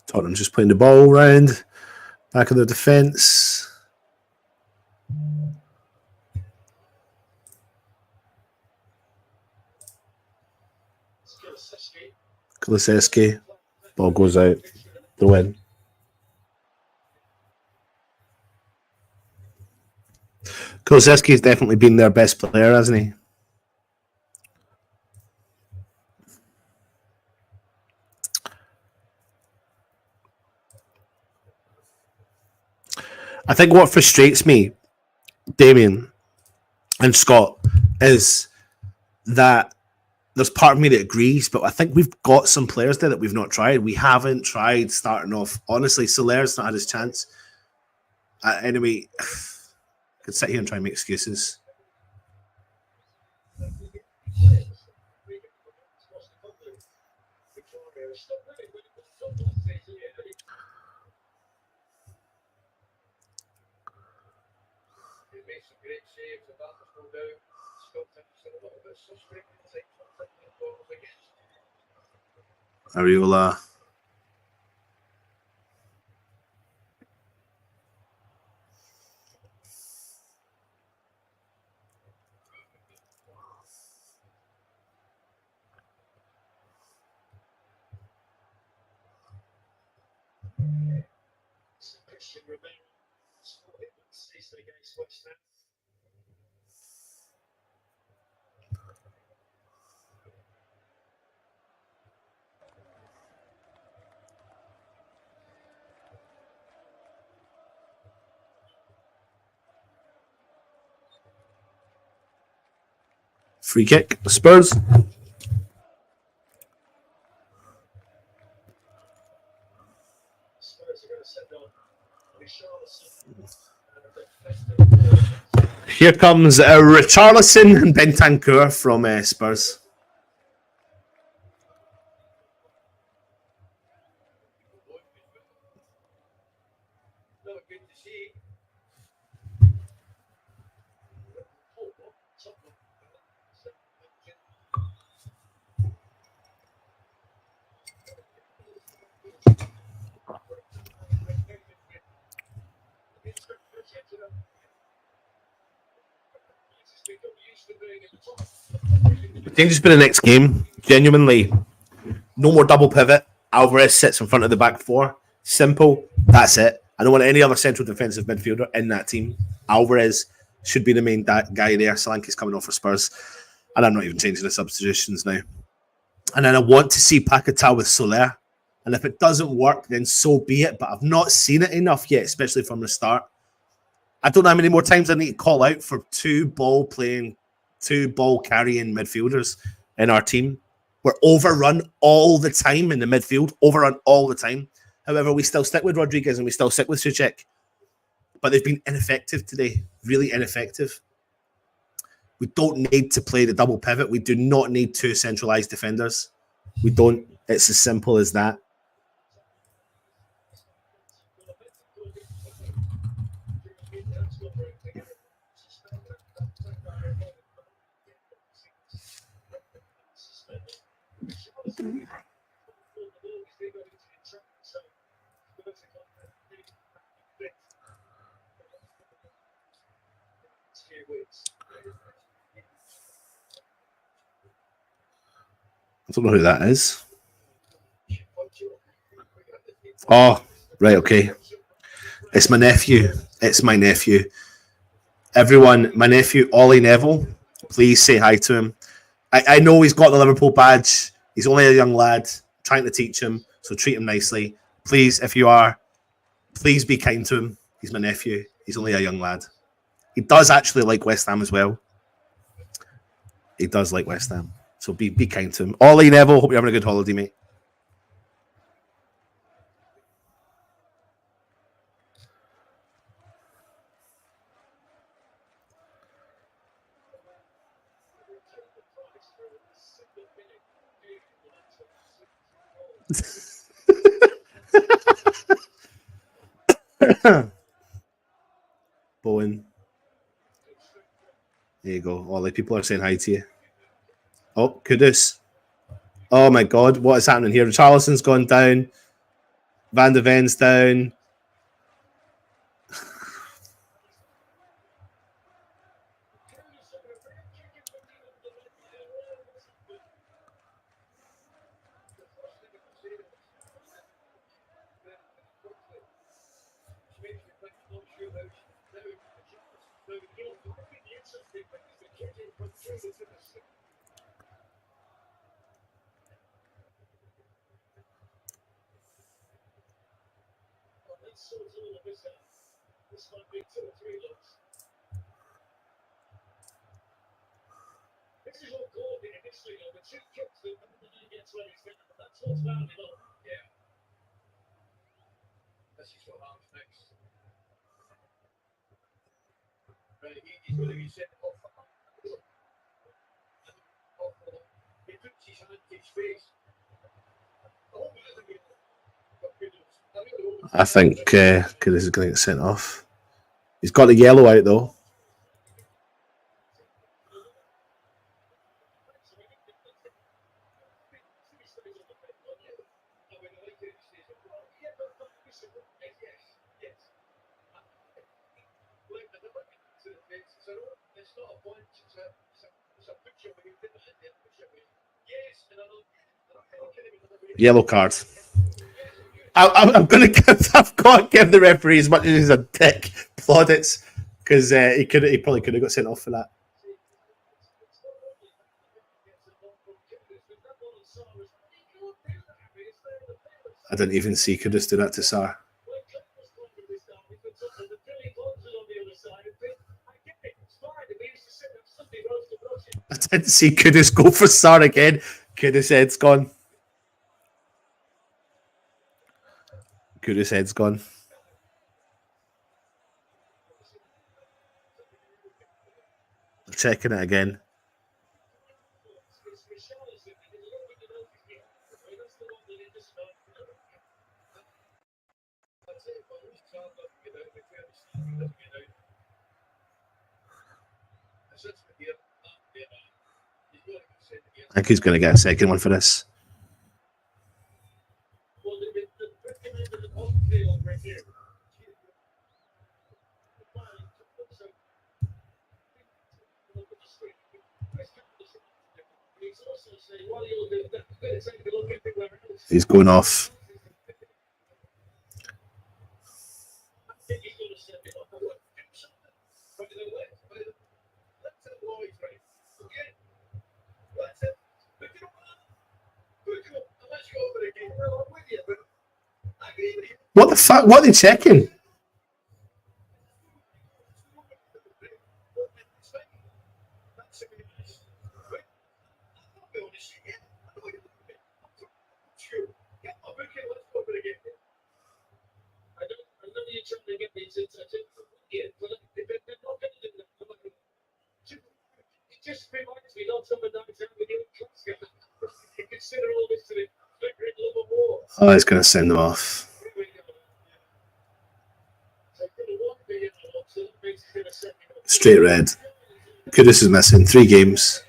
Tottenham just playing the ball round. Back of the defence. Kulusevski. Ball goes out. The win. Kulusevski's definitely been their best player, hasn't he? I think what frustrates me, Damien and Scott, is that there's part of me that agrees, but I think we've got some players there that we've not tried. We haven't tried starting off. Honestly, Soler's not had his chance. Anyway, could sit here and try and make excuses. Ariola. Free kick, Spurs. Here comes Richarlison and Bentancur from Spurs. Dangerous for the next game. Genuinely, no more double pivot. Alvarez sits in front of the back four. Simple. That's it. I don't want any other central defensive midfielder in that team. Alvarez should be the main guy there. Solanke's coming off for Spurs. And I'm not even changing the substitutions now. And then I want to see Paquetá with Soler. And if it doesn't work, then so be it. But I've not seen it enough yet, especially from the start. I don't know how many more times I need to call out for two ball carrying midfielders in our team. We're overrun all the time in the midfield, overrun all the time. However, we still stick with Rodriguez and we still stick with Souček. But they've been ineffective today, really ineffective. We don't need to play the double pivot. We do not need two centralized defenders. We don't. It's as simple as that. I don't know who that is. Oh, right, okay. It's my nephew. It's my nephew. Everyone, my nephew, Ollie Neville, please say hi to him. I know he's got the Liverpool badge. He's only a young lad, trying to teach him, so treat him nicely. Please, if you are, please be kind to him. He's my nephew. He's only a young lad. He does actually like West Ham as well. He does like West Ham. So be kind to him. Ollie Neville, hope you're having a good holiday, mate. Bowen. There you go. Ollie, people are saying hi to you. Oh, Kudus. Oh my God, what is happening here? Richarlison's gone down. Van de Ven's down. He's going to be sent off. He puts his hand to his face. I think Kudus is going to get sent off. He's got the yellow out though. Yellow card. I'm going to give. I've got to give the referee as much as he's a dick plaudits because he probably could have got sent off for that. I didn't even see Kudus do that to Sarr. I didn't see Kudus go for Sarr again. Kudus' head's gone. Kudus' head's gone. Checking it again. I think he's going to get a second one for this. He's going off. What the fuck? What are they checking? Just reminds me not of a night out with you. You consider all this to be flickering love of war. Oh, he's going to send them off. Straight red. Kudus is missing 3 games.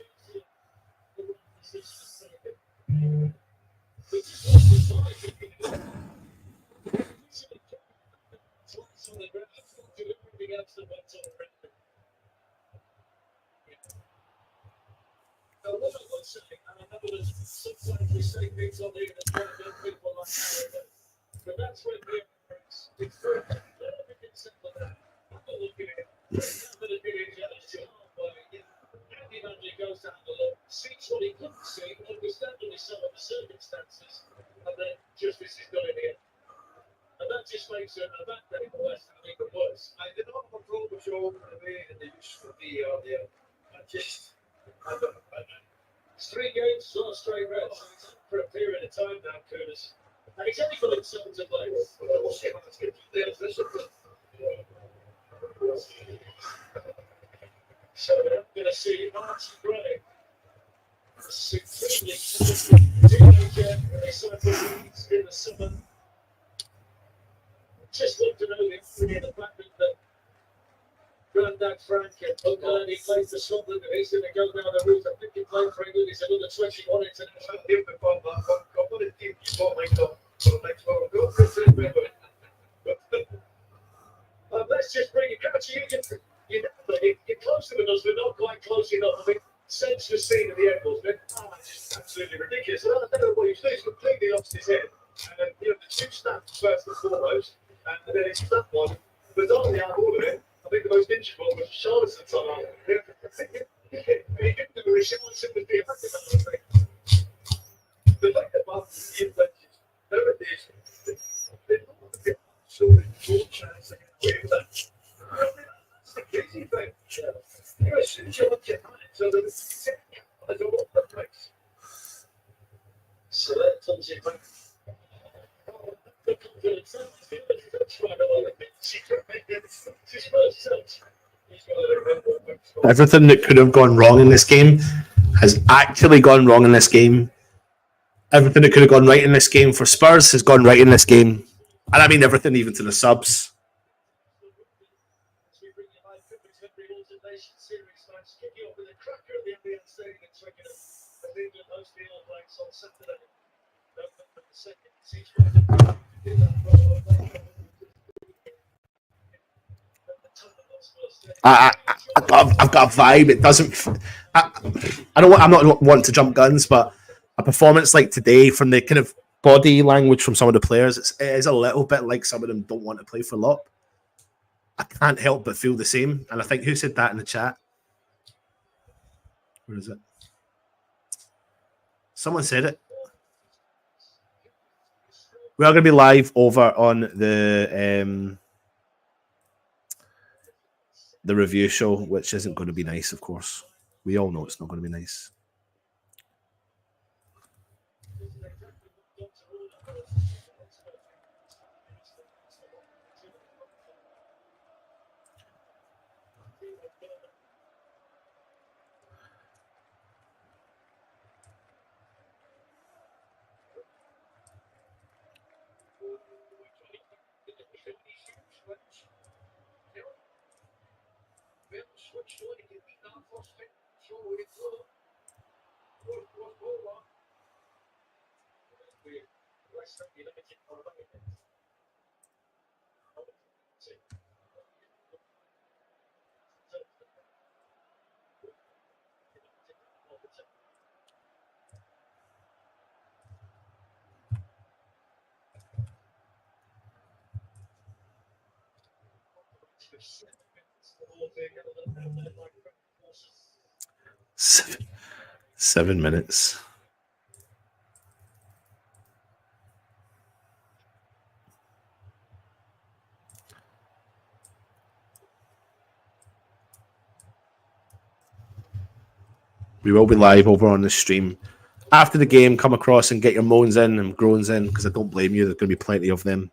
Sometimes we say things on the internet that people like but that's when we're it's very simple that I'm looking at it. I'm going to do it Andy Manley goes down the look, sees what he couldn't see, understandably some of the circumstances, and then justice is done in the end. And that just makes a bad day for West Ham even worse. I did not have a problem show away in the use for VAR there. I don't know. It's 3 games, 4 straight reds. So it's up for a period of time now, Kudus. And he's only got himself to blame. So we're going to see Martin Gray, a supremely teenager, in the summer. Just want to know the fact that Grandad Frank and Uncle Eddie plays for Scotland and he's going to go down the route. I think he played for England. He's another 21 international. He'll be on that one. I've got a team you bought my top for the next one. Go for it. Let's just bring it. You're closer than us, but not quite close enough. I mean, sense the scene of the ankles. It's absolutely ridiculous. I don't know what he's doing. He's completely lost his head. And the 2 stats first and foremost, and then it's that one. But on the out order it. I think the most interesting one was Charlotteson's on. He didn't do a Charlottesson would be affected by the thing. The fact that the influences, there it is. They're not get so full chance of getting that. That's the crazy thing. You're a situation with your mind, so that it's I don't know what place. So that comes in back. Everything that could have gone wrong in this game has actually gone wrong in this game. Everything that could have gone right in this game for Spurs has gone right in this game. And I mean everything, even to the subs. As we bring you live coverage of every Autumn Nation Series match, kicking off with a cracker at the Allianz Stadium in Twickenham as England host the All Blacks on Saturday. November the 2nd. Each one of them did that I've got a vibe. It doesn't. I don't. I'm not wanting to jump guns, but a performance like today, from the kind of body language from some of the players, it is a little bit like some of them don't want to play for Lop. I can't help but feel the same. And I think who said that in the chat? Where is it? Someone said it. We are going to be live over on the review show, which isn't going to be nice, of course. We all know it's not going to be nice. Seven minutes. We will be live over on the stream. After the game, come across and get your moans in and groans in, because I don't blame you. There's going to be plenty of them.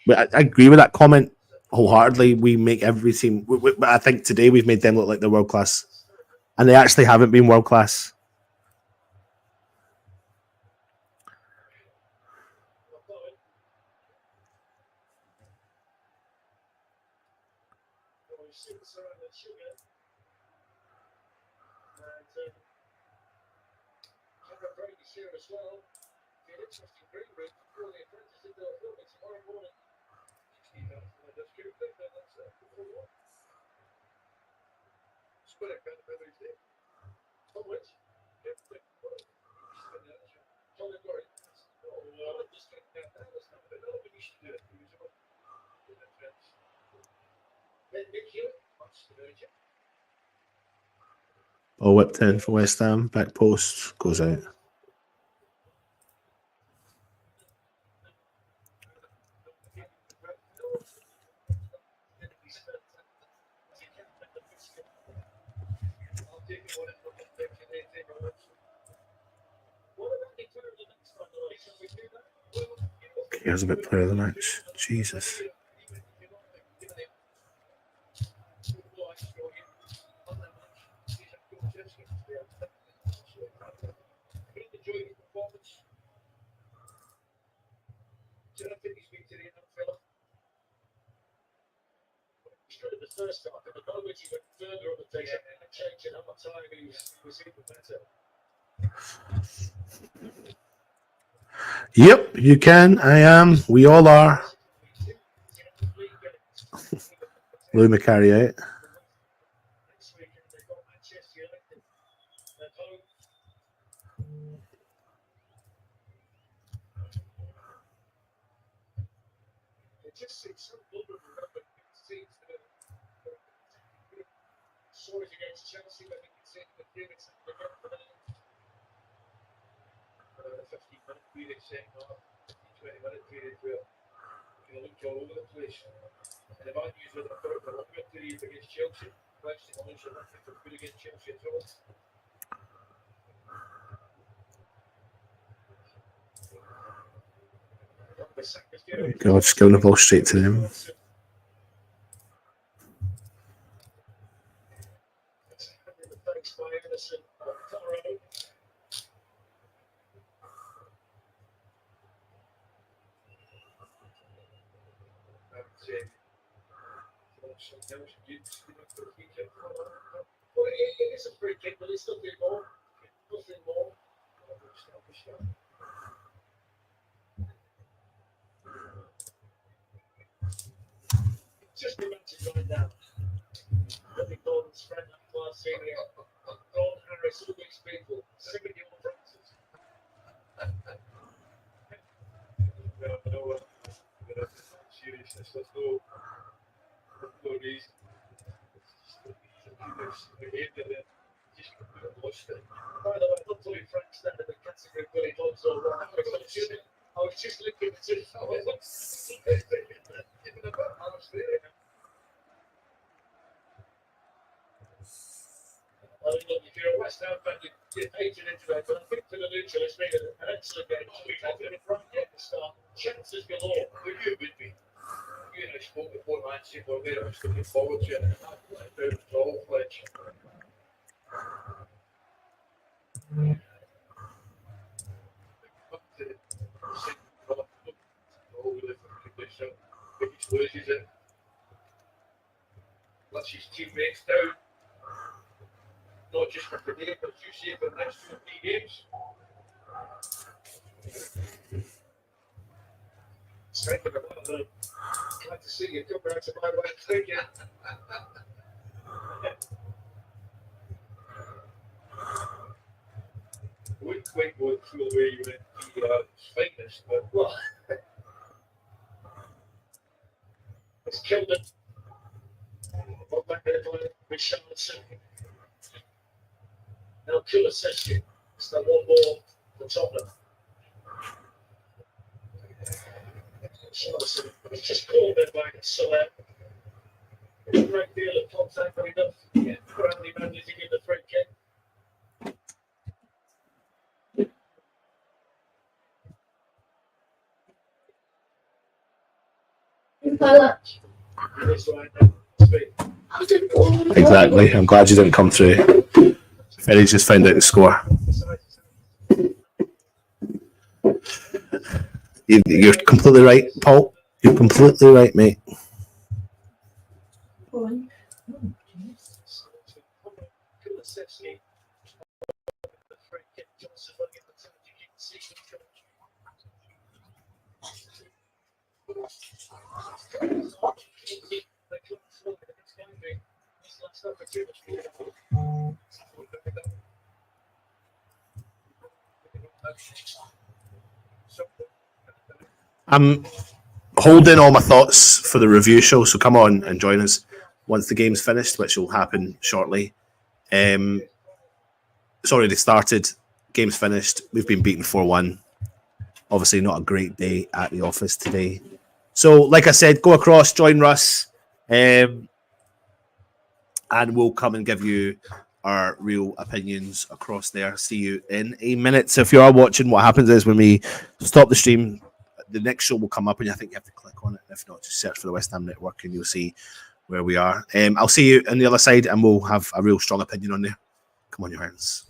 But I agree with that comment wholeheartedly. We make every team, but I think today we've made them look like they're world class, and they actually haven't been world class. Oh, whipped in for West Ham. Back post goes out. Okay, here's a bit player of the match. Jesus. The first time, but the moment he went further on the pitch and changing how much time he was even better. Yep, you can. I am. We all are. Lou McCarry out. just it's so wonderful. Remember, seems saw it against Chelsea. I think it's in the minutes at the end of the 15-minute period, second half, 20-minute period where they looked all over the place. And the bad news was I thought the longer period against Chelsea, West Ham also nothing for good against Chelsea at all. God, just giving the ball straight to them. Well, it is a free kick, but it's nothing more. Nothing more. Just imagine right now. Billy Gordon's friend at class area. Gordon Harris, all these people, 7-year-old Francis. No, seriousness, let's go. No reason. By the way, not only Frank standing the category of Billy Dogs or I was just looking at it. I was there. I mean, look, if you're a West Ham fan, you hate it into that, but I think for the neutral, it's been an excellent game. Right at the start, chances galore. Were you with me? You know, spoke before match, we're very much looking forward to it. And that was all pledge. Loses it. Lets his teammates down. Not just for today, but you see it for the next 2 or 3 games. Strength of the glad to see you come back to my way. Thank you. Wouldn't quite go through the way you went the finest, but well, it's killed it. Got back there with Charlotte. Now kill assist you. It's the one ball for Tottenham. Charlotte, it's just called there by Soler. A great deal of contact, but enough. Yeah, Bradley managed to give the free kick. Exactly. I'm glad you didn't come through. Ferry's just found out the score. You're completely right, Paul. You're completely right, mate. I'm holding all my thoughts for the review show, so come on and join us once the game's finished, which will happen shortly. It's already started. Game's finished. We've been beaten 4-1. Obviously not a great day at the office today. So, like I said, go across, join Russ, and we'll come and give you our real opinions across there. See you in a minute. So if you are watching, what happens is when we stop the stream, the next show will come up and I think you have to click on it. If not, just search for the West Ham Network and you'll see where we are. I'll see you on the other side and we'll have a real strong opinion on there. Come on, your hands.